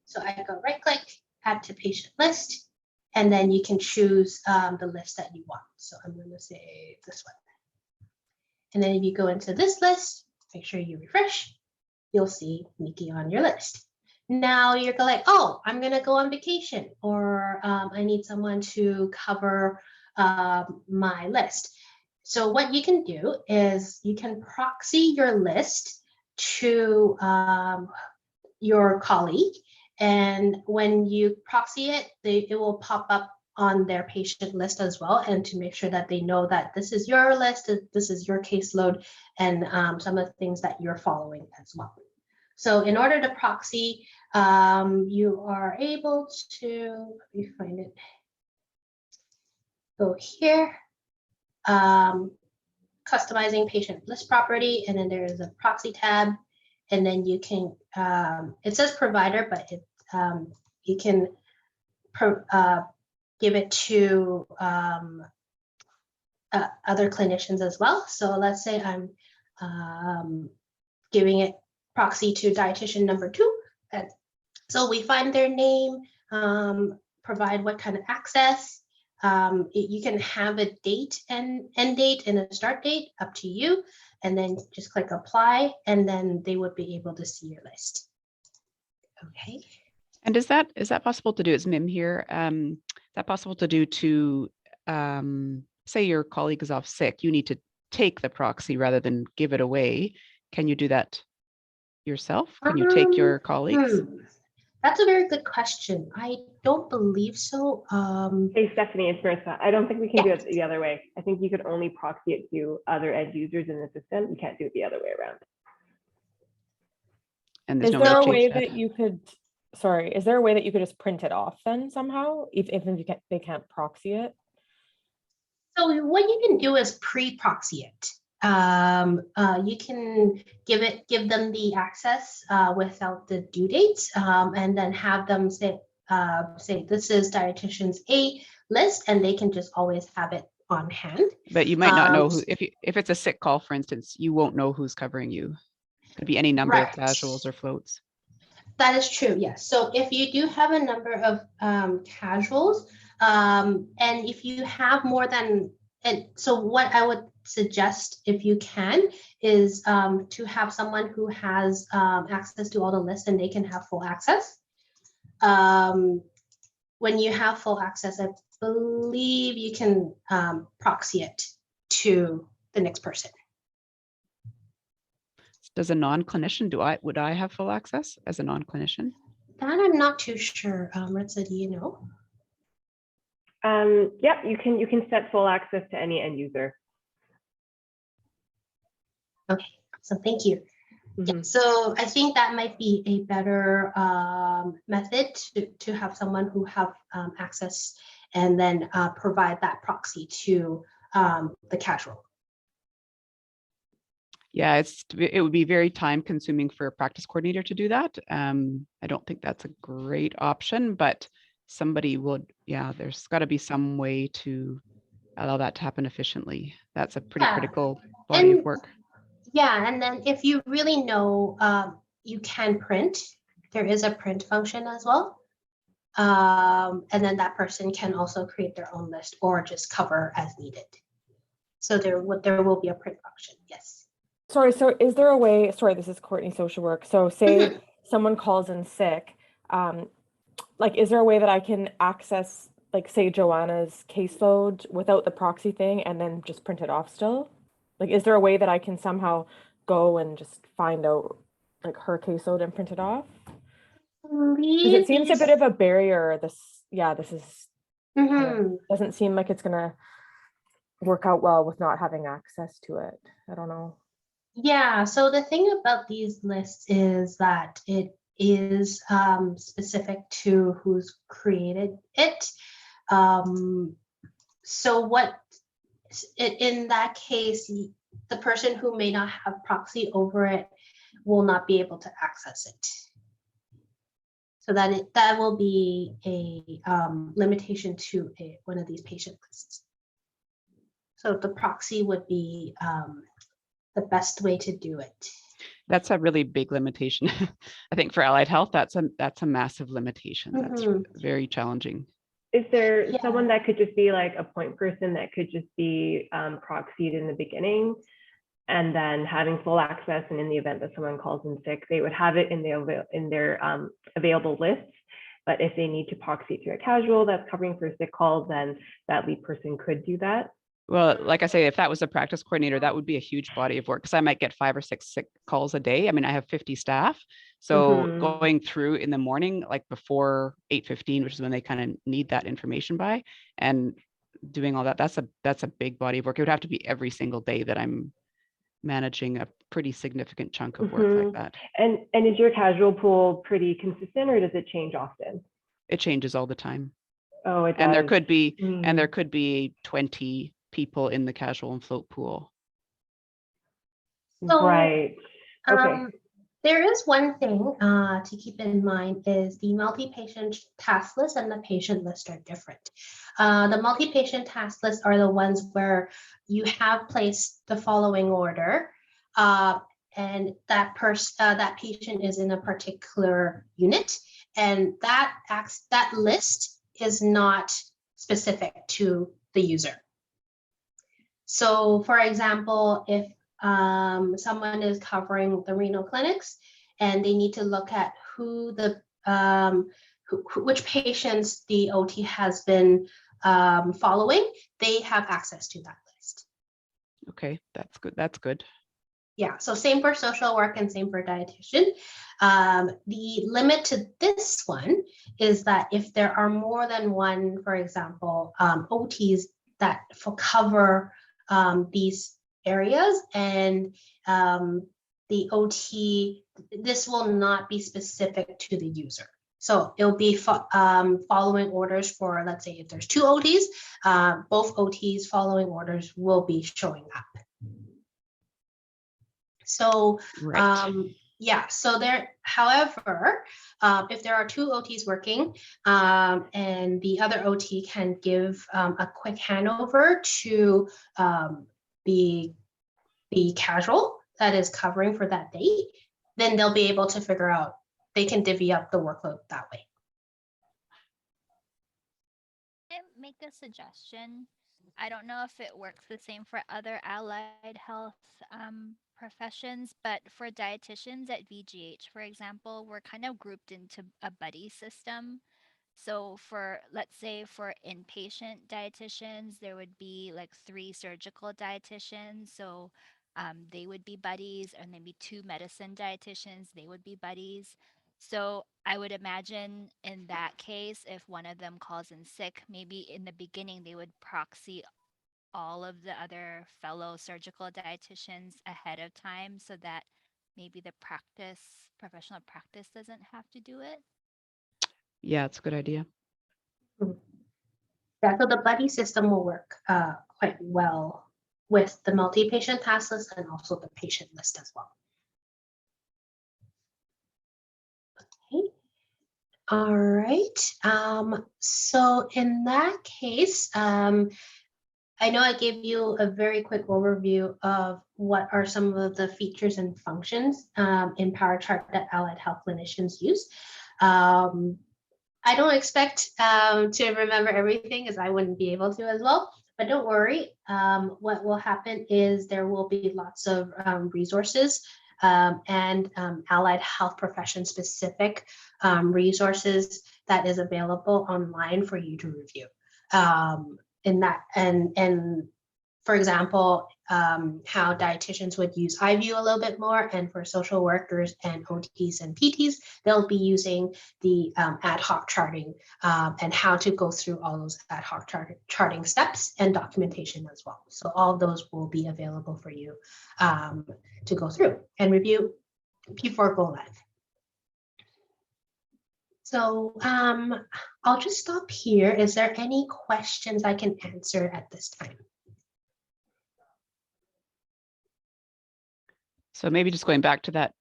So I go right click, add to patient list, and then you can choose the list that you want. So I'm going to say this one. And then if you go into this list, make sure you refresh, you'll see Nikki on your list. Now you're like, oh, I'm going to go on vacation, or I need someone to cover my list. So what you can do is you can proxy your list to your colleague. And when you proxy it, it will pop up on their patient list as well, and to make sure that they know that this is your list, this is your caseload, and some of the things that you're following as well. So in order to proxy, you are able to, let me find it, go here, customizing patient list property, and then there is a proxy tab, and then you can, it says provider, but it, you can give it to other clinicians as well. So let's say I'm giving it proxy to dietitian number 2. So we find their name, provide what kind of access, You can have a date and end date and a start date, up to you, and then just click apply, and then they would be able to see your list. Okay. And is that possible to do? It's Mim here. Is that possible to do to, say your colleague is off sick, you need to take the proxy rather than give it away. Can you do that yourself? Can you take your colleagues? That's a very good question. I don't believe so. Hey, Stephanie, it's Marissa. I don't think we can do it the other way. I think you could only proxy it to other end users in the system. You can't do it the other way around. And there's Is no there a way way to change that you could, sorry, is there a way that you could just print it off then somehow, if you can't, they can't proxy it? So what you can do is pre-proxy it. You can give them the access without the due date, and then have them say this is dietitian's A list, and they can just always have it on hand. But you might not know who, if it's a sick call, for instance, you won't know who's covering you. It could be any number of casuals or floats. That is true, yes. So if you do have a number of casuals, and if you have more than, and so what I would suggest, if you can, is to have someone who has access to all the lists, and they can have full access. When you have full access, I believe you can proxy it to the next person. Does a non-clinician, would I have full access as a non-clinician? That I'm not too sure. Ritza, do you know? Yeah, you can set full access to any end user. Okay, so thank you. Yeah, so I think that might be a better method to have someone who have access, and then provide that proxy to the casual. Yeah, it would be very time consuming for a practice coordinator to do that. I don't think that's a great option, but somebody would, yeah, there's got to be some way to allow that to happen efficiently. That's a pretty critical body of work. Yeah, and then if you really know, you can print. There is a print function as well. And then that person can also create their own list or just cover as needed. So there will be a print function, yes. Sorry, so is there a way, sorry, this is Courtney, social work. So say someone calls in sick, like, is there a way that I can access, like, say Joanna's caseload without the proxy thing and then just print it off still? Like, is there a way that I can somehow go and just find out, like, her caseload and print it off? Because it seems a bit of a barrier. This is, doesn't seem like it's gonna work out well with not having access to it. I don't know. Yeah, so the thing about these lists is that it is specific to who's created it. So what, in that case, the person who may not have proxy over it will not be able to access it. So that will be a limitation to one of these patient lists. So the proxy would be the best way to do it. That's a really big limitation. I think for allied health, that's a massive limitation. That's very challenging. Is there someone that could just be like a point person that could just be proxied in the beginning, and then having full access, and in the event that someone calls in sick, they would have it in their available lists. But if they need to proxy to a casual that's covering for sick calls, then that lead person could do that. Well, like I say, if that was a practice coordinator, that would be a huge body of work, because I might get 5 or 6 sick calls a day. I mean, I have 50 staff. So going through in the morning, like before 8:15, which is when they kind of need that information by, and doing all that, that's a big body of work. It would have to be every single day that I'm managing a pretty significant chunk of work like that. And is your casual pool pretty consistent, or does it change often? It changes all the time. Oh, it does. And there could be 20 people in the casual and float pool. So, right. Okay. There is one thing to keep in mind is the multi-patient task list and the patient list are different. The multi-patient task lists are the ones where you have placed the following order, and that patient is in a particular unit, and that list is not specific to the user. So for example, if someone is covering the renal clinics and they need to look at who the which patients the OT has been following, they have access to that list. Okay, that's good. That's good. Yeah, so same for social work and same for dietitian. The limit to this one is that if there are more than one, for example, OTs that cover these areas, and the OT, this will not be specific to the user. So it'll be following orders for, let's say if there's 2 OTs, both OTs following orders will be showing up. So yeah, so there, however, if there are 2 OTs working and the other OT can give a quick handover to the casual that is covering for that date, then they'll be able to figure out, they can divvy up the workload that way. Can I make a suggestion? I don't know if it works the same for other allied health professions, but for dietitians at VGH, for example, we're kind of grouped into a buddy system. So for, let's say for inpatient dietitians, there would be like 3 surgical dietitians. So they would be buddies, and maybe 2 medicine dietitians, they would be buddies. So I would imagine in that case, if one of them calls in sick, maybe in the beginning, they would proxy all of the other fellow surgical dietitians ahead of time so that maybe the professional practice doesn't have to do it. Yeah, it's a good idea. Yeah, so the buddy system will work quite well with the multi-patient task list and also the patient list as well. Okay. All right. So in that case, I know I gave you a very quick overview of what are some of the features and functions in PowerChart that allied health clinicians use. I don't expect to remember everything, as I wouldn't be able to as well, but don't worry. What will happen is there will be lots of resources and allied health profession specific resources that is available online for you to review. In that, and for example, how dietitians would use iView a little bit more, and for social workers and OTs and PTs, they'll be using the ad hoc charting and how to go through all those ad hoc charting steps and documentation as well. So all of those will be available for you to go through and review before go live. So I'll just stop here. Is there any questions I can answer at this time? So maybe just going back to that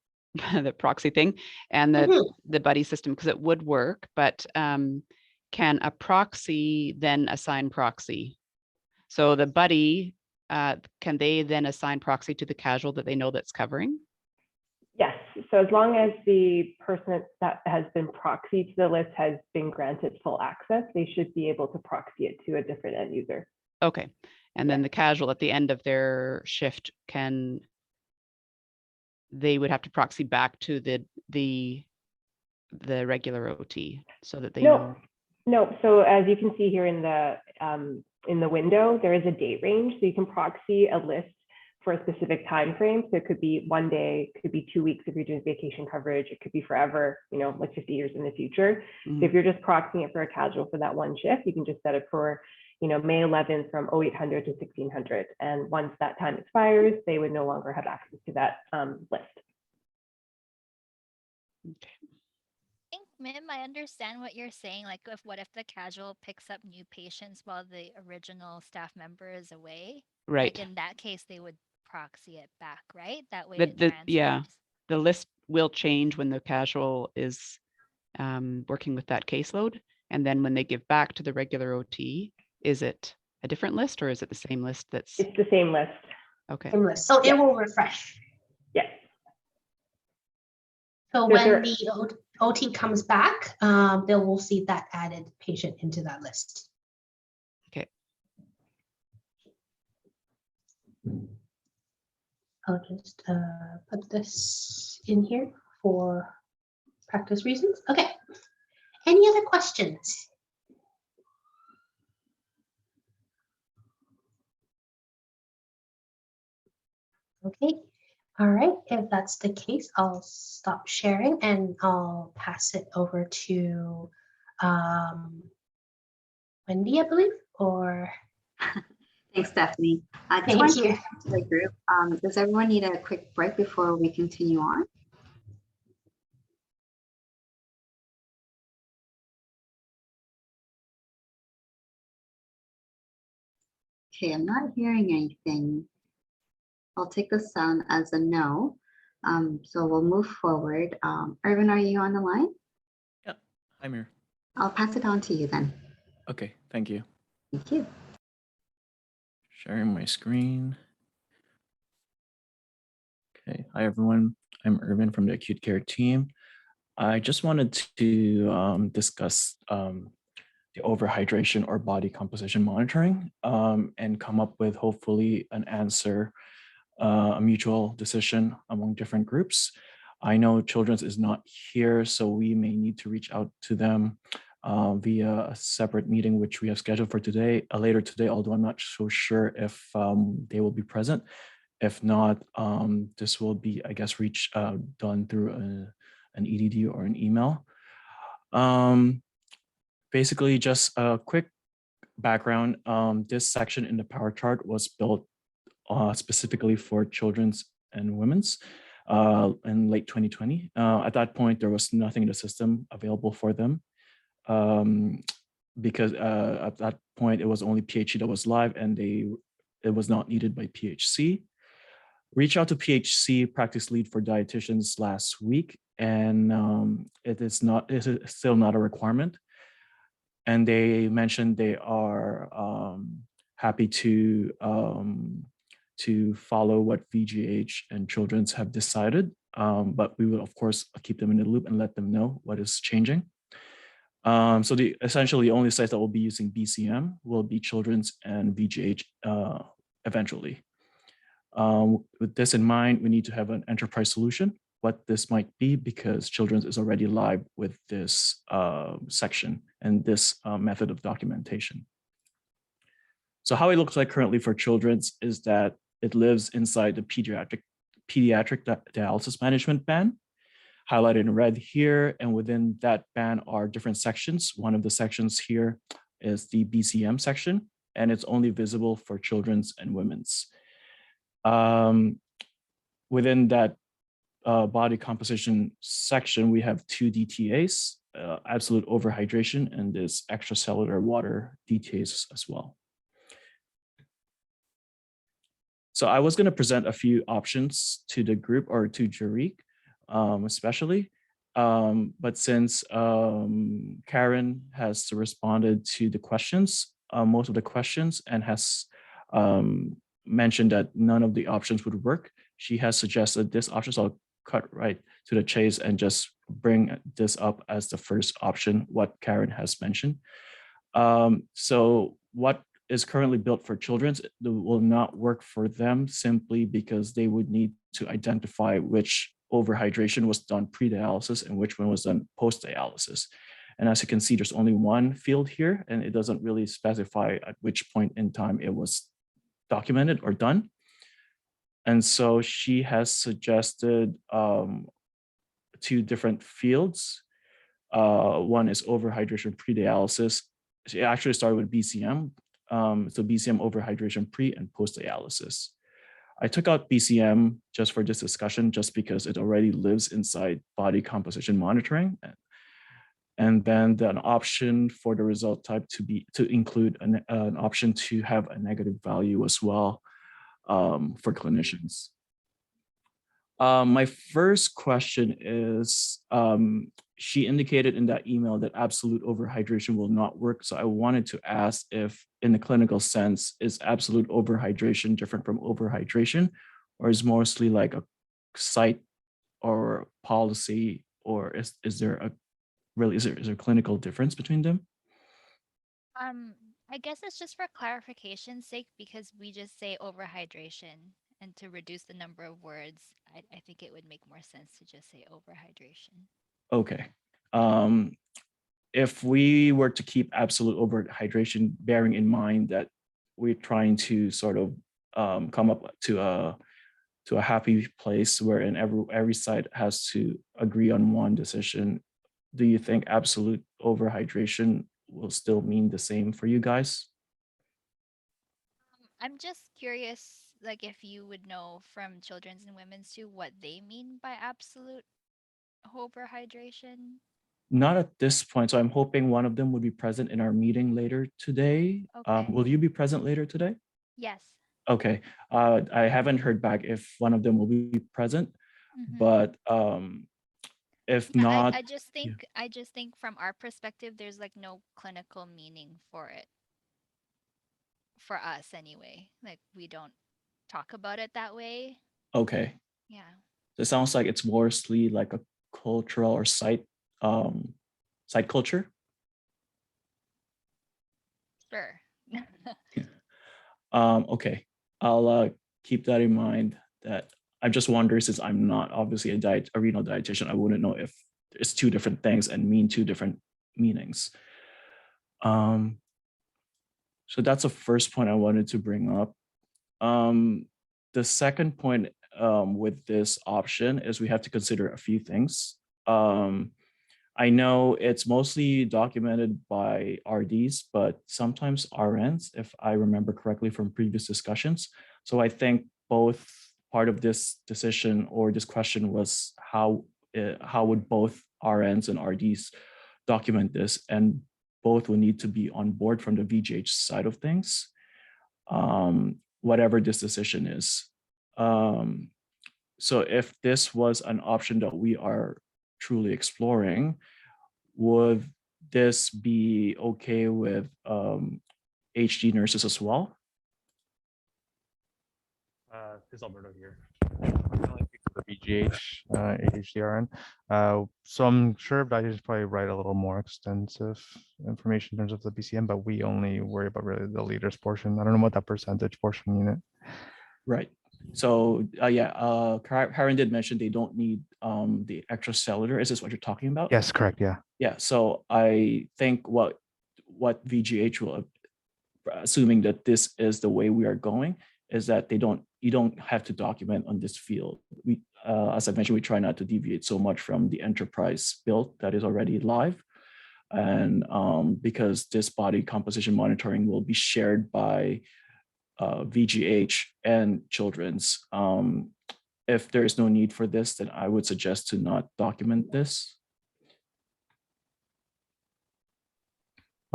the proxy thing and the buddy system, because it would work, but can a proxy then assign proxy? So the buddy, can they then assign proxy to the casual that they know that's covering? Yes, so as long as the person that has been proxied to the list has been granted full access, they should be able to proxy it to a different end user. Okay, and then the casual at the end of their shift they would have to proxy back to the regular OT so that they know. No, so as you can see here in the window, there is a date range, so you can proxy a list for a specific time frame. So it could be 1 day, it could be 2 weeks if you're doing vacation coverage, it could be forever, like 50 years in the future. So if you're just proxying it for a casual for that one shift, you can just set it for May 11th from 0800 to 1600. And once that time expires, they would no longer have access to that list. Okay. I think, Mim, I understand what you're saying. Like, what if the casual picks up new patients while the original staff member is away? Right. Like in that case, they would proxy it back, right? That way Yeah, the list will change when the casual is working with that caseload. And then when they give back to the regular OT, is it a different list or is it the same list? It's the same list. Okay. Same list. So it will refresh. Yes. So when the OT comes back, they will see that added patient into that list. I'll just put this in here for practice reasons. Okay. Any other questions? Okay. All right. If that's the case, I'll stop sharing and I'll pass it over to Wendy, I believe, or Thanks, Stephanie. I just Thank want you. to the group. Does everyone need a quick break before we continue on? Okay, I'm not hearing anything. I'll take the sound as a no. So we'll move forward. Irvin, are you on the line? Yeah, I'm here. I'll pass it on to you then. Okay, thank you. Thank you. Sharing my screen. Okay, hi everyone. I'm Irvin from the acute care team. I just wanted to discuss the overhydration or body composition monitoring and come up with hopefully an answer, a mutual decision among different groups. I know Children's is not here, so we may need to reach out to them via a separate meeting, which we have scheduled for today, later today, although I'm not so sure if they will be present. If not, this will be, I guess, done through an EDD or an email. Basically, just a quick background. This section in the power chart was built specifically for Children's and Women's in late 2020. At that point, there was nothing in the system available for them because at that point, it was only PHC that was live and it was not needed by PHC. Reach out to PHC practice lead for dietitians last week, and it is still not a requirement. And they mentioned they are happy to follow what VGH and Children's have decided, but we will of course keep them in the loop and let them know what is changing. So essentially the only sites that will be using BCM will be Children's and VGH eventually. With this in mind, we need to have an enterprise solution, what this might be, because Children's is already live with this section and this method of documentation. So how it looks like currently for Children's is that it lives inside the pediatric dialysis management ban, highlighted in red here, and within that ban are different sections. One of the sections here is the BCM section, and it's only visible for Children's and Women's. Within that body composition section, we have two DTAs, absolute overhydration, and this extracellular water DTAs as well. So I was going to present a few options to the group or to Jariq, especially, but since Karen has responded to the questions, most of the questions, and has mentioned that none of the options would work, she has suggested this option. So I'll cut right to the chase and just bring this up as the first option, what Karen has mentioned. So what is currently built for Children's will not work for them simply because they would need to identify which overhydration was done pre-dialysis and which one was done post-dialysis. And as you can see, there's only one field here, and it doesn't really specify at which point in time it was documented or done. And so she has suggested two different fields. One is overhydration pre-dialysis. She actually started with BCM. So BCM overhydration pre and post-dialysis. I took out BCM just for this discussion, just because it already lives inside body composition monitoring. And then an option for the result type to include an option to have a negative value as well for clinicians. My first question is, she indicated in that email that absolute overhydration will not work. So I wanted to ask if in the clinical sense, is absolute overhydration different from overhydration, or is mostly like a site or policy, or is there a really, is there a clinical difference between them? I guess it's just for clarification's sake because we just say overhydration, and to reduce the number of words, I think it would make more sense to just say overhydration. Okay. If we were to keep absolute overhydration, bearing in mind that we're trying to sort of come up to a happy place wherein every side has to agree on one decision, do you think absolute overhydration will still mean the same for you guys? I'm just curious, like if you would know from children's and women's too, what they mean by absolute overhydration. Not at this point. So I'm hoping one of them would be present in our meeting later today. Okay. Will you be present later today? Yes. Okay. I haven't heard back if one of them will be present, but if Yeah, not, I just think from our perspective, there's like no clinical meaning for it. For us anyway. Like we don't talk about it that way. okay. Yeah. So it sounds like it's mostly like a cultural or site culture. Sure. Okay. I'll keep that in mind. That I'm just wondering, since I'm not obviously a renal dietitian, I wouldn't know if it's two different things and mean two different meanings. So that's the first point I wanted to bring up. The second point with this option is we have to consider a few things. I know it's mostly documented by RDs, but sometimes RNs, if I remember correctly from previous discussions. So I think both part of this decision or this question was how would both RNs and RDs document this, and both will need to be on board from the VGH side of things, whatever this decision is. So if this was an option that we are truly exploring, would this be okay with HD nurses as well? This is Alberto here. The VGH, AHDRN. So I'm sure dietitians probably write a little more extensive information in terms of the BCM, but we only worry about really the leaders portion. I don't know what that percentage portion unit. Right. So Karen did mention they don't need the extracellular. Is this what you're talking about? Yes, correct. Yeah. Yeah. So I think what VGH will, assuming that this is the way we are going, is that you don't have to document on this field. We, as I mentioned, we try not to deviate so much from the enterprise build that is already live. And because this body composition monitoring will be shared by VGH and children's, if there is no need for this, then I would suggest to not document this.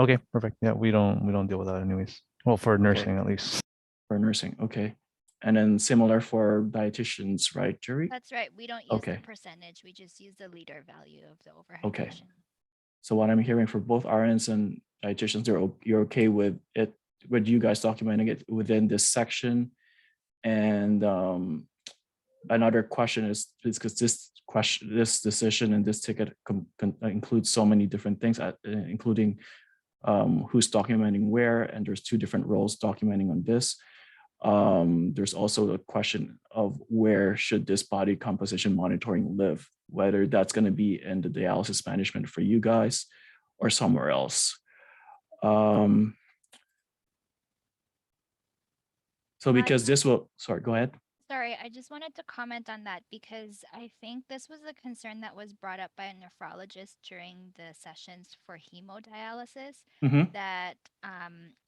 Okay, perfect. Yeah, we don't deal with that anyways. Well, for nursing at least. For nursing, okay. And then similar for dietitians, right, Jerry? That's right. We don't use the percentage. We just use the liter value of the overhydration. Okay. So what I'm hearing for both RNs and dietitians, you're okay with it, with you guys documenting it within this section. And another question is because this decision and this ticket includes so many different things, including who's documenting where, and there's two different roles documenting on this. There's also a question of where should this body composition monitoring live, whether that's going to be in the dialysis management for you guys or somewhere else. So because this will, sorry, go ahead. Sorry, I just wanted to comment on that because I think this was a concern that was brought up by a nephrologist during the sessions for hemodialysis, that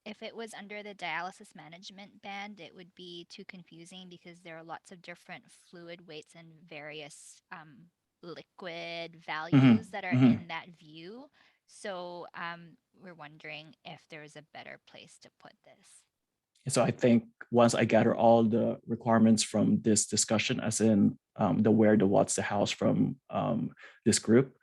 if it was under the dialysis management band, it would be too confusing because there are lots of different fluid weights and various liquid values that are in that view. So we're wondering if there's a better place to put this. So I think once I gather all the requirements from this discussion, as in the where, the what's, the hows from this group,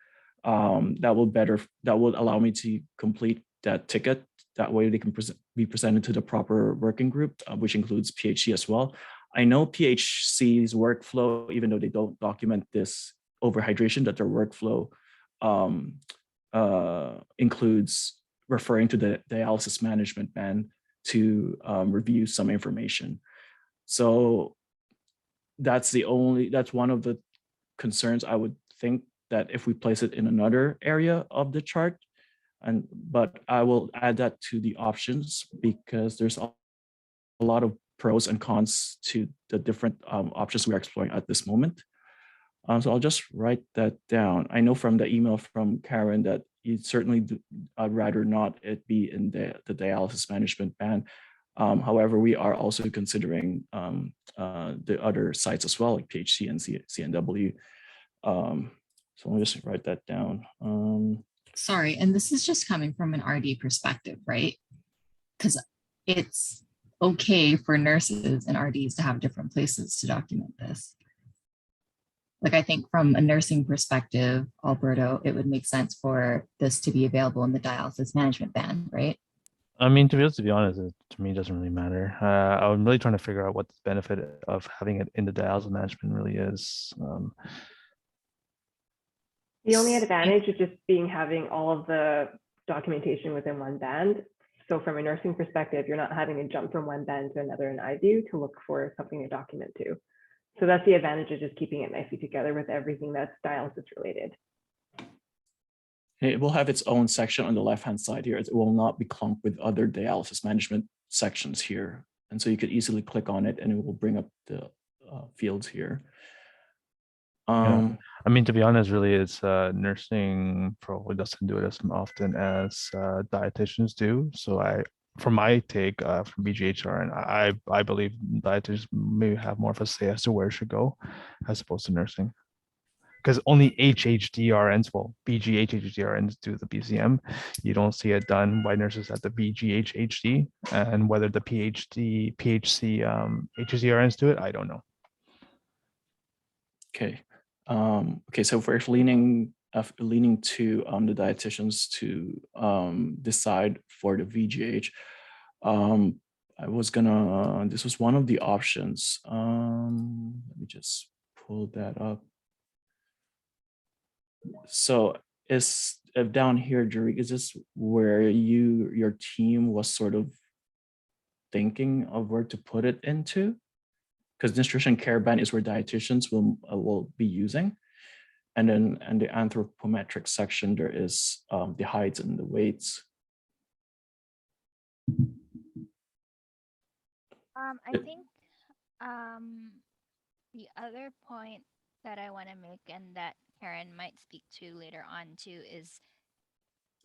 that will allow me to complete that ticket. That way they can be presented to the proper working group, which includes PHC as well. I know PHC's workflow, even though they don't document this overhydration, that their workflow includes referring to the dialysis management band to review some information. So that's one of the concerns I would think, that if we place it in another area of the chart, but I will add that to the options, because there's a lot of pros and cons to the different options we are exploring at this moment. So I'll just write that down. I know from the email from Karen that you certainly I'd rather not it be in the dialysis management band. However, we are also considering the other sites as well, like PHC and CNW. So I'll just write that down. Sorry, and this is just coming from an RD perspective, right? Because it's okay for nurses and RDs to have different places to document this. Like, I think from a nursing perspective, Alberto, it would make sense for this to be available in the dialysis management band, right? I mean, to be honest, to me, it doesn't really matter. I'm really trying to figure out what the benefit of having it in the dialysis management really is. The only advantage is just having all of the documentation within one band. So from a nursing perspective, you're not having to jump from one band to another in iView to look for something to document to. So that's the advantage of just keeping it nicely together with everything that's dialysis related. It will have its own section on the left-hand side here. It will not be clumped with other dialysis management sections here. And so you could easily click on it and it will bring up the fields here. Yeah. I mean, to be honest, really, it's nursing probably doesn't do it as often as dietitians do. So from my take from BGHRN, I believe dietitians maybe have more of a say as to where it should go, as opposed to nursing. Because only HHDRNs, well, BGHHDRNs do the BCM. You don't see it done by nurses at the BGHHD, and whether the PhC, HHDRNs do it, I don't know. Okay. Okay, so if we're leaning to the dietitians to decide for the VGH, this was one of the options. Let me just pull that up. So if down here, Jurek, is this where your team was sort of thinking of where to put it into? Because nutrition care band is where dietitians will be using. And then in the anthropometric section, there is the heights and the weights. I think the other point that I want to make, and that Karen might speak to later on too, is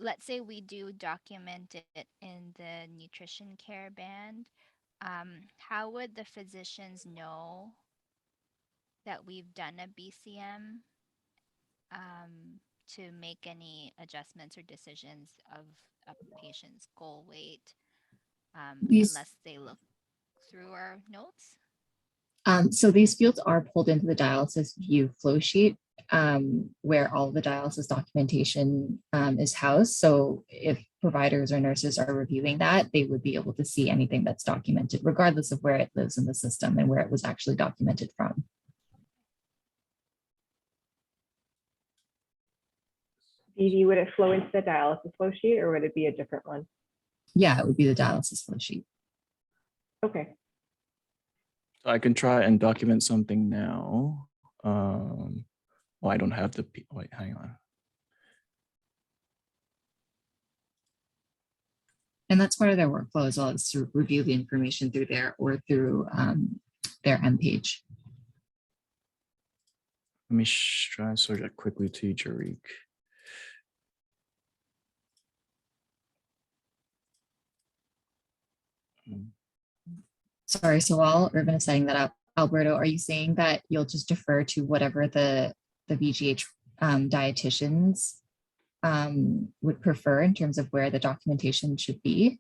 let's say we do document it in the nutrition care band. How would the physicians know that we've done a BCM to make any adjustments or decisions of a patient's goal weight unless they look through our notes? So these fields are pulled into the dialysis view flow sheet where all the dialysis documentation is housed. So if providers or nurses are reviewing that, they would be able to see anything that's documented, regardless of where it lives in the system and where it was actually documented from. Vivi, would it flow into the dialysis flow sheet or would it be a different one? Yeah, it would be the dialysis flow sheet. Okay. So I can try and document something now. I don't have the, wait, hang on. And that's part of their workflow as well, is to review the information through there or through their M page. Let me try and sort that quickly to you, Jurek. Sorry, so while Irvin is setting that up, Alberto, are you saying that you'll just defer to whatever the VGH dietitians would prefer in terms of where the documentation should be?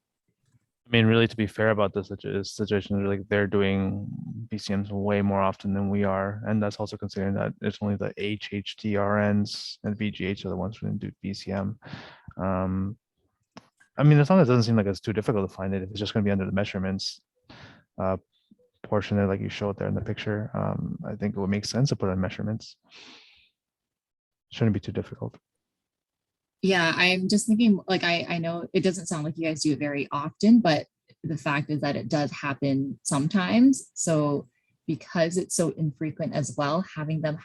I mean, really, to be fair about this situation, like they're doing BCMs way more often than we are, and that's also considering that it's only the HHDRNs and VGH are the ones who do BCM. I mean, as long as it doesn't seem like it's too difficult to find it, if it's just going to be under the measurements portion like you showed there in the picture, I think it would make sense to put on measurements. Shouldn't be too difficult. Yeah, I'm just thinking, like, I know it doesn't sound like you guys do it very often, but the fact is that it does happen sometimes. So because it's so infrequent as well, having them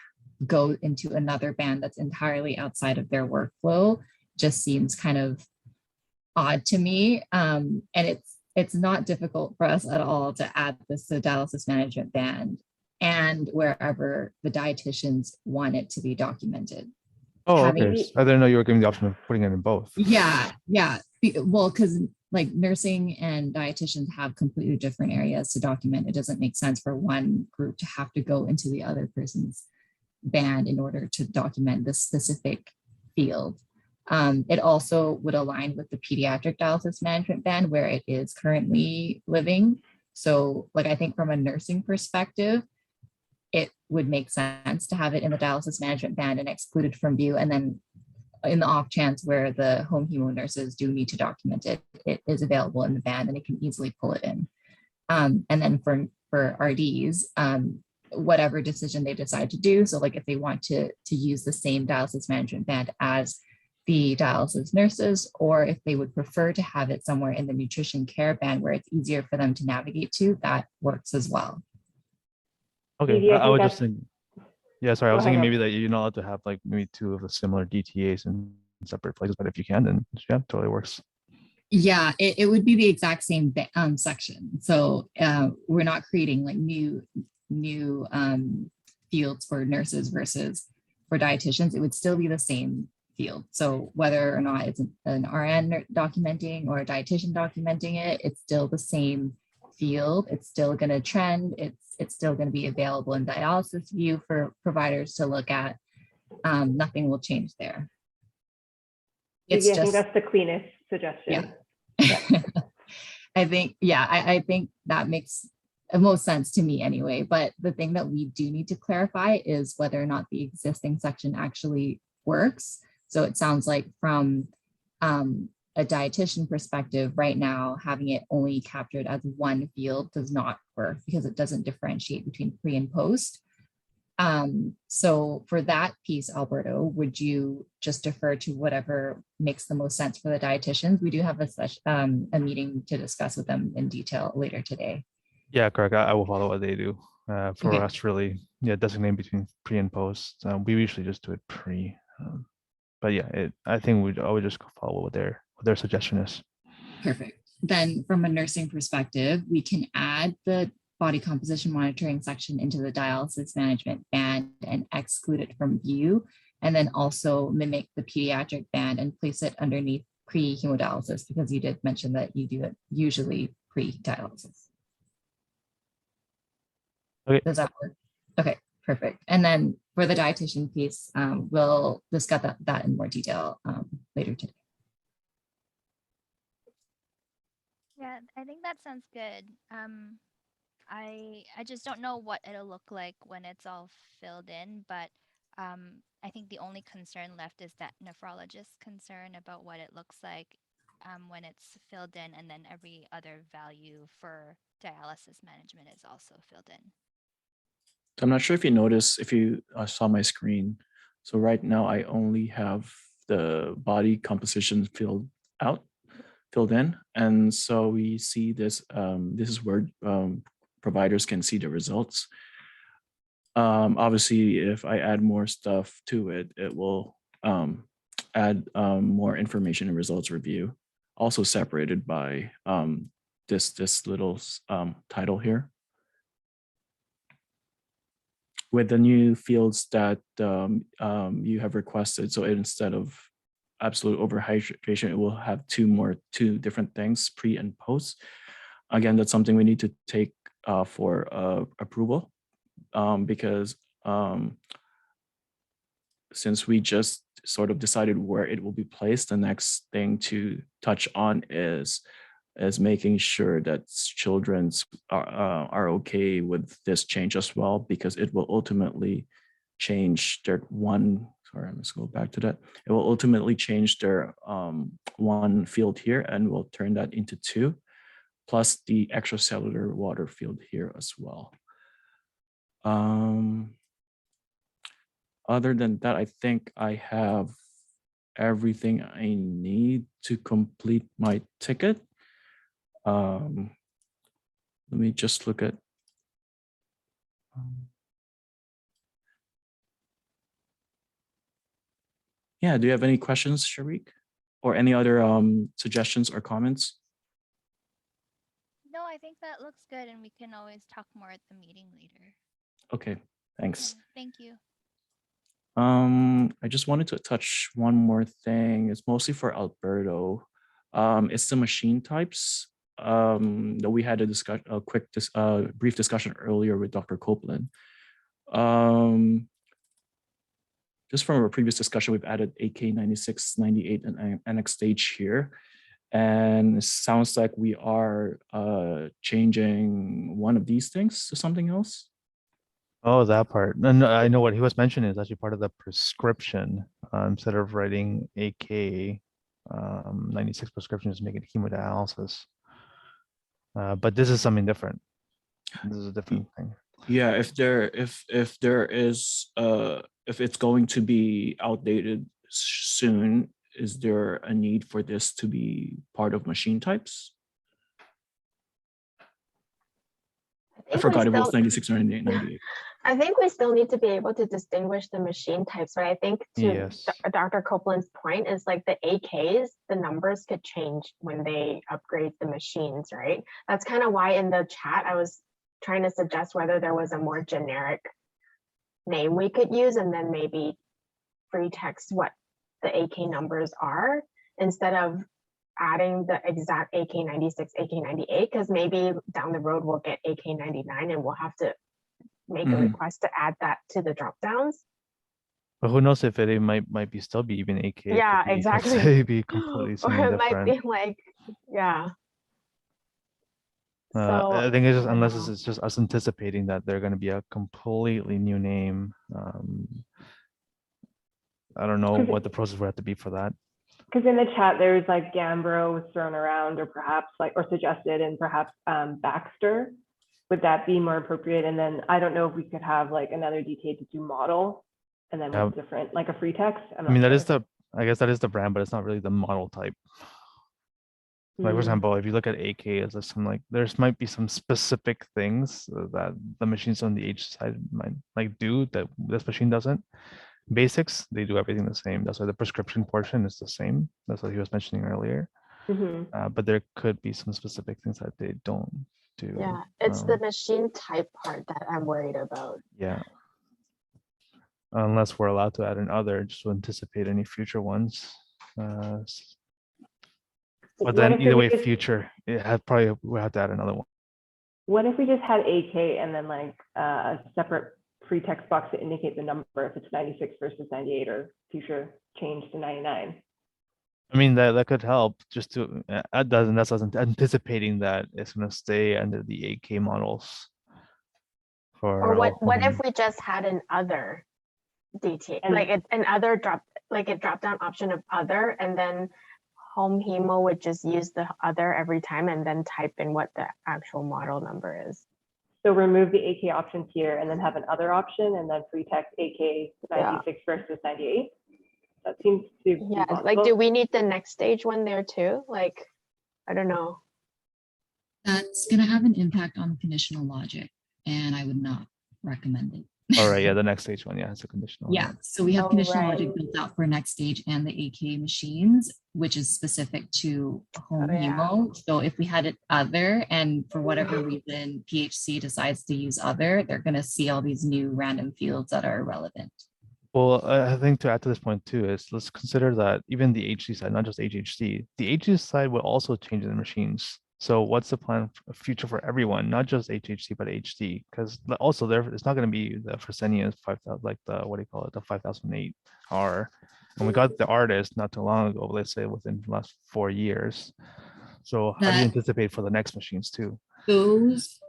go into another band that's entirely outside of their workflow just seems kind of odd to me. And it's not difficult for us at all to add this to dialysis management band and wherever the dietitians want it to be documented. Oh, Having okay. I didn't know you were giving the option of putting it in both. yeah, yeah. Well, because like nursing and dietitians have completely different areas to document. It doesn't make sense for one group to have to go into the other person's band in order to document this specific field. It also would align with the pediatric dialysis management band where it is currently living. So like, I think from a nursing perspective, it would make sense to have it in the dialysis management band and excluded from view. And then in the off chance where the home hemo nurses do need to document it, it is available in the band and it can easily pull it in. And then for RDs, whatever decision they decide to do. So like if they want to use the same dialysis management band as the dialysis nurses, or if they would prefer to have it somewhere in the nutrition care band where it's easier for them to navigate to, that works as well. Okay, Evie, I I think was just that's- thinking, yeah, sorry, I Go was ahead, thinking Em. maybe that you're not allowed to have like maybe two of the similar DTAs in separate places, but if you can, then yeah, totally works. Yeah, it would be the exact same section. So we're not creating like new fields for nurses versus for dietitians. It would still be the same field. So whether or not it's an RN documenting or a dietitian documenting it, it's still the same field. It's still going to trend. It's still going to be available in dialysis view for providers to look at. Nothing will change there. Evie, I think that's the cleanest suggestion. Yeah. I think, yeah, I think that makes the most sense to me anyway. But the thing that we do need to clarify is whether or not the existing section actually works. So it sounds like from a dietitian perspective right now, having it only captured as one field does not work because it doesn't differentiate between pre and post. So for that piece, Alberto, would you just defer to whatever makes the most sense for the dietitians? We do have a meeting to discuss with them in detail later today. Yeah, correct. I will follow what they do. For Okay. us, really, yeah, designate between pre and post. We usually just do it pre, but yeah, I think I would just follow what their suggestion is. Perfect. Then from a nursing perspective, we can add the body composition monitoring section into the dialysis management band and exclude it from view, and then also mimic the pediatric band and place it underneath pre-hemodialysis because you did mention that you do it usually pre-dialysis. Okay. Does that work? Okay, perfect. And then for the dietitian piece, we'll discuss that in more detail later today. Yeah, I think that sounds good. I just don't know what it'll look like when it's all filled in, but I think the only concern left is that nephrologist concern about what it looks like when it's filled in, and then every other value for dialysis management is also filled in. I'm not sure if you noticed, if you saw my screen. So right now I only have the body composition filled in. And so we see this, this is where providers can see the results. Obviously, if I add more stuff to it, it will add more information in results review, also separated by this little title here. With the new fields that you have requested, so instead of absolute overhydration, it will have two different things, pre and post. Again, that's something we need to take for approval because since we just sort of decided where it will be placed, the next thing to touch on is making sure that children are okay with this change as well, because it will ultimately change their sorry, let's go back to that. It will ultimately change their one field here and will turn that into two, plus the extracellular water field here as well. Other than that, I think I have everything I need to complete my ticket. Let me just look at. Yeah, do you have any questions, Sharik? Or any other suggestions or comments? No, I think that looks good, and we can always talk more at the meeting later. Okay, thanks. Thank you. I just wanted to touch one more thing. It's mostly for Alberto. It's the machine types that we had a brief discussion earlier with Dr. Copeland. Just from our previous discussion, we've added AK 96, 98, and annex stage here. And it sounds like we are changing one of these things to something else. Oh, that part. And I know what he was mentioning is actually part of the prescription. Instead of writing AK 96 prescription, just make it hemodialysis. But this is something different. This is a different thing. Yeah, if it's going to be outdated soon, is there a need for this to be part of machine types? I forgot it was 96 or 98. I think we still need to be able to distinguish the machine types, right? I think to Yes. Dr. Copeland's point is like the AKs, the numbers could change when they upgrade the machines, right? That's kind of why in the chat I was trying to suggest whether there was a more generic name we could use and then maybe free text what the AK numbers are instead of adding the exact AK 96, AK 98, because maybe down the road we'll get AK 99 and we'll have to make a request to add that to the drop downs. But who knows if it might be still be even AK. Yeah, exactly. It'd be completely Or something it might different. be like, yeah. I think it's just unless it's just us anticipating that they're going to be a completely new name. I don't know what the process would have to be for that. Because in the chat, there's like Gambro was thrown around or perhaps like, or suggested, and perhaps Baxter. Would that be more appropriate? And then I don't know if we could have like another DTA to do model and then with different, like a free text. I mean, I guess that is the brand, but it's not really the model type. Like, for example, if you look at AK, it's just some like, there's might be some specific things that the machines on the H side might like do that this machine doesn't. Basics, they do everything the same. That's why the prescription portion is the same. That's what he was mentioning earlier. But there could be some specific things that they don't do. Yeah, it's the machine type part that I'm worried about. Yeah. Unless we're allowed to add another, just to anticipate any future ones. But then either way, future, probably we'll have to add another one. What if we just had AK and then like a separate free text box to indicate the number if it's 96 versus 98 or future change to 99? I mean, that could help just to, that's us anticipating that it's going to stay under the AK models. Or what if we just had an other DTA, like an other drop down option of other, and then home hemo would just use the other every time and then type in what the actual model number is. So remove the AK options here and then have an other option and then free text AK 96 versus 98. That seems to be possible. Like, do we need the next stage one there too? Like, I don't know. That's going to have an impact on conditional logic, and I would not recommend it. All right, yeah, the next stage one, yeah, it's a conditional. Yeah, so we have conditional logic built out for next stage and the AK machines, which is specific to home hemo. So if we had it other, and for whatever reason PHC decides to use other, they're going to see all these new random fields that are irrelevant. Well, I think to add to this point too is let's consider that even the HC side, not just HHD, the HC side will also change in the machines. So what's the plan for future for everyone, not just HHD, but HD? Because also there, it's not going to be the Fresenius 5000, like the, what do you call it, the 5008R. And we got the artist not too long ago, let's say within the last 4 years. So how do you anticipate for the next machines too? Those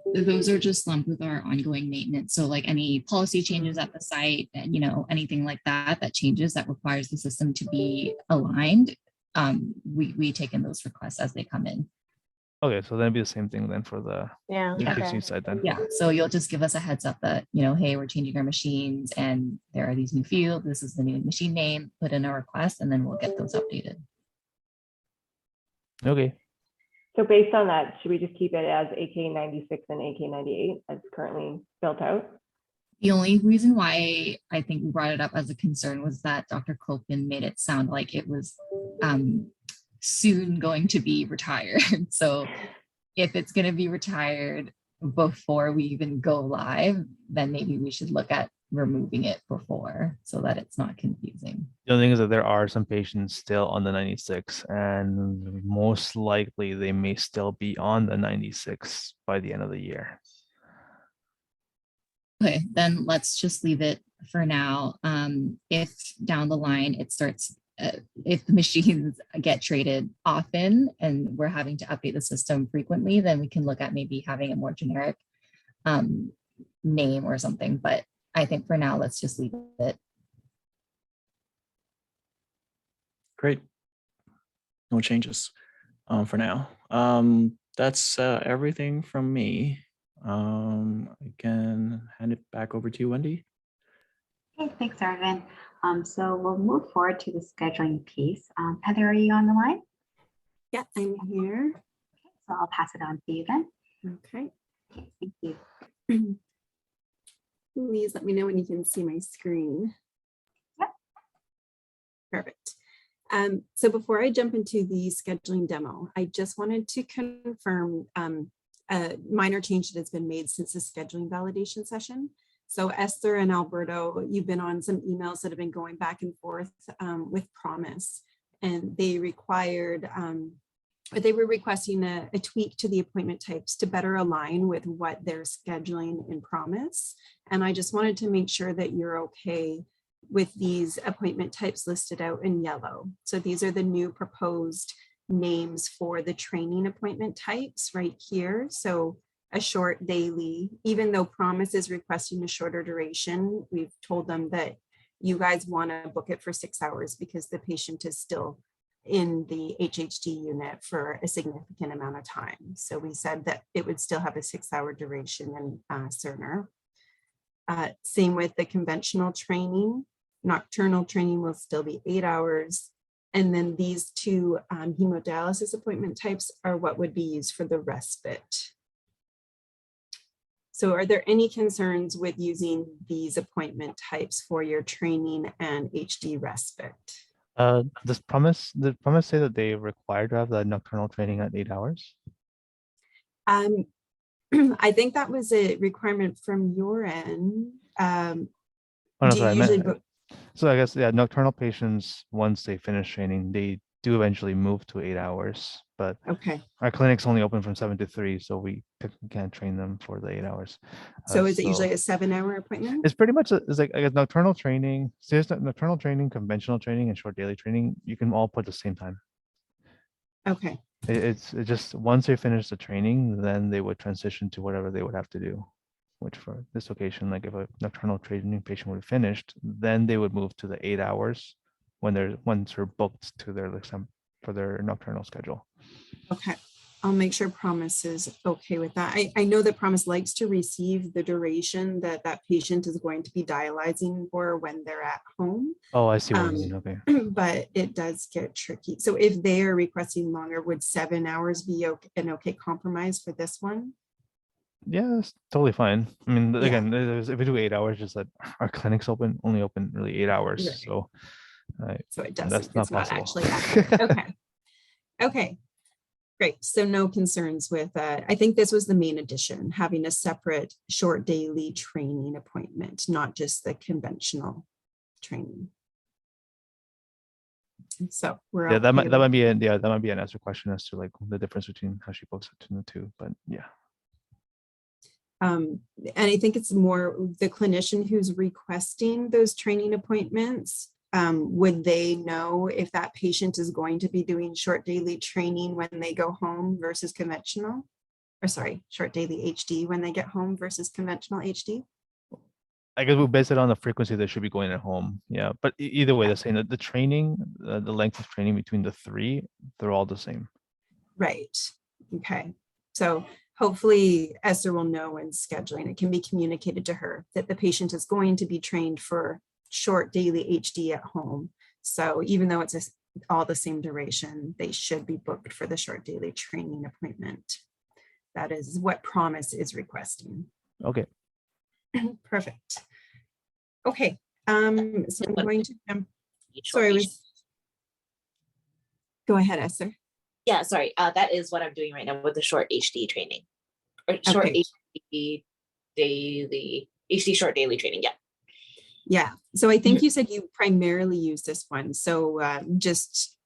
are just lumped with our ongoing maintenance. So like any policy changes at the site, and anything like that changes that requires the system to be aligned. We take in those requests as they come in. Okay, so that'd be the same thing then for the Yeah. HHC side then. Yeah, so you'll just give us a heads up that, hey, we're changing our machines and there are these new fields. This is the new machine name, put in a request, and then we'll get those updated. Okay. So based on that, should we just keep it as AK96 and AK98 as currently built out? The only reason why I think we brought it up as a concern was that Dr. Cloakman made it sound like it was soon going to be retired. So if it's going to be retired before we even go live, then maybe we should look at removing it before so that it's not confusing. The only thing is that there are some patients still on the 96, and most likely they may still be on the 96 by the end of the year. Okay, then let's just leave it for now. If down the line it starts, if the machines get traded often and we're having to update the system frequently, then we can look at maybe having a more generic name or something. But I think for now, let's just leave it. Great. No changes for now. That's everything from me. I can hand it back over to you, Wendy. Okay, thanks, Arvin. So we'll move forward to the scheduling piece. Heather, are you on the line? Yeah, I'm here. Okay, so I'll pass it on to you then. Okay. Okay, thank you. Please let me know when you can see my screen. Yep. Perfect. So before I jump into the scheduling demo, I just wanted to confirm a minor change that has been made since the scheduling validation session. So Esther and Alberto, you've been on some emails that have been going back and forth with Promise, and they required, they were requesting a tweak to the appointment types to better align with what they're scheduling in Promise. And I just wanted to make sure that you're okay with these appointment types listed out in yellow. So these are the new proposed names for the training appointment types right here. So a short daily, even though Promise is requesting a shorter duration, we've told them that you guys want to book it for 6 hours because the patient is still in the HHD unit for a significant amount of time. So we said that it would still have a 6-hour duration in Cerner. Same with the conventional training. Nocturnal training will still be 8 hours. And then these two hemodialysis appointment types are what would be used for the respite. So are there any concerns with using these appointment types for your training and HD respite? Does Promise say that they require to have the nocturnal training at 8 hours? I think that was a requirement from your end. Oh, no, Do you sorry, usually book? so I guess, yeah, nocturnal patients, once they finish training, they do eventually move to 8 hours, but Okay. our clinic's only open from 7 to 3, so we can't train them for the 8 hours. So is it usually a 7-hour appointment? It's pretty much, it's like, I guess, nocturnal training, nocturnal training, conventional training, and short daily training, you can all put at the same time. Okay. It's just, once they finish the training, then they would transition to whatever they would have to do. Which for this location, like if a nocturnal training patient would have finished, then they would move to the 8 hours once they're booked to their for their nocturnal schedule. Okay. I'll make sure Promise is okay with that. I know that Promise likes to receive the duration that patient is going to be dialyzing for when they're at home. Oh, I see what you mean. Okay. But it does get tricky. So if they are requesting longer, would 7 hours be an okay compromise for this one? Yeah, that's totally fine. I mean, Yeah. again, if we do 8 hours, just that our clinic's only open really 8 hours. Right. So it doesn't, that's not it's not possible. actually accurate. Okay. Okay. Great. So no concerns with that. I think this was the main addition, having a separate short daily training appointment, not just the conventional training. So we're Yeah, that okay might be an answer question as to like the difference between how she books it between the two. But yeah. And I think it's more the clinician who's requesting those training appointments. Would they know if that patient is going to be doing short daily training when they go home versus conventional? Or sorry, short daily HD when they get home versus conventional HD? I guess we'll base it on the frequency they should be going at home. Yeah, but either way, they're saying that the training, the length of training between the three, they're all the same. Right. Okay, so hopefully Esther will know when scheduling, it can be communicated to her that the patient is going to be trained for short daily HD at home. So even though it's all the same duration, they should be booked for the short daily training appointment. That is what Promise is requesting. Okay. Perfect. Okay, so I'm going to, go ahead, Esther. Yeah, sorry, that is what I'm doing right now with the short HD training. Or short HD daily, HD short daily training, yeah. Yeah, so I think you said you primarily use this one. So just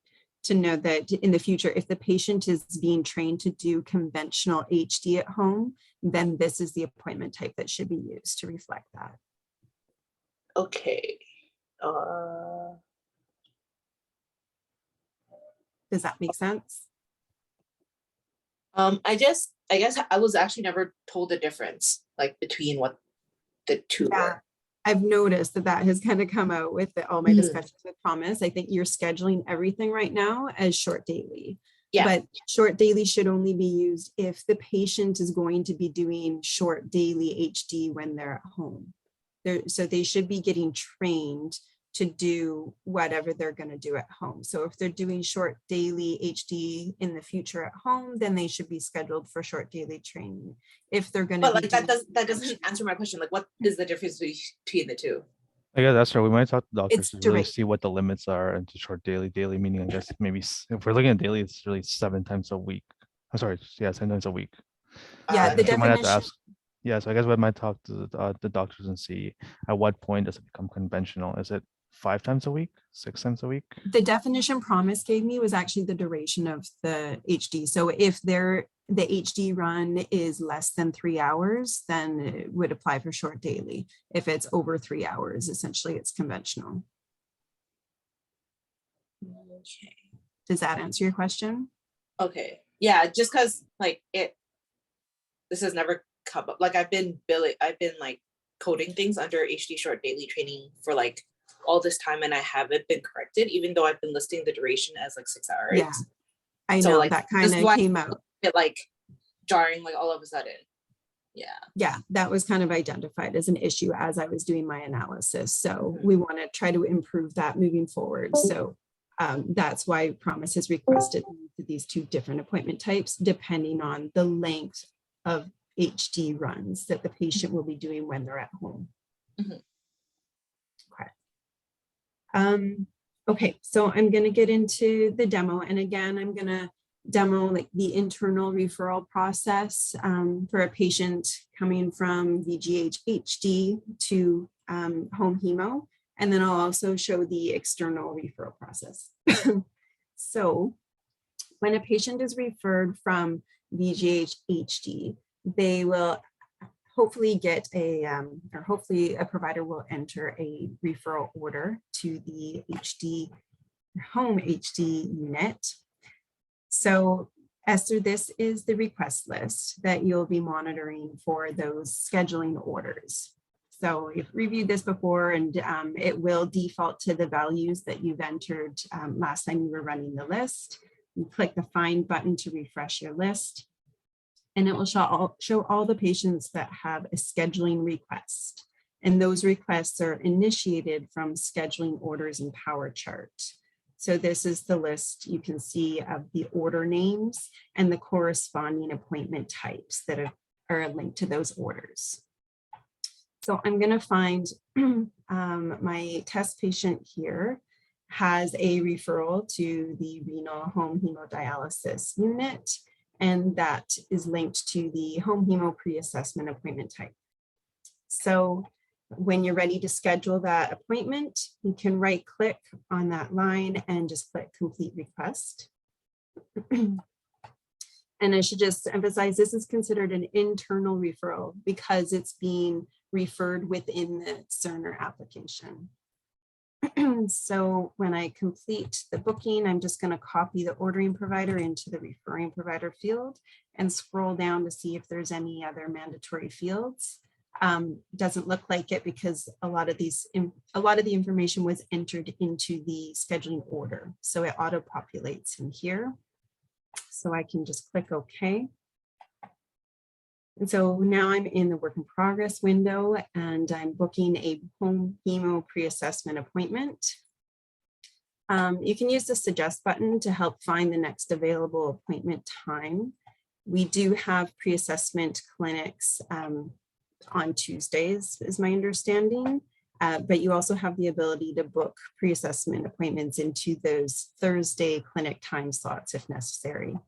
to know that in the future, if the patient is being trained to do conventional HD at home, then this is the appointment type that should be used to reflect that. Okay. Does that make sense? I guess I was actually never told the difference, like between what the two were. I've noticed that has kind of come out with all my discussions with Promise. I think you're scheduling everything right now as short daily. Yeah. But short daily should only be used if the patient is going to be doing short daily HD when they're at home. So they should be getting trained to do whatever they're going to do at home. So if they're doing short daily HD in the future at home, then they should be scheduled for short daily training. If they're going to, but like that doesn't answer my question. Like, what is the difference between the two? I guess that's right. We might talk to doctors It's to really see what the limits are into short daily. Daily meaning, I guess maybe if we're looking at daily, it's really 7 times a week. I'm sorry, yeah, 7 times a week. Yeah, the So we might have to definition. ask. Yeah, so I guess we might talk to the doctors and see at what point does it become conventional. Is it 5 times a week, 6 times a week? The definition Promise gave me was actually the duration of the HD. So if the HD run is less than 3 hours, then it would apply for short daily. If it's over 3 hours, essentially it's conventional. Okay. Does that answer your question? Okay. Yeah, just because like this has never come up. Like I've been like coding things under HD short daily training for like all this time, and I haven't been corrected, even though I've been listing the duration as like 6 hours. Yeah, I know, like, that kind of came out. It like jarring, like all of a sudden. Yeah, that was kind of identified as an issue as I was doing my analysis. So we want to try to improve that moving forward. So that's why Promise has requested these 2 different appointment types, depending on the length of HD runs that the patient will be doing when they're at home. Okay, so I'm going to get into the demo, and again, I'm going to demo like the internal referral process for a patient coming from VGH HD to home hemo, and then I'll also show the external referral process. So when a patient is referred from VGH HD, they will hopefully get or hopefully a provider will enter a referral order to the home HD unit. So Esther, this is the request list that you'll be monitoring for those scheduling orders. So you've reviewed this before, and it will default to the values that you've entered last time you were running the list. You click the Find button to refresh your list, and it will show all the patients that have a scheduling request. And those requests are initiated from scheduling orders in Power Chart. So this is the list you can see of the order names and the corresponding appointment types that are linked to those orders. So I'm going to find my test patient here has a referral to the renal home hemodialysis unit, and that is linked to the home hemo pre-assessment appointment type. So when you're ready to schedule that appointment, you can right click on that line and just click complete request. And I should just emphasize, this is considered an internal referral because it's being referred within the Cerner application. So when I complete the booking, I'm just going to copy the ordering provider into the referring provider field and scroll down to see if there's any other mandatory fields. Doesn't look like it because a lot of the information was entered into the scheduling order. So it auto populates in here. So I can just click OK. And so now I'm in the work in progress window and I'm booking a home hemo pre-assessment appointment. You can use the suggest button to help find the next available appointment time. We do have pre-assessment clinics on Tuesdays, is my understanding, but you also have the ability to book pre-assessment appointments into those Thursday clinic time slots if necessary.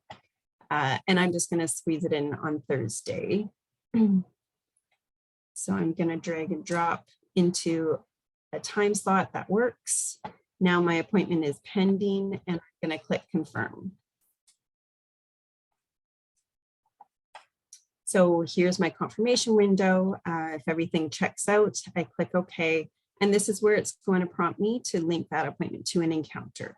And I'm just going to squeeze it in on Thursday. So I'm going to drag and drop into a time slot that works. Now my appointment is pending and I'm going to click confirm. So here's my confirmation window. If everything checks out, I click OK. And this is where it's going to prompt me to link that appointment to an encounter.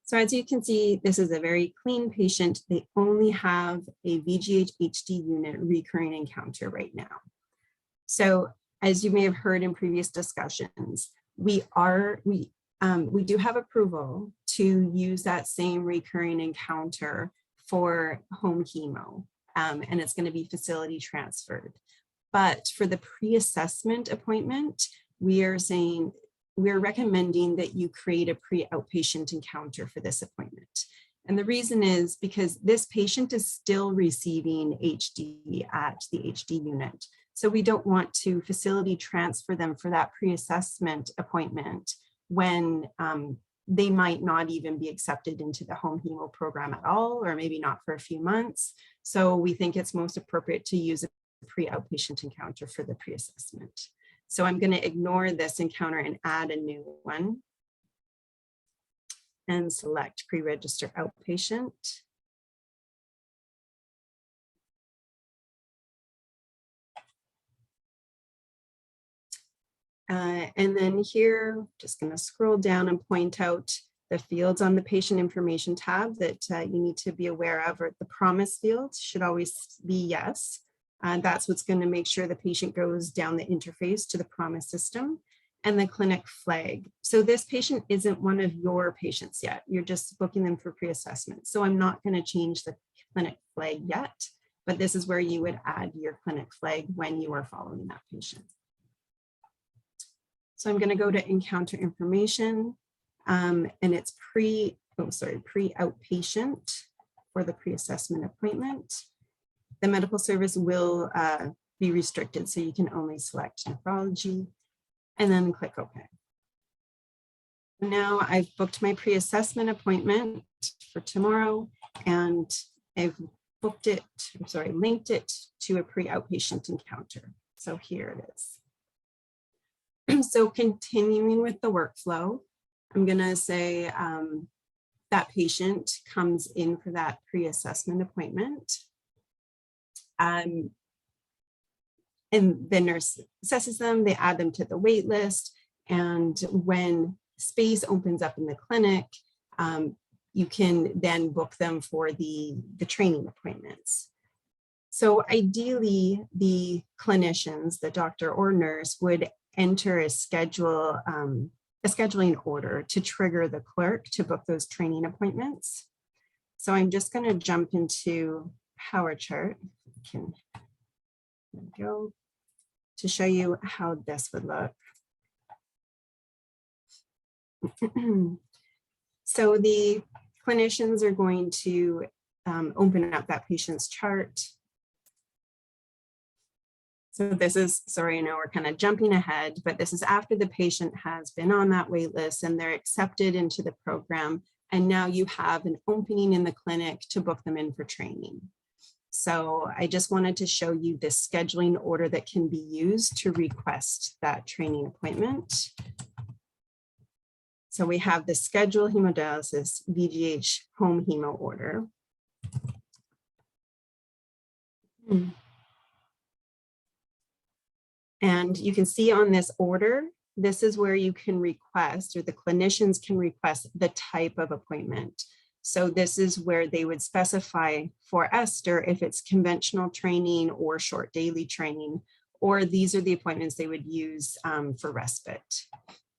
So as you can see, this is a very clean patient. They only have a VGH HD unit recurring encounter right now. So as you may have heard in previous discussions, we do have approval to use that same recurring encounter for home chemo, and it's going to be facility transferred. But for the pre-assessment appointment, we're recommending that you create a pre-outpatient encounter for this appointment. And the reason is because this patient is still receiving HD at the HD unit. So we don't want to facility transfer them for that pre-assessment appointment when they might not even be accepted into the home hemo program at all, or maybe not for a few months. So we think it's most appropriate to use a pre-outpatient encounter for the pre-assessment. So I'm going to ignore this encounter and add a new one and select pre-register outpatient. And then here, just going to scroll down and point out the fields on the patient information tab that you need to be aware of, or the promise field should always be yes. And that's what's going to make sure the patient goes down the interface to the promise system, and the clinic flag. So this patient isn't one of your patients yet. You're just booking them for pre-assessment. So I'm not going to change the clinic flag yet, but this is where you would add your clinic flag when you are following that patient. So I'm going to go to encounter information, and it's pre-outpatient for the pre-assessment appointment. The medical service will be restricted, so you can only select nephrology and then click OK. Now I've booked my pre-assessment appointment for tomorrow, and I've linked it to a pre-outpatient encounter. So here it is. So continuing with the workflow, I'm going to say that patient comes in for that pre-assessment appointment. And the nurse assesses them, they add them to the wait list. And when space opens up in the clinic, you can then book them for the training appointments. So ideally, the clinicians, the doctor or nurse, would enter a scheduling order to trigger the clerk to book those training appointments. So I'm just going to jump into PowerChart. There we go, to show you how this would look. So the clinicians are going to open up that patient's chart. So this is, sorry, I know we're kind of jumping ahead, but this is after the patient has been on that wait list and they're accepted into the program. And now you have an opening in the clinic to book them in for training. So I just wanted to show you this scheduling order that can be used to request that training appointment. So we have the schedule hemodialysis VGH home hemo order. And you can see on this order, this is where you can request, or the clinicians can request, the type of appointment. So this is where they would specify for Esther if it's conventional training or short daily training, or these are the appointments they would use for respite.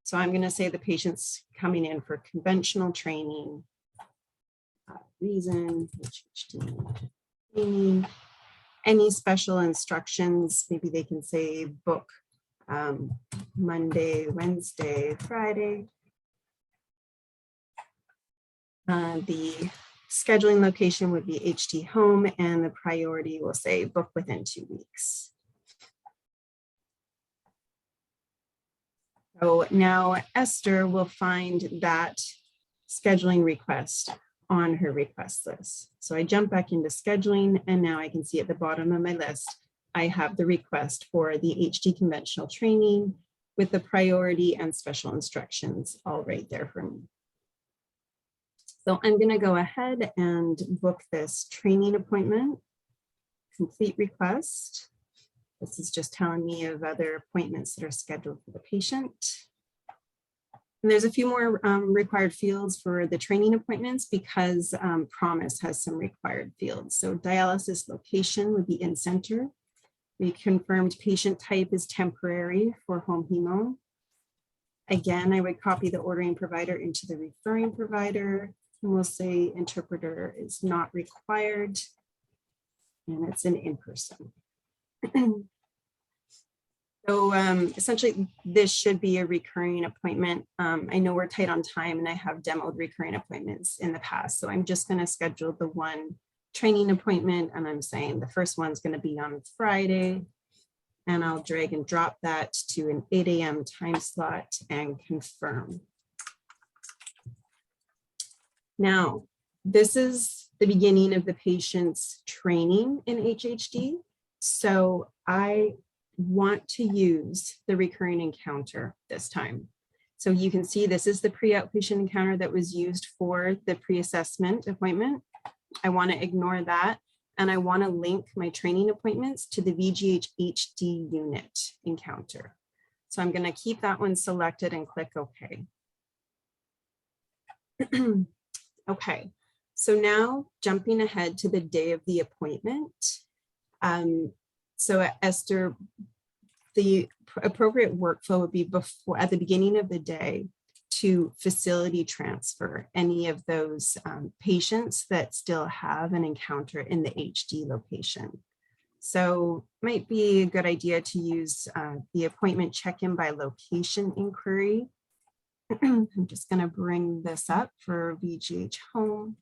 So I'm going to say the patient's coming in for conventional training. reason, HHD training. Any special instructions, maybe they can say book Monday, Wednesday, Friday. The scheduling location would be HD home, and the priority will say book within 2 weeks. So now Esther will find that scheduling request on her request list. So I jump back into scheduling, and now I can see at the bottom of my list, I have the request for the HD conventional training with the priority and special instructions all right there for me. So I'm going to go ahead and book this training appointment, complete request. This is just telling me of other appointments that are scheduled for the patient. And there's a few more required fields for the training appointments because Promise has some required fields. So dialysis location would be in center. We confirmed patient type is temporary for home hemo. Again, I would copy the ordering provider into the referring provider. And we'll say interpreter is not required. And it's an in-person. So essentially, this should be a recurring appointment. I know we're tight on time and I have demoed recurring appointments in the past. So I'm just going to schedule the one training appointment. And I'm saying the first one's going to be on Friday. And I'll drag and drop that to an 8 a.m. time slot and confirm. Now, this is the beginning of the patient's training in HHD. So I want to use the recurring encounter this time. So you can see this is the pre-outpatient encounter that was used for the pre-assessment appointment. I want to ignore that. And I want to link my training appointments to the VGH HD unit encounter. So I'm going to keep that one selected and click OK. Okay, so now jumping ahead to the day of the appointment. So Esther, the appropriate workflow would be before at the beginning of the day to facility transfer any of those patients that still have an encounter in the HD location. So might be a good idea to use the appointment check-in by location inquiry. I'm just going to bring this up for VGH home.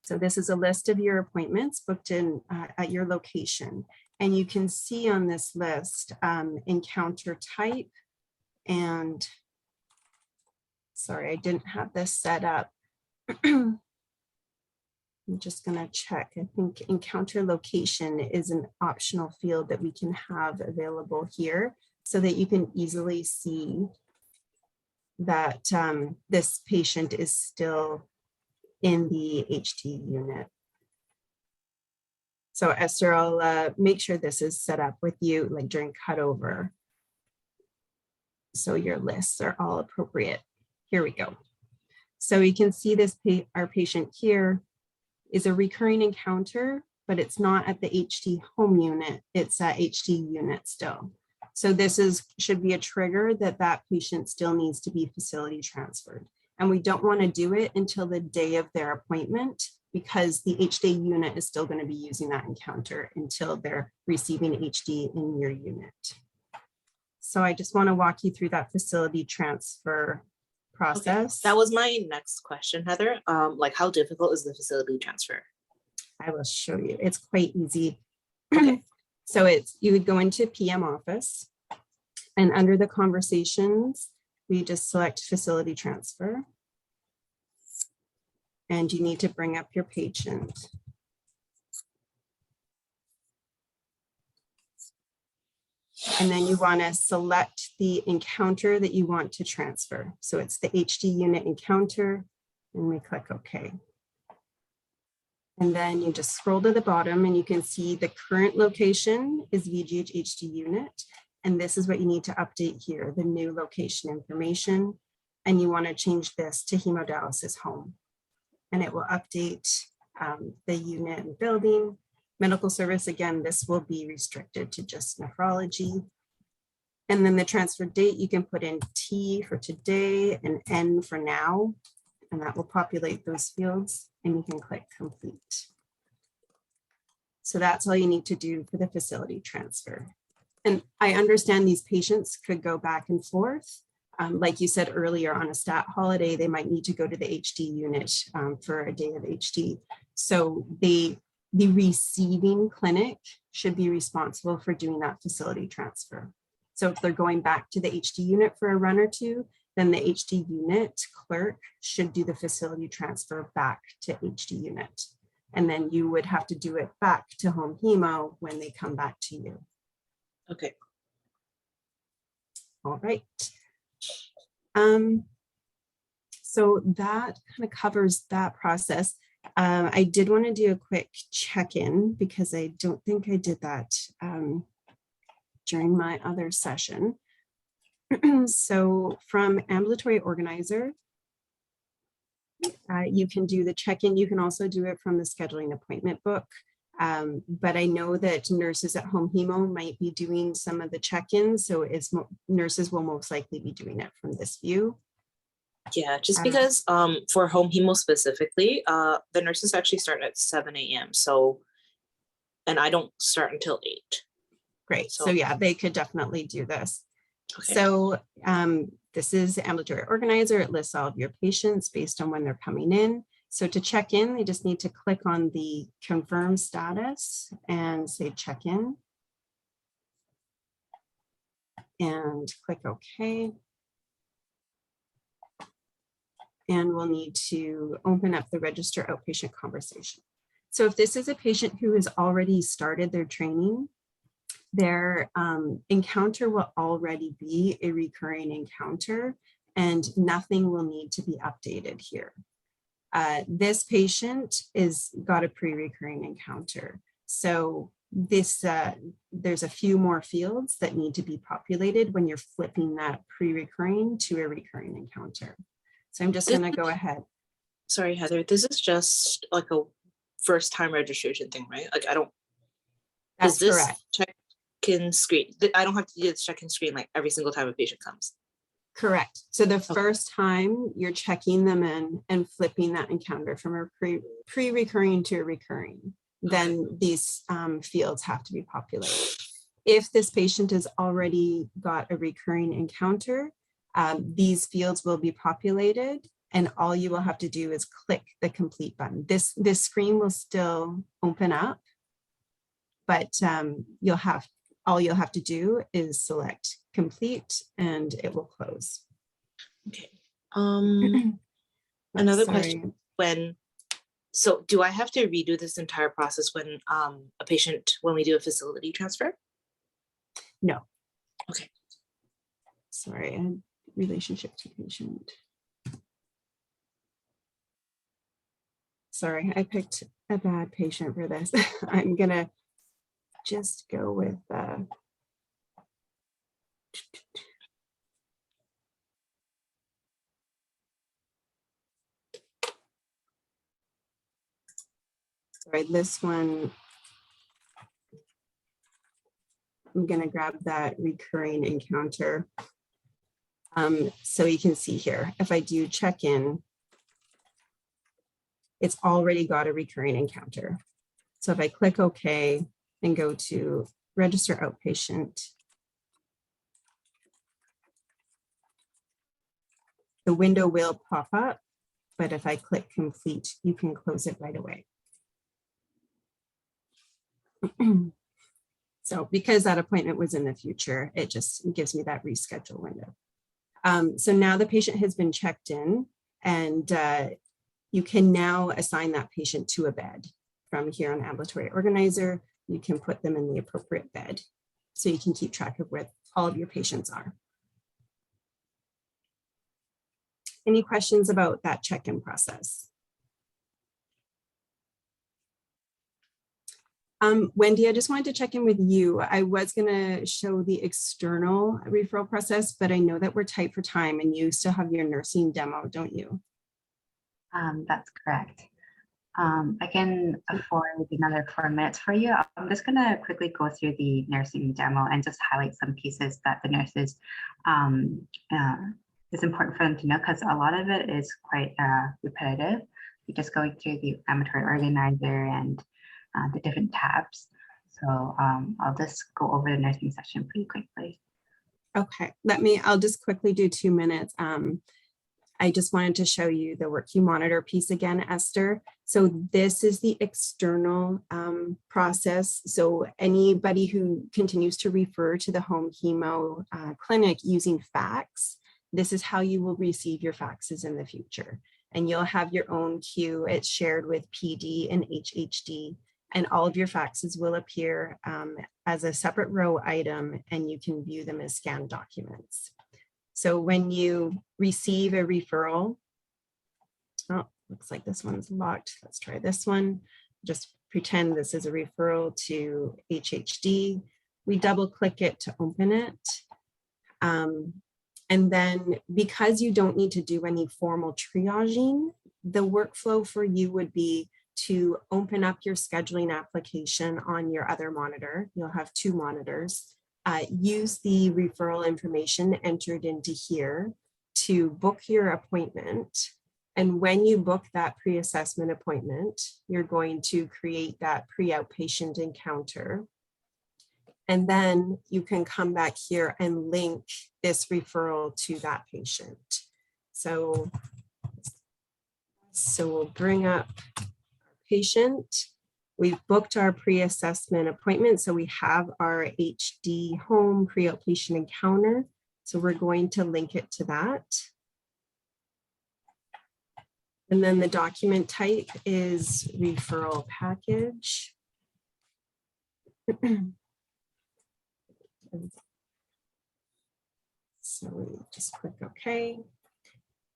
So this is a list of your appointments booked in at your location. And you can see on this list encounter type and, sorry, I didn't have this set up. I'm just going to check. I think encounter location is an optional field that we can have available here so that you can easily see that this patient is still in the HD unit. So Esther, I'll make sure this is set up with you like during cutover. So your lists are all appropriate. Here we go. So you can see this, our patient here is a recurring encounter, but it's not at the HD home unit, it's at HD unit still. So this should be a trigger that that patient still needs to be facility transferred. And we don't want to do it until the day of their appointment because the HD unit is still going to be using that encounter until they're receiving HD in your unit. So I just want to walk you through that facility transfer process. Okay. That was my next question, Heather. Like how difficult is the facility transfer? I will show you. It's quite easy. Okay. So you would go into PM office and under the conversations, we just select facility transfer. And you need to bring up your patient. And then you want to select the encounter that you want to transfer. So it's the HD unit encounter, and we click OK. And then you just scroll to the bottom and you can see the current location is VGH HD unit. And this is what you need to update here, the new location information. And you want to change this to hemodialysis home. And it will update the unit and building. Medical service, again, this will be restricted to just nephrology. And then the transfer date, you can put in T for today and N for now, and that will populate those fields, and you can click complete. So that's all you need to do for the facility transfer. And I understand these patients could go back and forth. Like you said earlier, on a stat holiday, they might need to go to the HD unit for a day of HD. So the receiving clinic should be responsible for doing that facility transfer. So if they're going back to the HD unit for a run or two, then the HD unit clerk should do the facility transfer back to HD unit. And then you would have to do it back to home hemo when they come back to you. Okay. All right. So that kind of covers that process. I did want to do a quick check-in because I don't think I did that during my other session. So from Ambulatory Organizer, you can do the check-in. You can also do it from the scheduling appointment book. But I know that nurses at home hemo might be doing some of the check-ins. So nurses will most likely be doing it from this view. Yeah, just because for home hemo specifically, the nurses actually start at 7 a.m. So, and I don't start until 8. Great. So yeah, they could definitely do this. Okay. So this is Ambulatory Organizer. It lists all of your patients based on when they're coming in. So to check in, they just need to click on the confirm status and say check in. And click OK. And we'll need to open up the register outpatient conversation. So if this is a patient who has already started their training, their encounter will already be a recurring encounter and nothing will need to be updated here. This patient is got a pre-recurring encounter. So this there's a few more fields that need to be populated when you're flipping that pre-recurring to a recurring encounter. So I'm just going to go ahead. Sorry, Heather, this is just like a first time registration thing, right? Like I don't, That's correct. Check-in screen, I don't have to do this check-in screen like every single time a patient comes. Correct. So the first time you're checking them in and flipping that encounter from a pre-recurring to a recurring, then these fields have to be populated. If this patient has already got a recurring encounter, these fields will be populated and all you will have to do is click the complete button. This screen will still open up, but all you'll have to do is select complete and it will close. Okay. Another question, so do I have to redo this entire process when when we do a facility transfer? No. Okay. Sorry, I had relationship to patient. Sorry, I picked a bad patient for this. I'm gonna just go with sorry, this one. I'm gonna grab that recurring encounter. So you can see here, if I do check in, it's already got a recurring encounter. So if I click OK and go to register outpatient, the window will pop up, but if I click complete, you can close it right away. So because that appointment was in the future, it just gives me that reschedule window. So now the patient has been checked in and you can now assign that patient to a bed. From here on Ambulatory Organizer, you can put them in the appropriate bed so you can keep track of where all of your patients are. Any questions about that check-in process? Wendy, I just wanted to check in with you. I was going to show the external referral process, but I know that we're tight for time and you still have your nursing demo, don't you? That's correct. I can afford another 4 minutes for you. I'm just gonna quickly go through the nursing demo and just highlight some pieces that the nurses is important for them to know, because a lot of it is quite repetitive. You're just going through the ambulatory organizer and the different tabs. So I'll just go over the nursing session pretty quickly. Okay, I'll just quickly do 2 minutes. I just wanted to show you the work monitor piece again, Esther. So this is the external process. So anybody who continues to refer to the home hemo clinic using fax, this is how you will receive your faxes in the future. And you'll have your own queue. It's shared with PD and HHD, and all of your faxes will appear as a separate row item, and you can view them as scanned documents. So when you receive a referral, oh, looks like this one's locked. Let's try this one. Just pretend this is a referral to HHD. We double click it to open it. And then because you don't need to do any formal triaging, the workflow for you would be to open up your scheduling application on your other monitor. You'll have 2 monitors. Use the referral information entered into here to book your appointment. And when you book that pre-assessment appointment, you're going to create that pre-outpatient encounter. And then you can come back here and link this referral to that patient. So we'll bring up our patient. We've booked our pre-assessment appointment. So we have our HD home pre-outpatient encounter. So we're going to link it to that. And then the document type is referral package. So we just click OK.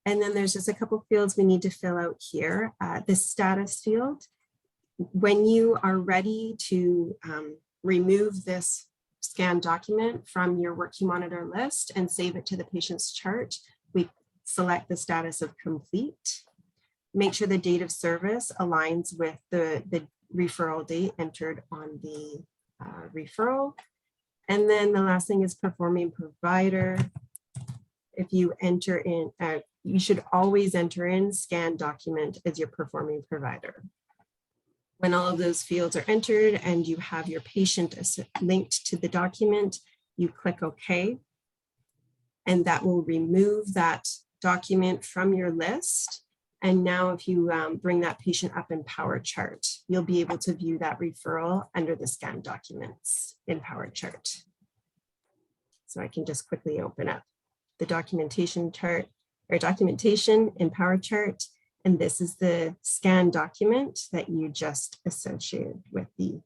And then there's just a couple fields we need to fill out here. The status field. When you are ready to remove this scanned document from your work monitor list and save it to the patient's chart, we select the status of complete. Make sure the date of service aligns with the referral date entered on the referral. And then the last thing is performing provider. If you enter in, you should always enter in scanned document as your performing provider. When all of those fields are entered and you have your patient linked to the document, you click OK. And that will remove that document from your list. And now if you bring that patient up in Power Chart, you'll be able to view that referral under the scanned documents in Power Chart. So I can just quickly open up the documentation chart or documentation in Power Chart. And this is the scanned document that you just associated with the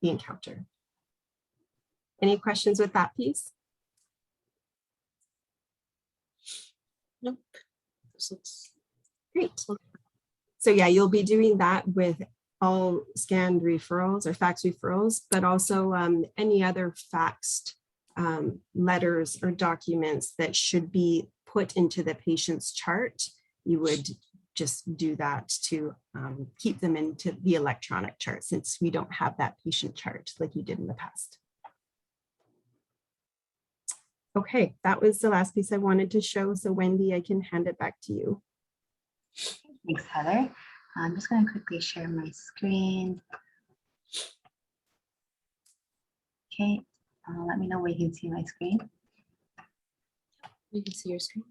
encounter. Any questions with that piece? Nope. This looks great. So yeah, you'll be doing that with all scanned referrals or fax referrals, but also any other faxed letters or documents that should be put into the patient's chart. You would just do that to keep them into the electronic chart, since we don't have that patient chart like you did in the past. Okay, that was the last piece I wanted to show. So Wendy, I can hand it back to you. Thanks, Heather. I'm just going to quickly share my screen. Okay, let me know where you can see my screen. You can see your screen.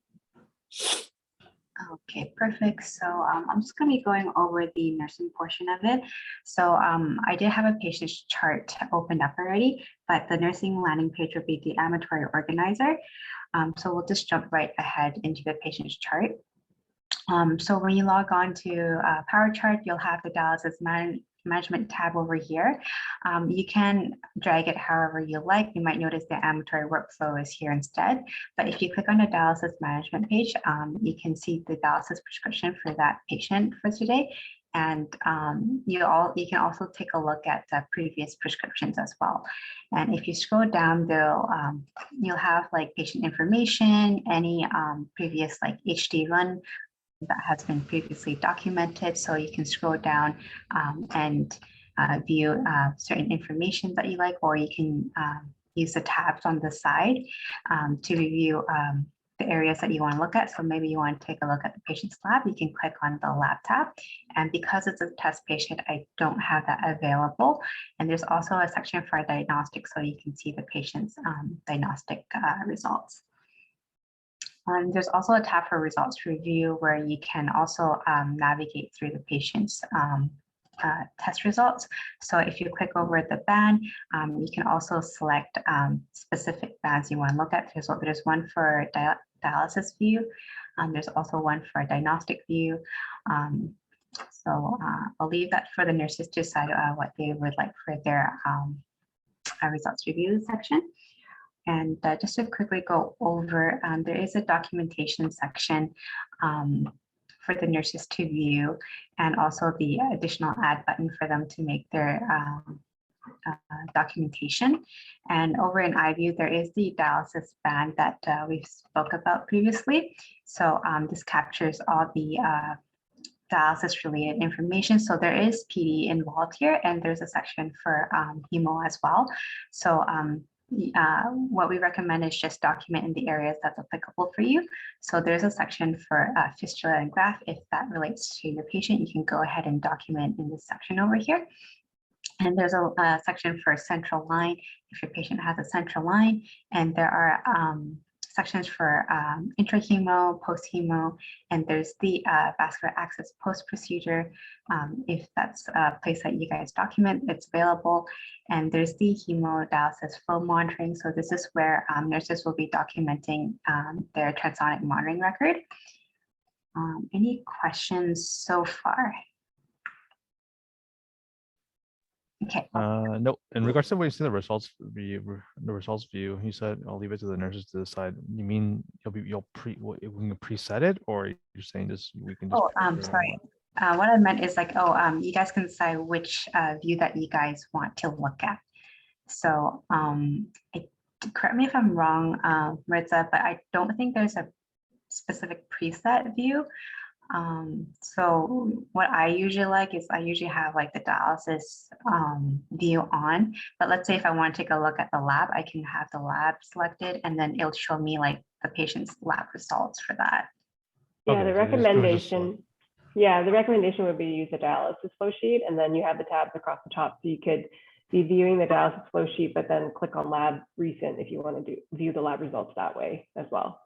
Okay, perfect. So I'm just going to be going over the nursing portion of it. So I did have a patient's chart opened up already, but the nursing landing page will be the ambulatory organizer. So we'll just jump right ahead into the patient's chart. So when you log on to Power Chart, you'll have the dialysis management tab over here. You can drag it however you like. You might notice the ambulatory workflow is here instead. But if you click on the dialysis management page, you can see the dialysis prescription for that patient for today. And you can also take a look at the previous prescriptions as well. And if you scroll down, you'll have like patient information, any previous like HD run that has been previously documented. So you can scroll down and view certain information that you like, or you can use the tabs on the side to review the areas that you want to look at. So maybe you want to take a look at the patient's lab, you can click on the lab tab. And because it's a test patient, I don't have that available. And there's also a section for diagnostic, so you can see the patient's diagnostic results. There's also a tab for results review where you can also navigate through the patient's test results. So if you click over the band, you can also select specific bands you want to look at. So there's one for dialysis view. There's also one for diagnostic view. So I'll leave that for the nurses to decide what they would like for their results review section. And just to quickly go over, there is a documentation section for the nurses to view, and also the additional add button for them to make their documentation. And over in iView, there is the dialysis band that we spoke about previously. So this captures all the dialysis related information. So there is PD involved here, and there's a section for hemo as well. So what we recommend is just document in the areas that's applicable for you. So there's a section for fistula and graft. If that relates to your patient, you can go ahead and document in this section over here. And there's a section for central line if your patient has a central line. And there are sections for intrahemo, post-hemo, and there's the vascular access post-procedure. If that's a place that you guys document, it's available. And there's the hemodialysis flow monitoring. So this is where nurses will be documenting their transonic monitoring record. Any questions so far? Okay. No, in regards to what you see the results view, you said I'll leave it to the nurses to decide. You mean we can preset it, or you're saying this we can just sorry. What I meant is like, you guys can decide which view that you guys want to look at. So correct me if I'm wrong, Maritza, but I don't think there's a specific preset view. So what I usually like is I usually have like the dialysis view on, but let's say if I want to take a look at the lab, I can have the lab selected and then it'll show me like the patient's lab results for that. Yeah, Okay, the so recommendation. Yeah, the recommendation would be to use a dialysis flow sheet, and then you have the tabs across the top, so you could be viewing the dialysis flow sheet, but then click on lab recent if you want to view the lab results that way as well.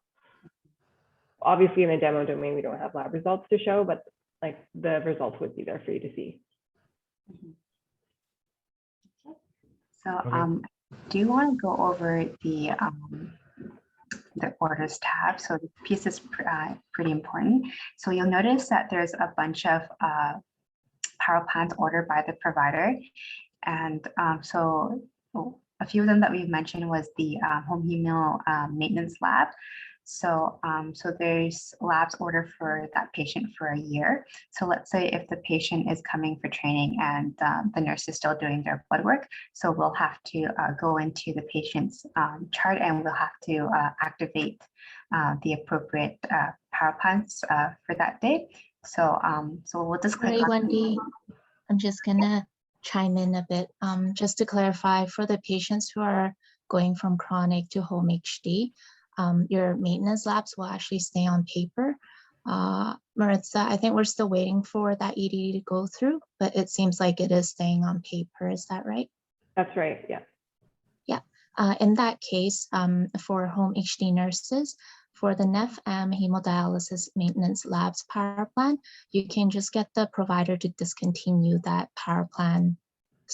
Obviously, in the demo domain, we don't have lab results to show, but like the results would be there for you to see. So I do want to go over the orders tab. So this piece is pretty important. So you'll notice that there's a bunch of power plans ordered by the provider. And so a few of them that we've mentioned was the home hemo maintenance lab. So, so there's labs ordered for that patient for a year. So let's say if the patient is coming for training and the nurse is still doing their blood work, so we'll have to go into the patient's chart and we'll have to activate the appropriate power plants for that day. So, so we'll just click on. Wendy, I'm just gonna chime in a bit. Just to clarify, for the patients who are going from chronic to home HD, your maintenance labs will actually stay on paper. Maritza, I think we're still waiting for that ED to go through, but it seems like it is staying on paper. Is that right? That's right, yeah. Yeah, in that case, for home HD nurses, for the NEF-AM hemodialysis maintenance labs power plan, you can just get the provider to discontinue that power plan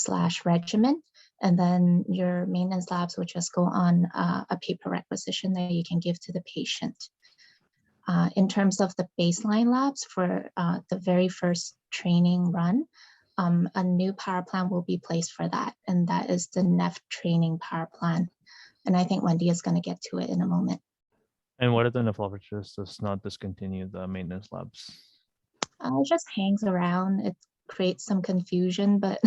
/ regimen. And then your maintenance labs will just go on a paper requisition that you can give to the patient. In terms of the baseline labs for the very first training run, a new power plan will be placed for that. And that is the NEF training power plan. And I think Wendy is going to get to it in a moment. And what if the nephrologist does not discontinue the maintenance labs? It just hangs around. It creates some confusion, but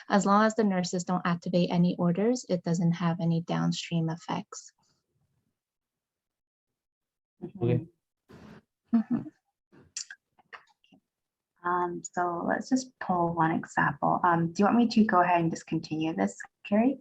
as long as the nurses don't activate any orders, it doesn't have any downstream effects. Okay. So let's just pull one example. Do you want me to go ahead and discontinue this, Carrie?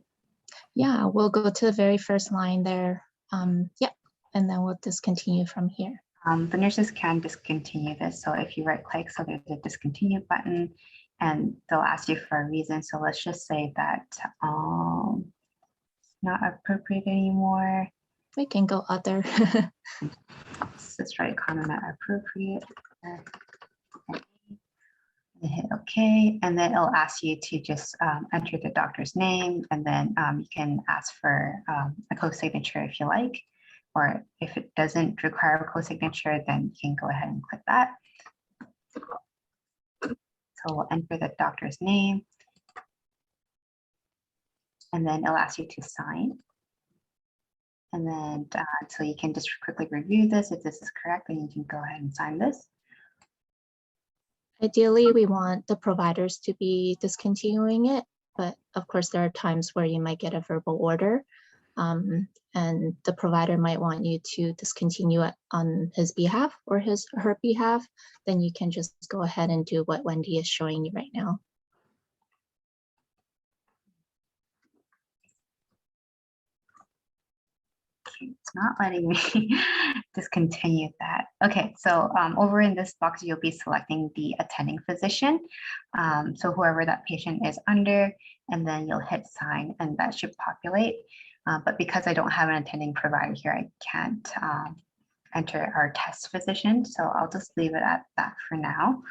Yeah, we'll go to the very first line there. Yeah, and then we'll discontinue from here. The nurses can discontinue this. So if you right click, so there's a discontinue button and they'll ask you for a reason. So let's just say that not appropriate anymore. We can go other. Let's just write comment not appropriate. Hit OK, and then it'll ask you to just enter the doctor's name, and then you can ask for a co-signature if you like, or if it doesn't require a co-signature, then you can go ahead and click that. So we'll enter the doctor's name, and then it'll ask you to sign. And then so you can just quickly review this. If this is correct, then you can go ahead and sign this. Ideally, we want the providers to be discontinuing it, but of course, there are times where you might get a verbal order, and the provider might want you to discontinue it on his behalf or her behalf. Then you can just go ahead and do what Wendy is showing you right now. It's not letting me discontinue that. Okay, so over in this box, you'll be selecting the attending physician. So whoever that patient is under, and then you'll hit sign and that should populate. But because I don't have an attending provider here, I can't enter our test physician. So I'll just leave it at that for now.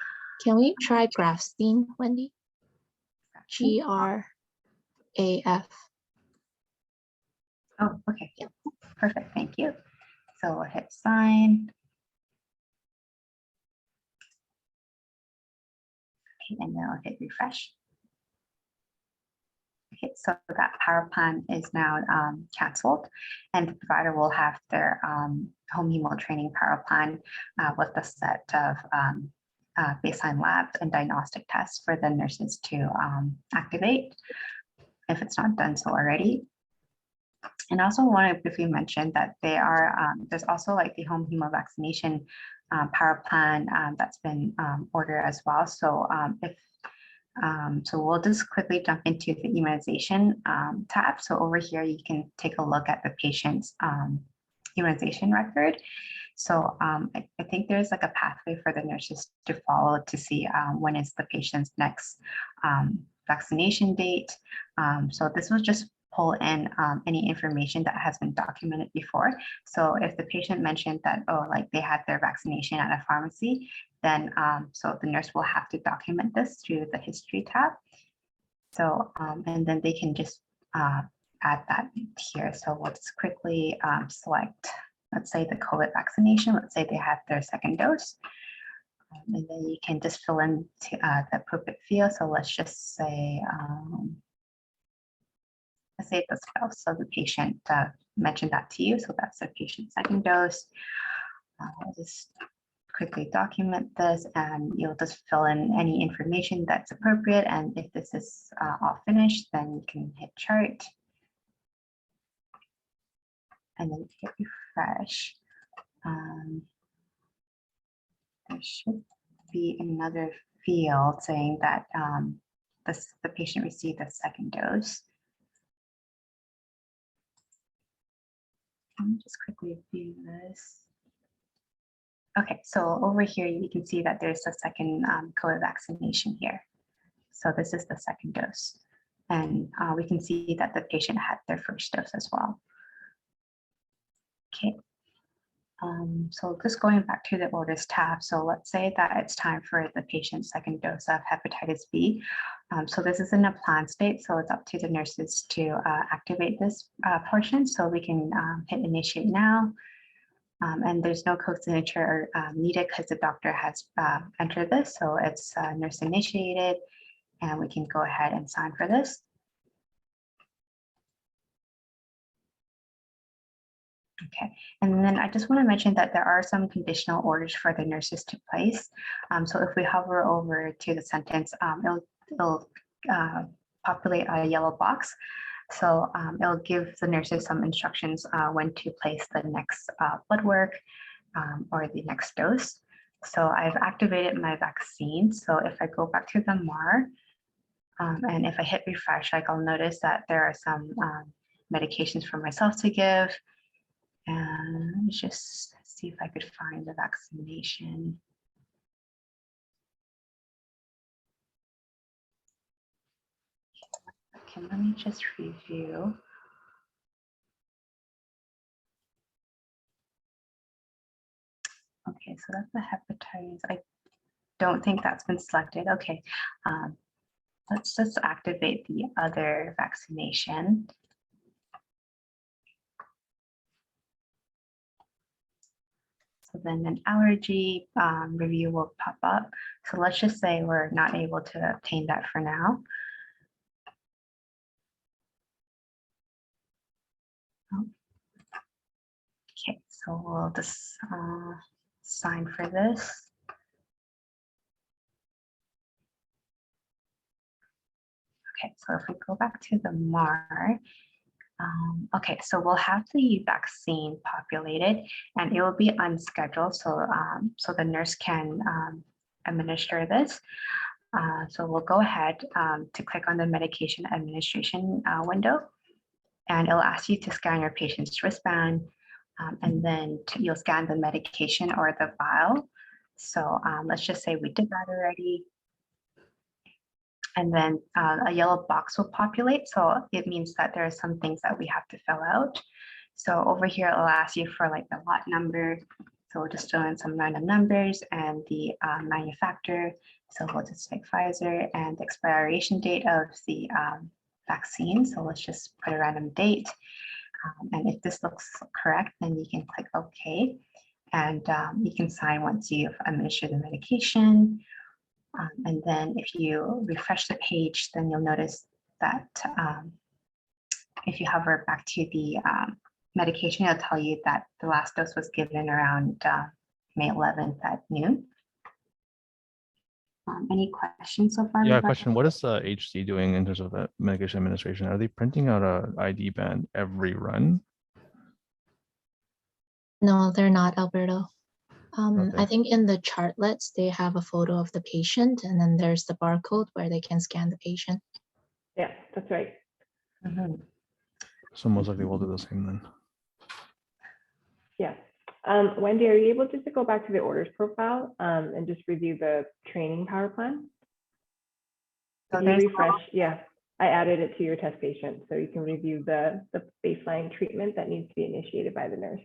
Can we try Grafstein, Wendy? Graf. Oh, okay. Yeah. Perfect. Thank you. So we'll hit sign. Okay, and then I'll hit refresh. Okay, so that power plan is now canceled, and the provider will have their home hemo training power plan with a set of baseline labs and diagnostic tests for the nurses to activate if it's not done so already. And also want to briefly mention that they are there's also like the home hemo vaccination power plan that's been ordered as well. So so we'll just quickly jump into the immunization tab. So over here, you can take a look at the patient's immunization record. So I think there's like a pathway for the nurses to follow to see when is the patient's next vaccination date. So this was just pull in any information that has been documented before. So if the patient mentioned that, oh, like they had their vaccination at a pharmacy, then so the nurse will have to document this through the history tab. So, and then they can just add that here. So we'll just quickly select, let's say the COVID vaccination, let's say they had their second dose. And then you can just fill in the appropriate field. So let's just say, let's say the spouse, so the patient mentioned that to you, so that's the patient's second dose. I'll just quickly document this, and you'll just fill in any information that's appropriate, and if this is all finished, then you can hit chart, and then hit refresh. There should be another field saying that the patient received a second dose. Let me just quickly view this. Okay, so over here, you can see that there's a second COVID vaccination here. So this is the second dose. And we can see that the patient had their first dose as well. Okay, so just going back to the orders tab. So let's say that it's time for the patient's second dose of hepatitis B. So this is in a plan state, so it's up to the nurses to activate this portion. So we can hit initiate now. And there's no co-signature needed because the doctor has entered this. So it's nurse initiated, and we can go ahead and sign for this. Okay, and then I just want to mention that there are some conditional orders for the nurses to place. So if we hover over to the sentence, it'll populate a yellow box. So it'll give the nurses some instructions when to place the next blood work or the next dose. So I've activated my vaccine. So if I go back to the MAR, and if I hit refresh, like I'll notice that there are some medications for myself to give. And let's just see if I could find the vaccination. Okay, let me just review. Okay, so that's the hepatitis. I don't think that's been selected. Okay, let's just activate the other vaccination. So then an allergy review will pop up. So let's just say we're not able to obtain that for now. Okay, so we'll just sign for this. Okay, so if we go back to the MAR, okay, so we'll have the vaccine populated and it will be unscheduled. So, so the nurse can administer this. So we'll go ahead to click on the medication administration window, and it'll ask you to scan your patient's wristband, and then you'll scan the medication or the vial. So let's just say we did that already. And then a yellow box will populate. So it means that there are some things that we have to fill out. So over here, it'll ask you for like the lot number. So we'll just fill in some random numbers and the manufacturer. So we'll just take Pfizer and the expiration date of the vaccine. So let's just put a random date. And if this looks correct, then you can click OK. And you can sign once you've administered the medication. And then if you refresh the page, then you'll notice that if you hover back to the medication, it'll tell you that the last dose was given around May 11th at noon. Any questions so far? Yeah, question. What is the HC doing in terms of that medication administration? Are they printing out a ID band every run? No, they're not, Alberto. Okay. I think in the chartlets, they have a photo of the patient, and then there's the barcode where they can scan the patient. Yeah, that's right. So most likely we'll do the same then. Yeah. Wendy, are you able just to go back to the orders profile and just review the training power plan? So Can you refresh? Yeah, I added it to your test patient, so you can review the baseline treatment that needs to be initiated by the nurse.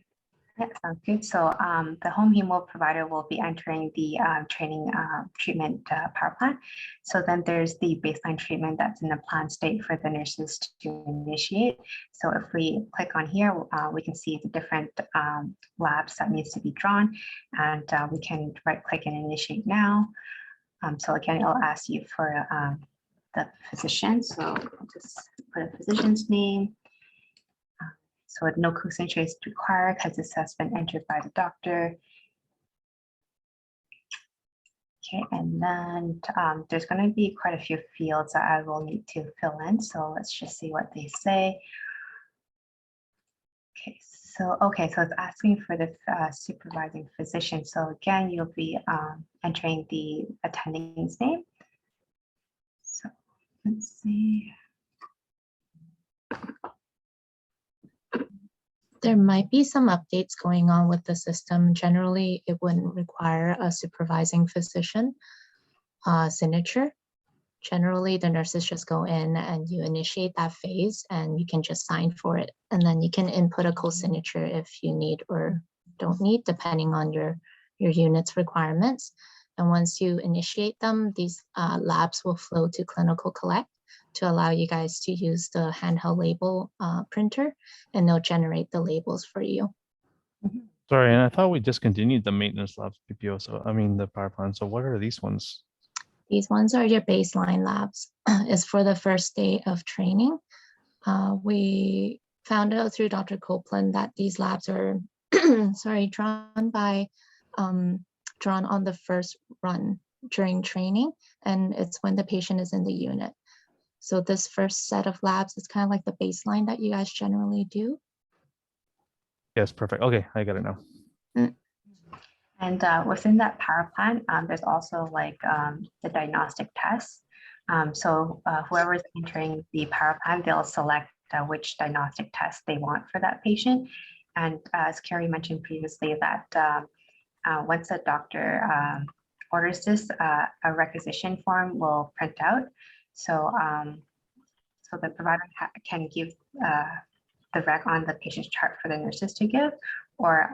Yeah, sounds good. So the home hemo provider will be entering the training treatment power plan. So then there's the baseline treatment that's in the plan state for the nurses to initiate. So if we click on here, we can see the different labs that needs to be drawn, and we can right click and initiate now. So again, it'll ask you for the physician. So I'll just put a physician's name. So no co-signature is required because this has been entered by the doctor. Okay, and then there's going to be quite a few fields that I will need to fill in. So let's just see what they say. Okay, so it's asking for the supervising physician. So again, you'll be entering the attending's name. So let's see. There might be some updates going on with the system. Generally, it wouldn't require a supervising physician signature. Generally, the nurses just go in and you initiate that phase and you can just sign for it. And then you can input a co-signature if you need or don't need, depending on your unit's requirements. And once you initiate them, these labs will flow to clinical collect to allow you guys to use the handheld label printer, and they'll generate the labels for you. Sorry, and I thought we discontinued the maintenance labs PPO. So I mean the power plan. So what are these ones? These ones are your baseline labs. It's for the first day of training. We found out through Dr. Copeland that these labs are drawn on the first run during training, and it's when the patient is in the unit. So this first set of labs is kind of like the baseline that you guys generally do. Yes, perfect. Okay, I got it now. And within that power plan, there's also like the diagnostic tests. So whoever is entering the power plan, they'll select which diagnostic test they want for that patient. And as Carrie mentioned previously, that once a doctor orders this, a requisition form will print out. So, so the provider can give the rec on the patient's chart for the nurses to give, or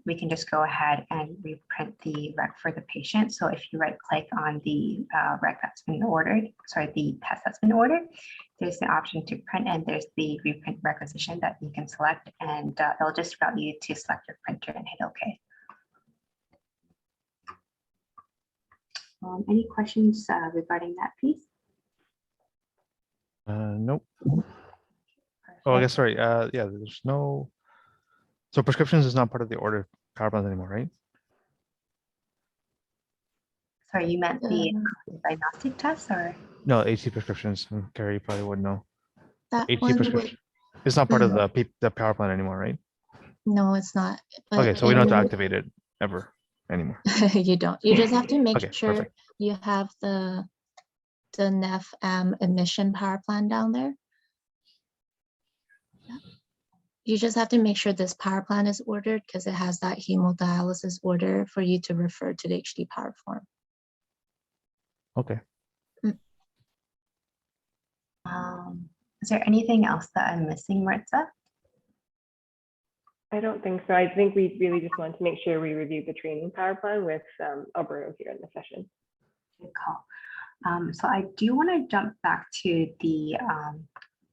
we can just go ahead and reprint the rec for the patient. So if you right click on the rec that's been ordered, sorry, the test that's been ordered, there's the option to print, and there's the reprint requisition that you can select, and it'll just route you to select your printer and hit OK. Any questions regarding that piece? Nope. Oh, I guess, sorry. Yeah, there's no. So prescriptions is not part of the order power plans anymore, right? Sorry, you meant the diagnostic test, or? No, HT prescriptions. Gary probably would know. That HT one prescription. would, It's not part of the power plan anymore, right? no, it's not. But Okay, so we don't have to in- activate it ever anymore. you don't. You just have to make Okay, sure perfect. you have the NEF emission power plan down there. Yeah. You just have to make sure this power plan is ordered because it has that hemodialysis order for you to refer to the HD power form. Okay. Is there anything else that I'm missing, Maritza? I don't think so. I think we really just want to make sure we review the training power plan with Alberto here in the session. Good call. So I do want to jump back to the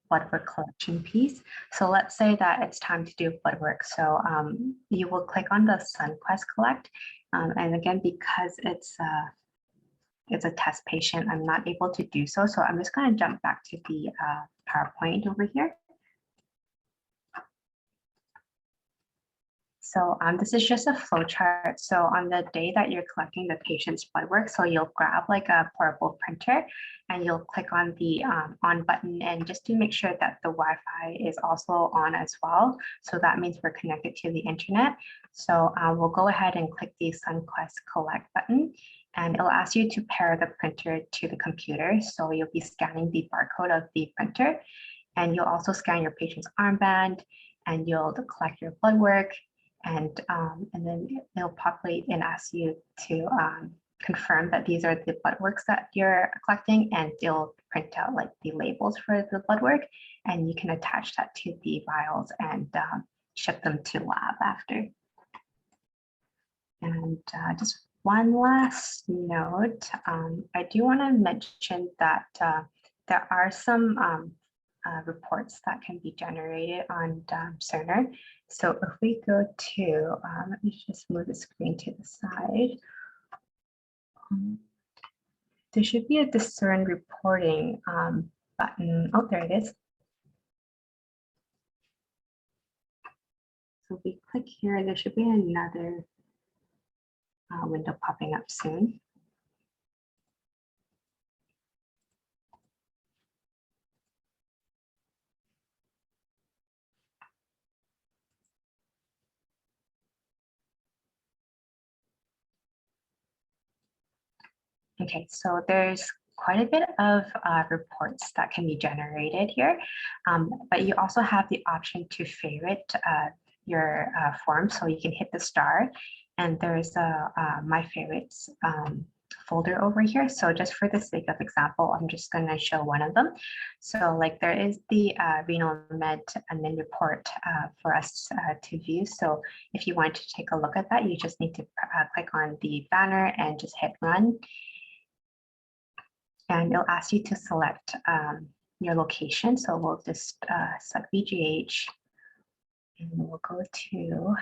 blood work collection piece. So let's say that it's time to do blood work. So you will click on the SunQuest Collect. And again, because it's a test patient, I'm not able to do so. So I'm just going to jump back to the PowerPoint over here. So this is just a flow chart. So on the day that you're collecting the patient's blood work, so you'll grab like a portable printer and you'll click on the on button, and just to make sure that the Wi-Fi is also on as well. So that means we're connected to the internet. So we'll go ahead and click the SunQuest Collect button, and it'll ask you to pair the printer to the computer. So you'll be scanning the barcode of the printer, and you'll also scan your patient's armband, and you'll collect your blood work. And then it'll populate and ask you to confirm that these are the blood works that you're collecting, and it'll print out like the labels for the blood work, and you can attach that to the vials and ship them to lab after. And just one last note, I do want to mention that there are some reports that can be generated on Cerner. So if we go to, let me just move the screen to the side. There should be a discern reporting button. Oh, there it is. So if we click here, there should be another window popping up soon. Okay, so there's quite a bit of reports that can be generated here, but you also have the option to favorite your form. So you can hit the star, and there's a My Favorites folder over here. So just for the sake of example, I'm just going to show one of them. So like there is the renal med admin report for us to view. So if you want to take a look at that, you just need to click on the banner and just hit run. And it'll ask you to select your location. So we'll just select VGH, and we'll go to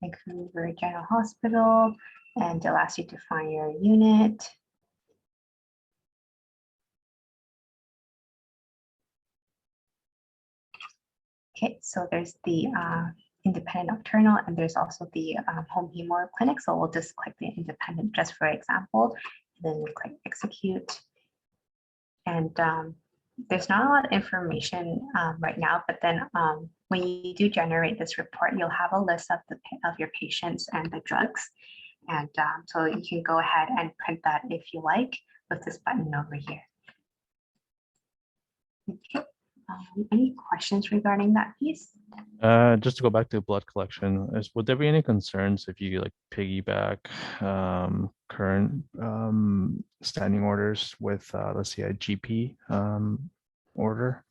Vancouver General Hospital, and it'll ask you to find your unit. Okay, so there's the independent nocturnal, and there's also the home hemo clinic. So we'll just click the independent just for example, and then click execute. And there's not a lot of information right now, but then when you do generate this report, you'll have a list of your patients and the drugs. And so you can go ahead and print that if you like with this button over here. Okay. Any questions regarding that piece? Just to go back to blood collection, would there be any concerns if you like piggyback current standing orders with let's say a GP order?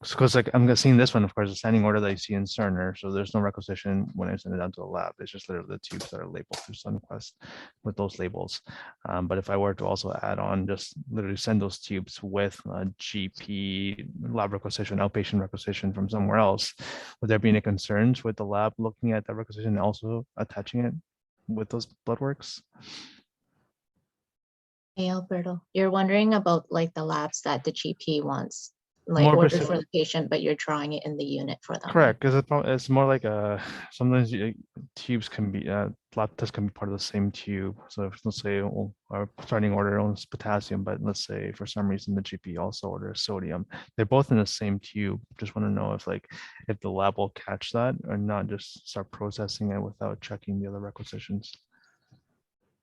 Because like I'm seeing this one, of course, a standing order that you see in Cerner, so there's no requisition when I send it down to the lab. It's just literally the tubes that are labeled through SunQuest with those labels. But if I were to also add on, just literally send those tubes with a GP lab requisition, outpatient requisition from somewhere else, would there be any concerns with the lab looking at that requisition and also attaching it with those blood works? Hey, Alberto, you're wondering about like the labs that the GP wants, like More order specific- for the patient, but you're drawing it in the unit for them. Correct, because it's more like sometimes tubes can be lab tests can be part of the same tube. So if let's say our starting order owns potassium, but let's say for some reason the GP also orders sodium, they're both in the same tube. Just want to know if the lab will catch that or not, just start processing it without checking the other requisitions.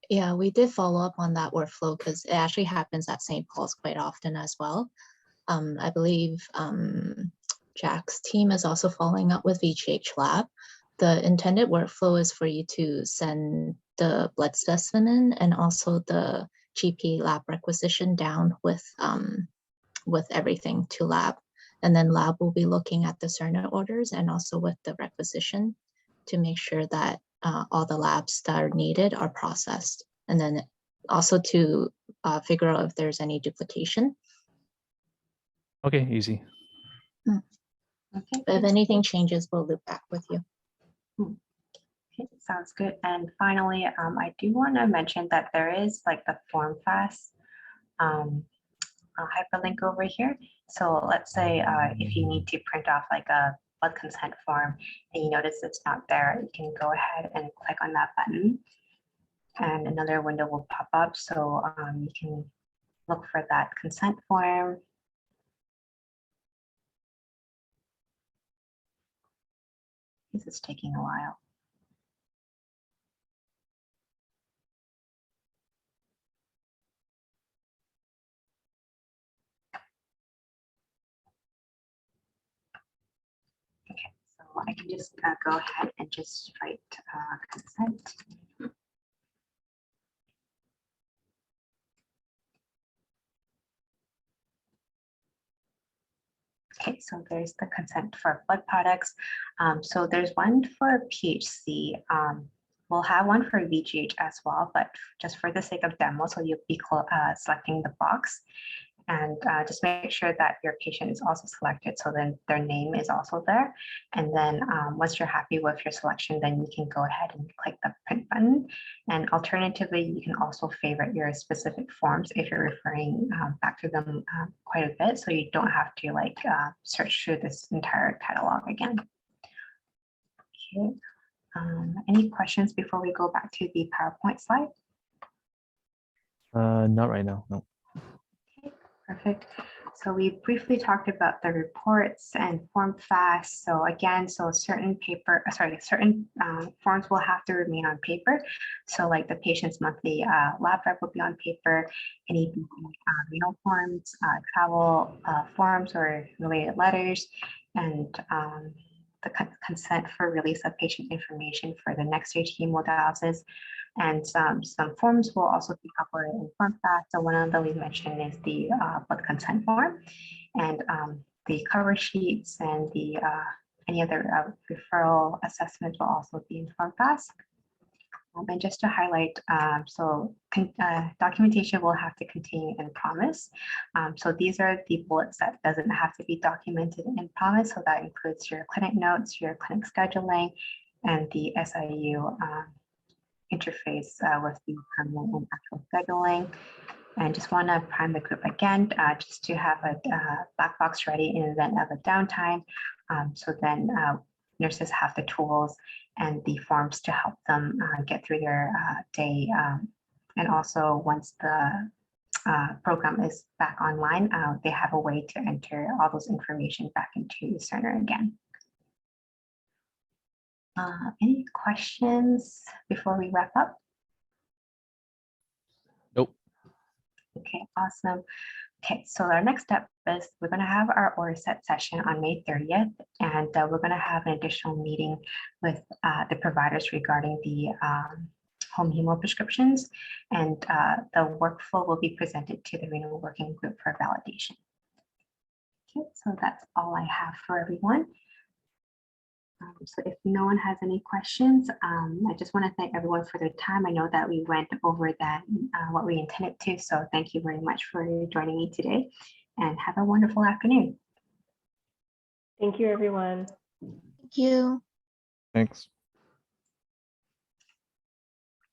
Yeah, we did follow up on that workflow because it actually happens at St. Paul's quite often as well. I believe Jack's team is also following up with VGH Lab. The intended workflow is for you to send the blood specimen and also the GP lab requisition down with everything to lab. And then lab will be looking at the Cerner orders and also with the requisition to make sure that all the labs that are needed are processed. And then also to figure out if there's any duplication. Okay, easy. Okay. But if anything changes, we'll loop back with you. Okay, sounds good. And finally, I do want to mention that there is like the FormFast hyperlink over here. So let's say if you need to print off like a blood consent form and you notice it's not there, you can go ahead and click on that button and another window will pop up. So you can look for that consent form. This is taking a while. Okay, so I can just go ahead and just write consent. Okay, so there's the consent for blood products. So there's one for PHC. We'll have one for VGH as well, but just for the sake of demo, so you'll be selecting the box and just make sure that your patient is also selected. So then their name is also there. And then once you're happy with your selection, then you can go ahead and click the print button. And alternatively, you can also favorite your specific forms if you're referring back to them quite a bit. So you don't have to like search through this entire catalog again. Okay. Any questions before we go back to the PowerPoint slide? Not right now, no. Perfect. So we briefly talked about the reports and FormFast. So again, certain forms will have to remain on paper. So like the patient's monthly lab rep will be on paper, any renal forms, travel forms or related letters, and the consent for release of patient information for the next stage hemodialysis. And some forms will also be covered in FormFast. So one of them we mentioned is the blood consent form, and the cover sheets and the any other referral assessments will also be in FormFast. And just to highlight, documentation will have to contain in promise. So these are the bullets that doesn't have to be documented in promise. So that includes your clinic notes, your clinic scheduling, and the SIU interface with the permanent and actual scheduling. And just want to prime the group again, just to have a black box ready in the event of a downtime. So then nurses have the tools and the forms to help them get through their day. And also once the program is back online, they have a way to enter all those information back into Cerner again. Any questions before we wrap up? Nope. Okay, awesome. Okay, so our next step is we're going to have our order set session on May 30th, and we're going to have an additional meeting with the providers regarding the home hemo prescriptions, and the workflow will be presented to the renal working group for validation. Okay, so that's all I have for everyone. So if no one has any questions, I just want to thank everyone for their time. I know that we went over that what we intended to, so thank you very much for joining me today, and have a wonderful afternoon. Thank you, everyone. Thank you. Thanks.